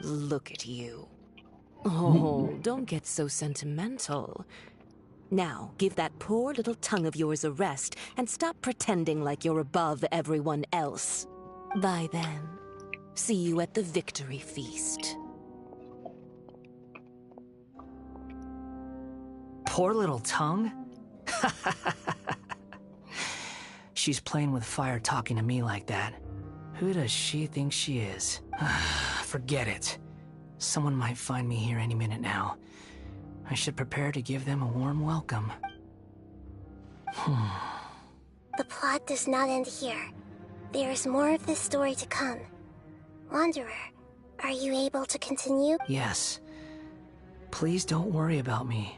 Look at you. Oh, don't get so sentimental. Now, give that poor little tongue of yours a rest and stop pretending like you're above everyone else. Bye then. See you at the victory feast. Poor little tongue? She's playing with fire talking to me like that. Who does she think she is? Forget it. Someone might find me here any minute now. I should prepare to give them a warm welcome. The plot does not end here. There is more of this story to come. Wanderer, are you able to continue? Yes. Please don't worry about me.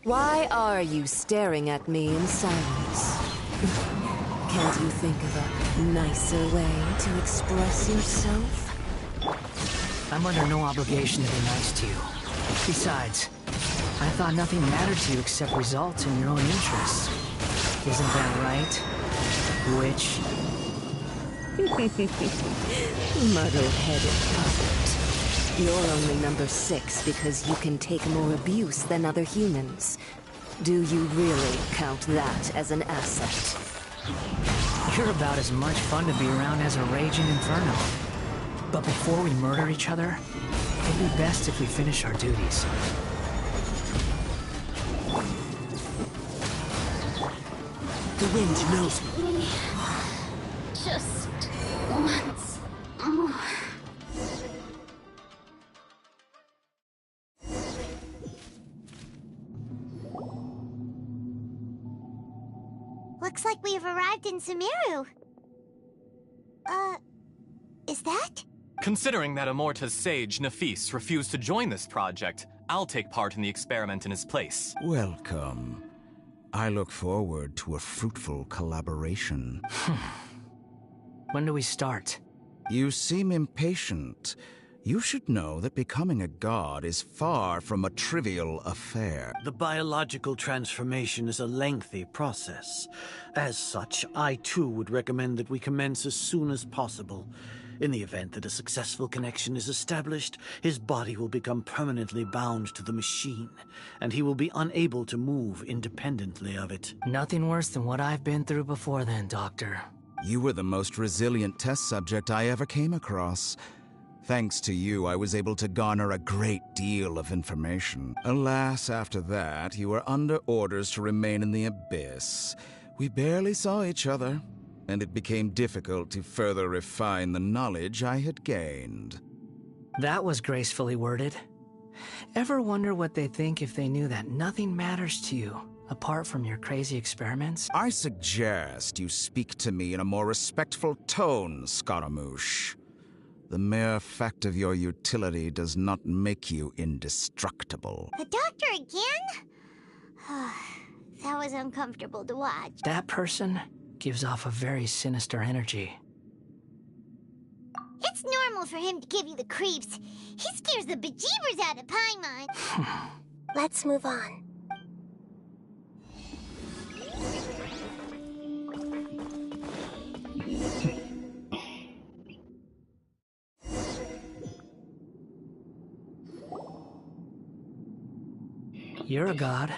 Why are you staring at me in silence? Can't you think of a nicer way to express yourself? I'm under no obligation to be nice to you. Besides, I thought nothing mattered to you except results in your own interests. Isn't that right? Witch? Muddle-headed puppet. You're only number 6 because you can take more abuse than other humans. Do you really count that as an asset? You're about as much fun to be around as a raging inferno. But before we murder each other, it'd be best if we finish our duties. The wind knows me. Just once more. Looks like we have arrived in Sumeru. Is that? Considering that Amorta's sage, Nafis, refused to join this project, I'll take part in the experiment in his place. Welcome. I look forward to a fruitful collaboration. When do we start? You seem impatient. You should know that becoming a god is far from a trivial affair. The biological transformation is a lengthy process. As such, I too would recommend that we commence as soon as possible. In the event that a successful connection is established, his body will become permanently bound to the machine, and he will be unable to move independently of it. Nothing worse than what I've been through before then, Doctor. You were the most resilient test subject I ever came across. Thanks to you, I was able to garner a great deal of information. Alas, after that, you were under orders to remain in the abyss. We barely saw each other, and it became difficult to further refine the knowledge I had gained. That was gracefully worded. Ever wonder what they think if they knew that nothing matters to you, apart from your crazy experiments? I suggest you speak to me in a more respectful tone, Scaramouche. The mere fact of your utility does not make you indestructible. The doctor again? That was uncomfortable to watch. That person gives off a very sinister energy. It's normal for him to give you the creeps. He scares the bejeebers out of Paimon. Let's move on. You're a god.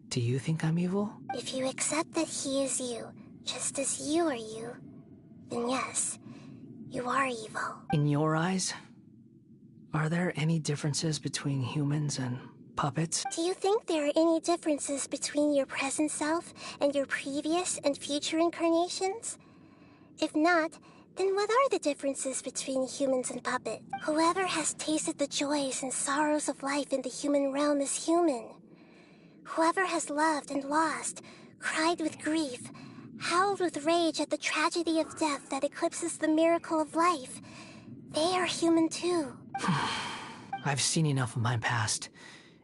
Do you think I'm evil? If you accept that he is you, just as you are you, then yes, you are evil. In your eyes, are there any differences between humans and puppets? Do you think there are any differences between your present self and your previous and future incarnations? If not, then what are the differences between humans and puppet? Whoever has tasted the joys and sorrows of life in the human realm is human. Whoever has loved and lost, cried with grief, howled with rage at the tragedy of death that eclipses the miracle of life, they are human too. I've seen enough of my past.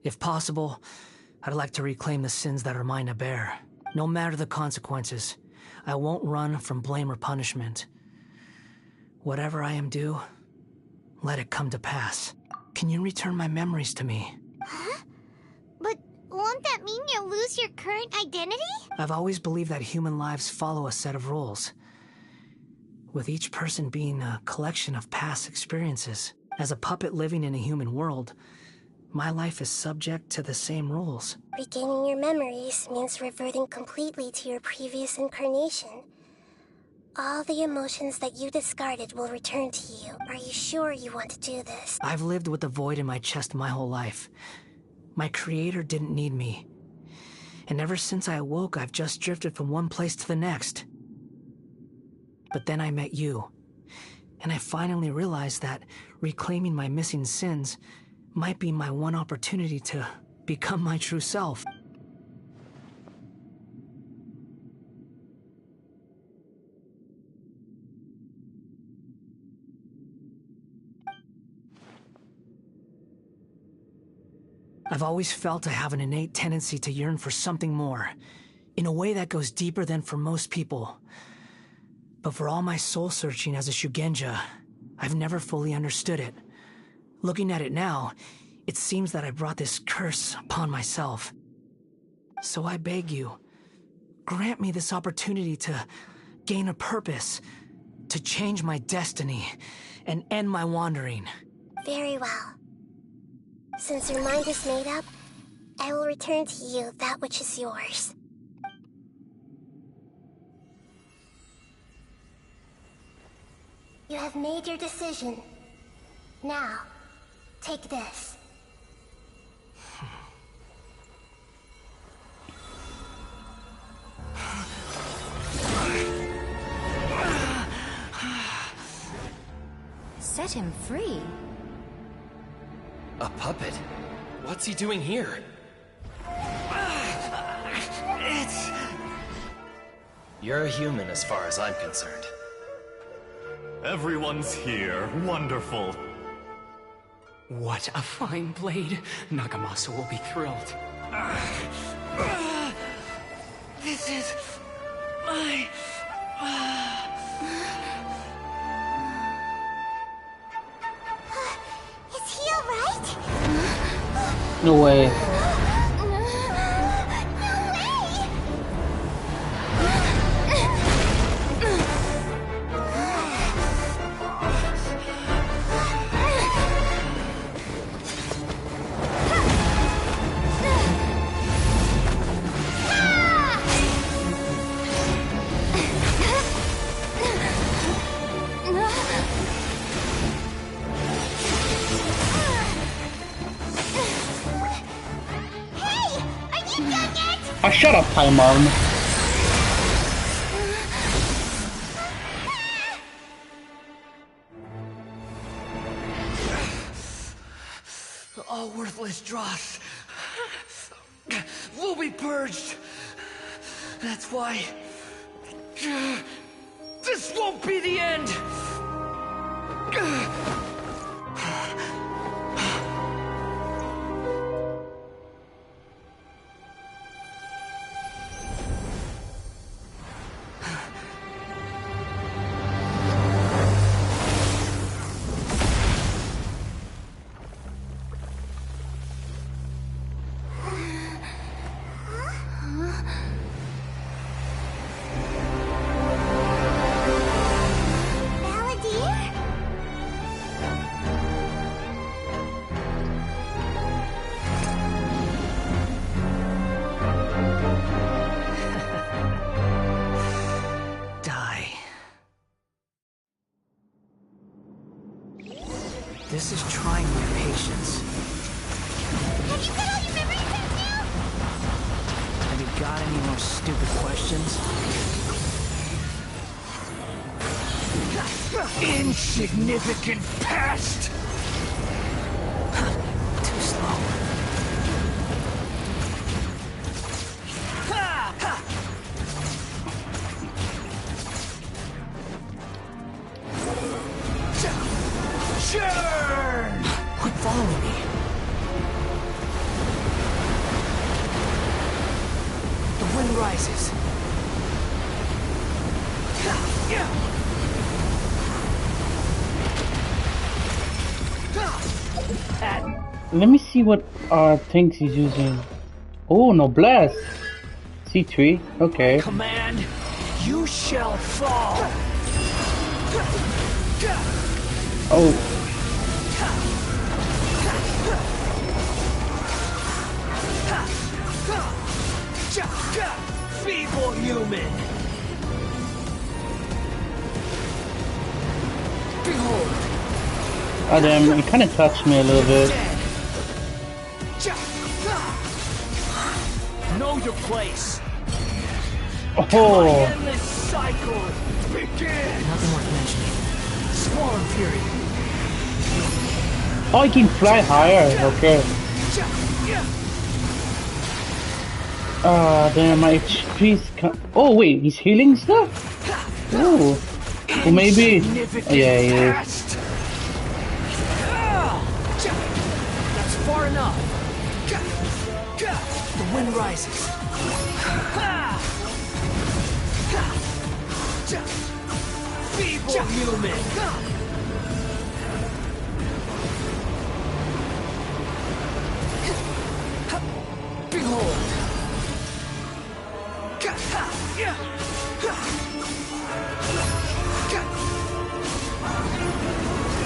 If possible, I'd like to reclaim the sins that are mine to bear. No matter the consequences, I won't run from blame or punishment. Whatever I am due, let it come to pass. Can you return my memories to me? Huh? But won't that mean you'll lose your current identity? I've always believed that human lives follow a set of rules, with each person being a collection of past experiences. As a puppet living in a human world, my life is subject to the same rules. Regaining your memories means reverting completely to your previous incarnation. All the emotions that you discarded will return to you. Are you sure you want to do this? I've lived with a void in my chest my whole life. My creator didn't need me. And ever since I awoke, I've just drifted from one place to the next. But then I met you. And I finally realized that reclaiming my missing sins might be my one opportunity to become my true self. I've always felt I have an innate tendency to yearn for something more, in a way that goes deeper than for most people. But for all my soul-searching as a Shugenja, I've never fully understood it. Looking at it now, it seems that I brought this curse upon myself. So I beg you, grant me this opportunity to gain a purpose, to change my destiny, and end my wandering. Very well. Since your mind is made up, I will return to you that which is yours. You have made your decision. Now, take this. Set him free? A puppet? What's he doing here? You're a human as far as I'm concerned. Everyone's here. Wonderful. What a fine blade. Nagamasa will be thrilled. This is my... Is he alright? No way. Oh, shut up, Paimon. All worthless dross will be purged. That's why this won't be the end. This is trying my patience. Have you got all your memories back now? Have you got any more stupid questions? Insignificant past! Too slow. Quit following me. The wind rises. Let me see what things he's using. Oh, no blast. C3, okay. Command, you shall fall. Oh. Feeble human! Behold! Oh damn, it kinda touched me a little bit. Know your place! Oh! Endless cycle! Begin! Nothing worth mentioning. Swarm Fury! Oh, I can fly higher, okay. Ah, damn, my HP's oh wait, he's healing stuff? Ooh. Well, maybe. Oh, yeah, he is. That's far enough. The wind rises. Feeble human. Behold.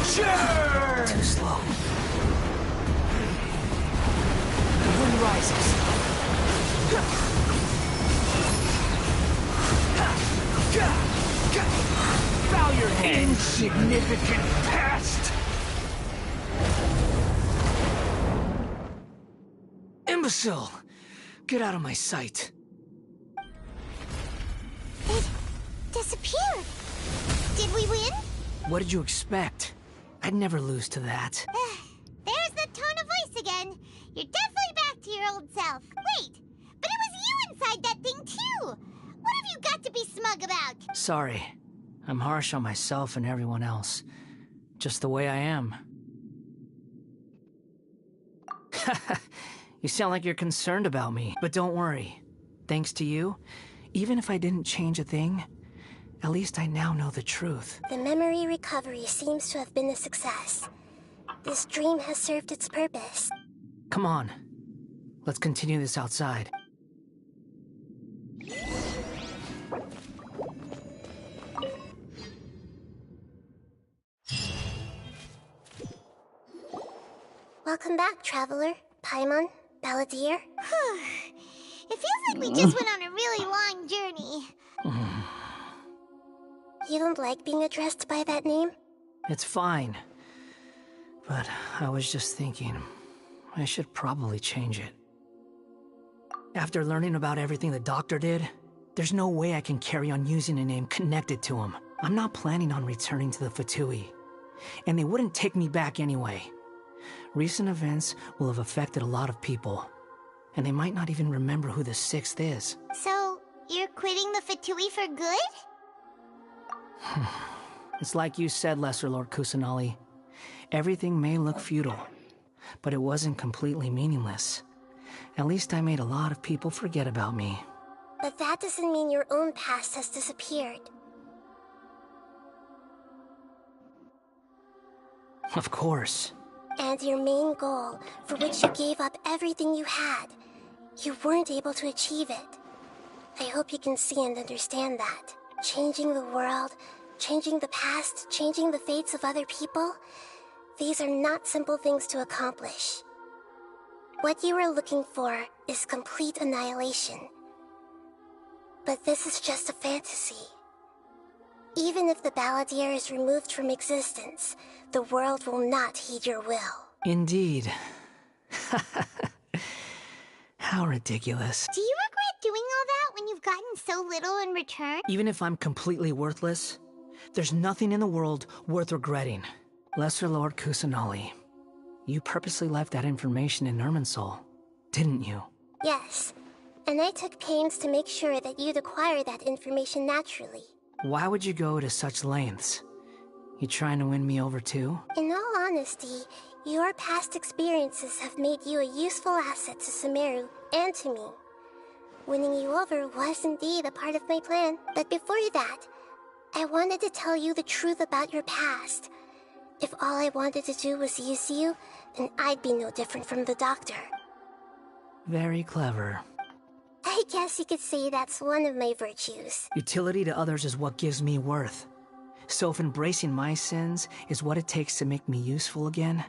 Sure. Too slow. The wind rises. Bow your head. Insignificant pest. Imbecile! Get out of my sight. It disappeared. Did we win? What did you expect? I'd never lose to that. There's the tone of voice again. You're definitely back to your old self. Wait, but it was you inside that thing too. What have you got to be smug about? Sorry. I'm harsh on myself and everyone else. Just the way I am. You sound like you're concerned about me, but don't worry. Thanks to you, even if I didn't change a thing, at least I now know the truth. The memory recovery seems to have been a success. This dream has served its purpose. Come on. Let's continue this outside. Welcome back, Traveler. Paimon, Balladeer. It feels like we just went on a really long journey. You don't like being addressed by that name? It's fine. But I was just thinking, I should probably change it. After learning about everything the doctor did, there's no way I can carry on using a name connected to him. I'm not planning on returning to the Fatui, and they wouldn't take me back anyway. Recent events will have affected a lot of people, and they might not even remember who the Sixth is. So, you're quitting the Fatui for good? It's like you said, Lesser Lord Kusanali. Everything may look futile, but it wasn't completely meaningless. At least I made a lot of people forget about me. But that doesn't mean your own past has disappeared. Of course. And your main goal, for which you gave up everything you had, you weren't able to achieve it. I hope you can see and understand that. Changing the world, changing the past, changing the fates of other people, these are not simple things to accomplish. What you are looking for is complete annihilation. But this is just a fantasy. Even if the Balladeer is removed from existence, the world will not heed your will. Indeed. How ridiculous. Do you regret doing all that when you've gotten so little in return? Even if I'm completely worthless, there's nothing in the world worth regretting. Lesser Lord Kusanali, you purposely left that information in Irminsul, didn't you? Yes, and I took pains to make sure that you'd acquire that information naturally. Why would you go to such lengths? You trying to win me over too? In all honesty, your past experiences have made you a useful asset to Sumeru and to me. Winning you over was indeed a part of my plan, but before that, I wanted to tell you the truth about your past. If all I wanted to do was use you, then I'd be no different from the doctor. Very clever. I guess you could say that's one of my virtues. Utility to others is what gives me worth. So if embracing my sins is what it takes to make me useful again,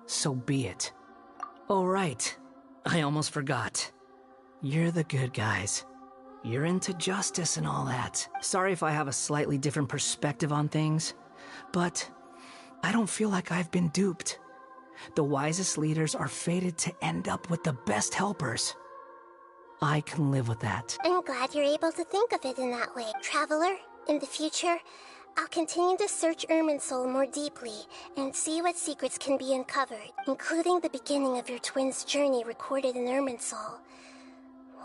so be it. Oh right, I almost forgot. You're the good guys. You're into justice and all that. Sorry if I have a slightly different perspective on things, but I don't feel like I've been duped. The wisest leaders are fated to end up with the best helpers. I can live with that. I'm glad you're able to think of it in that way. Traveler, in the future, I'll continue to search Irminsul more deeply and see what secrets can be uncovered, including the beginning of your twins' journey recorded in Irminsul.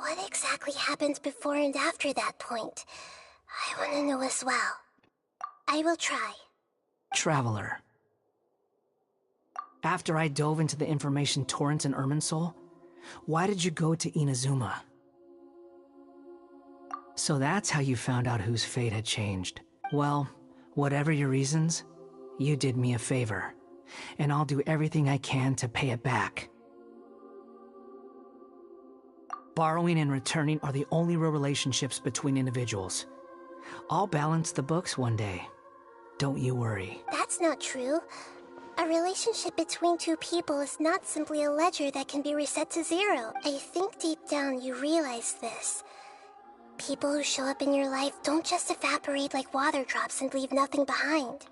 What exactly happened before and after that point? I want to know as well. I will try. Traveler. After I dove into the information torrent in Irminsul, why did you go to Inazuma? So that's how you found out whose fate had changed. Well, whatever your reasons, you did me a favor, and I'll do everything I can to pay it back. Borrowing and returning are the only real relationships between individuals. I'll balance the books one day. Don't you worry. That's not true. A relationship between two people is not simply a ledger that can be reset to zero. I think deep down you realize this. People who show up in your life don't just evaporate like water drops and leave nothing behind.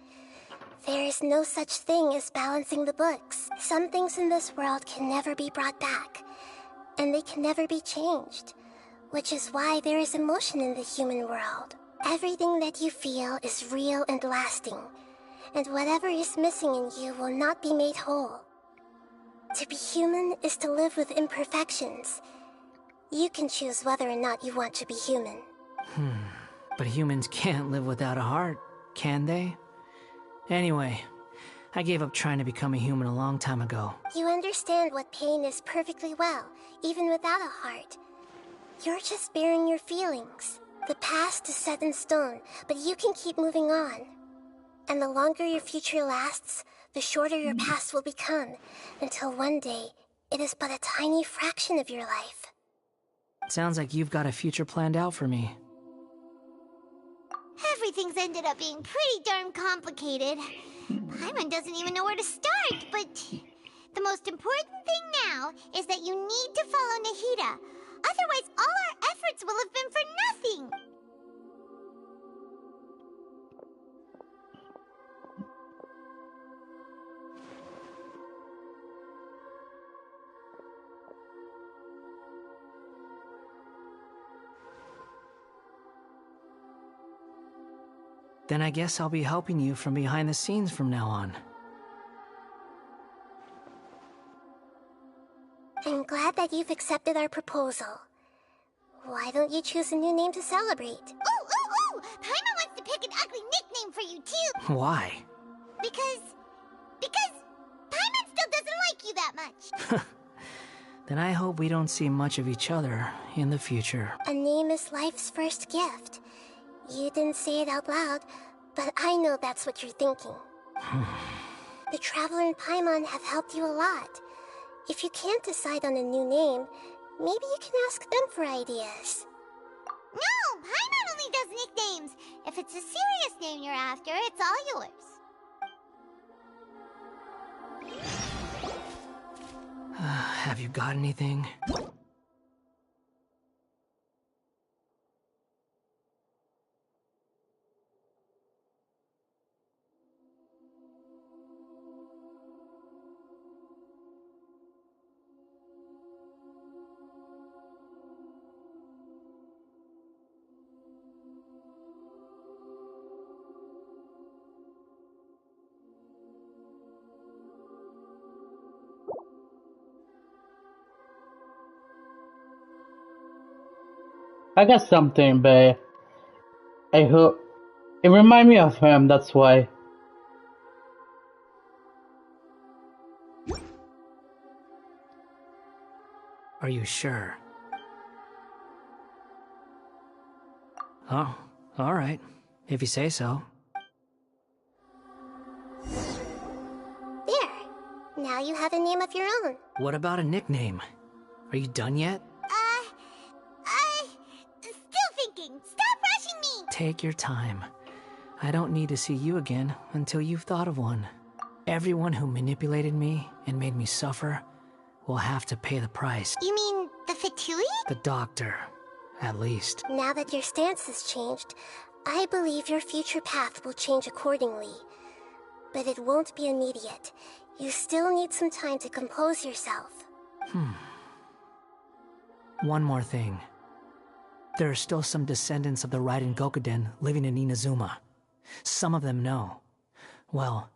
There is no such thing as balancing the books. Some things in this world can never be brought back, and they can never be changed, which is why there is emotion in the human world. Everything that you feel is real and lasting, and whatever is missing in you will not be made whole. To be human is to live with imperfections. You can choose whether or not you want to be human. But humans can't live without a heart, can they? Anyway, I gave up trying to become a human a long time ago. You understand what pain is perfectly well, even without a heart. You're just bearing your feelings. The past is set in stone, but you can keep moving on. And the longer your future lasts, the shorter your past will become, until one day, it is but a tiny fraction of your life. Sounds like you've got a future planned out for me. Everything's ended up being pretty darn complicated. Paimon doesn't even know where to start, but the most important thing now is that you need to follow Nahida. Otherwise, all our efforts will have been for nothing. Then I guess I'll be helping you from behind the scenes from now on. I'm glad that you've accepted our proposal. Why don't you choose a new name to celebrate? Ooh! Paimon wants to pick an ugly nickname for you, too! Why? Because Paimon still doesn't like you that much. Then I hope we don't see much of each other in the future. A name is life's first gift. You didn't say it out loud, but I know that's what you're thinking. The Traveler and Paimon have helped you a lot. If you can't decide on a new name, maybe you can ask them for ideas. No! Paimon only does nicknames! If it's a serious name you're after, it's all yours. Have you got anything? I got something, but I hope it reminds me of him. That's why. Are you sure? Oh, all right. If you say so. There. Now you have a name of your own. What about a nickname? Are you done yet? Still thinking. Stop rushing me! Take your time. I don't need to see you again until you've thought of one. Everyone who manipulated me and made me suffer will have to pay the price. You mean the Fatui? The doctor, at least. Now that your stance has changed, I believe your future path will change accordingly. But it won't be immediate. You still need some time to compose yourself. One more thing. There are still some descendants of the Raiden Gokuden living in Inazuma. Some of them know. Well,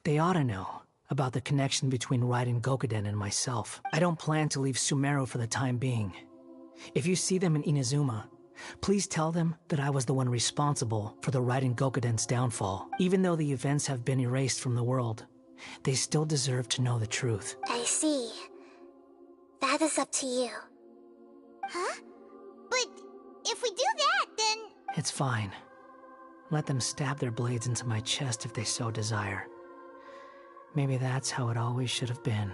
they ought to know about the connection between Raiden Gokuden and myself. I don't plan to leave Sumeru for the time being. If you see them in Inazuma, please tell them that I was the one responsible for the Raiden Gokuden's downfall. Even though the events have been erased from the world, they still deserve to know the truth. I see. That is up to you. Huh? But if we do that, then... It's fine. Let them stab their blades into my chest if they so desire. Maybe that's how it always should have been.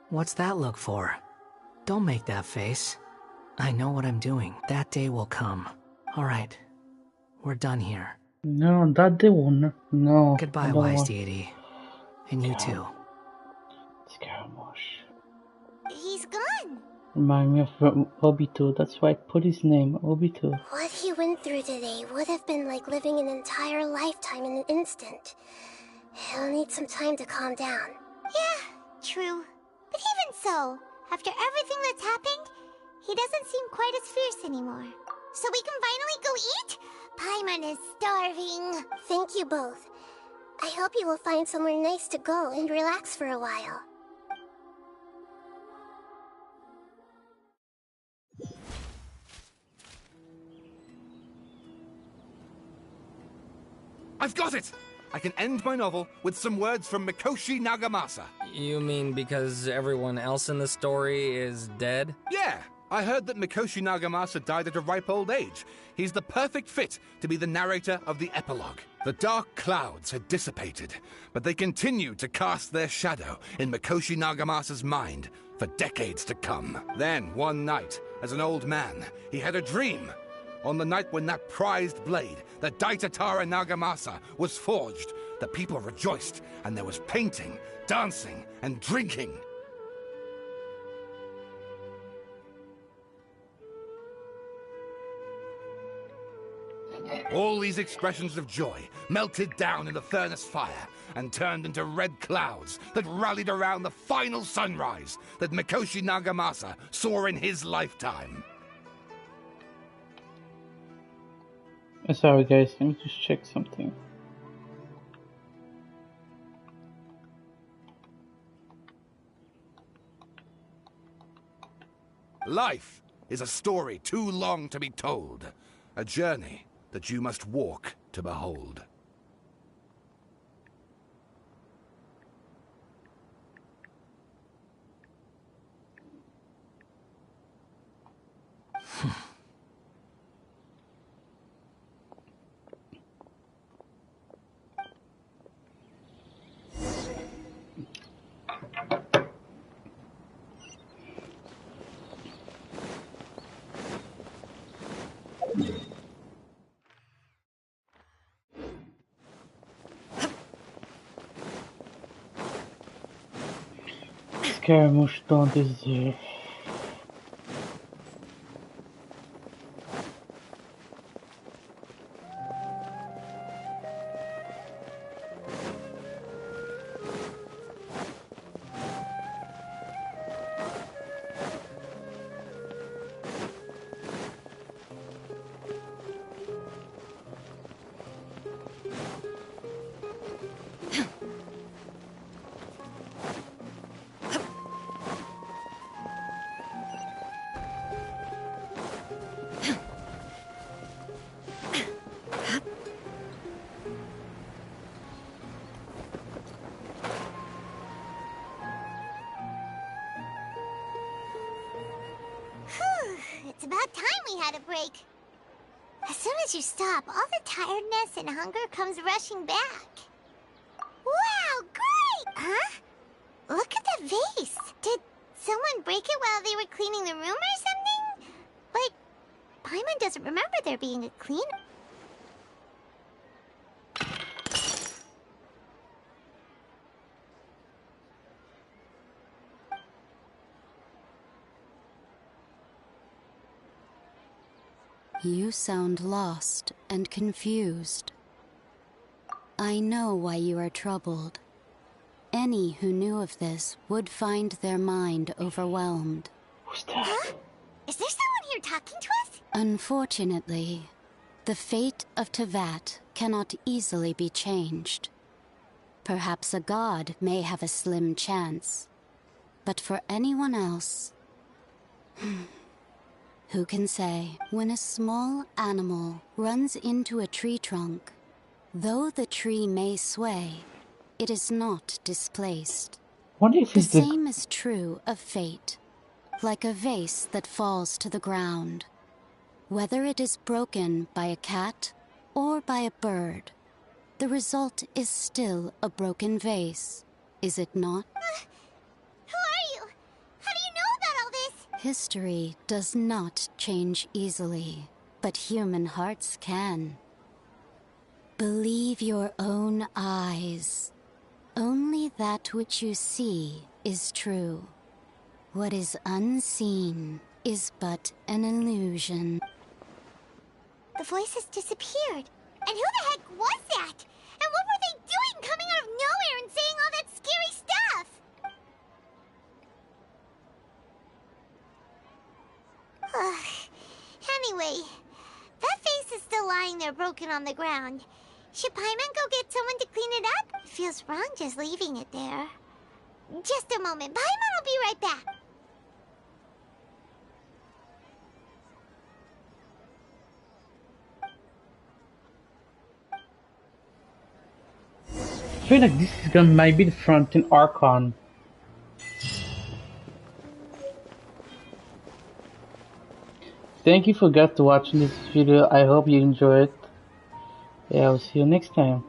What's that look for? Don't make that face. I know what I'm doing. That day will come. Alright. We're done here. No, that day won't. No. Goodbye, wise deity. And you too. Scaramouche. He's gone. Remind me of Obito. That's why I put his name, Obito. What he went through today would have been like living an entire lifetime in an instant. He'll need some time to calm down. Yeah, true. But even so, after everything that's happened, he doesn't seem quite as fierce anymore. So we can finally go eat? Paimon is starving. Thank you both. I hope you will find somewhere nice to go and relax for a while. I've got it! I can end my novel with some words from Mikoshi Nagamasa. You mean because everyone else in the story is dead? Yeah! I heard that Mikoshi Nagamasa died at a ripe old age. He's the perfect fit to be the narrator of the epilogue. The dark clouds had dissipated, but they continued to cast their shadow in Mikoshi Nagamasa's mind for decades to come. Then, one night, as an old man, he had a dream. On the night when that prized blade, the Daitatara Nagamasa, was forged, the people rejoiced, and there was painting, dancing, and drinking. All these expressions of joy melted down in the furnace fire and turned into red clouds that rallied around the final sunrise that Mikoshi Nagamasa saw in his lifetime. Sorry guys, let me just check something. Life is a story too long to be told, a journey that you must walk to behold. Scaramouche don't deserve. It's about time we had a break. As soon as you stop, all the tiredness and hunger comes rushing back. Wow, great! Huh? Look at that vase. Did someone break it while they were cleaning the room or something? But Paimon doesn't remember there being a cleaner. You sound lost and confused. I know why you are troubled. Any who knew of this would find their mind overwhelmed. Who's that? Huh? Is there someone here talking to us? Unfortunately, the fate of Tevat cannot easily be changed. Perhaps a god may have a slim chance, but for anyone else... Who can say? When a small animal runs into a tree trunk, though the tree may sway, it is not displaced. The same is true of fate, like a vase that falls to the ground. Whether it is broken by a cat or by a bird, the result is still a broken vase, is it not? Who are you? How do you know about all this? History does not change easily, but human hearts can. Believe your own eyes. Only that which you see is true. What is unseen is but an illusion. The voices disappeared. And who the heck was that? And what were they doing coming out of nowhere and saying all that scary stuff? Anyway, that face is still lying there broken on the ground. Should Paimon go get someone to clean it up? It feels wrong just leaving it there. Just a moment. Paimon will be right back. I feel like this is gonna might be the front in Archon. Thank you for watching this video. I hope you enjoyed it. Yeah, I'll see you next time.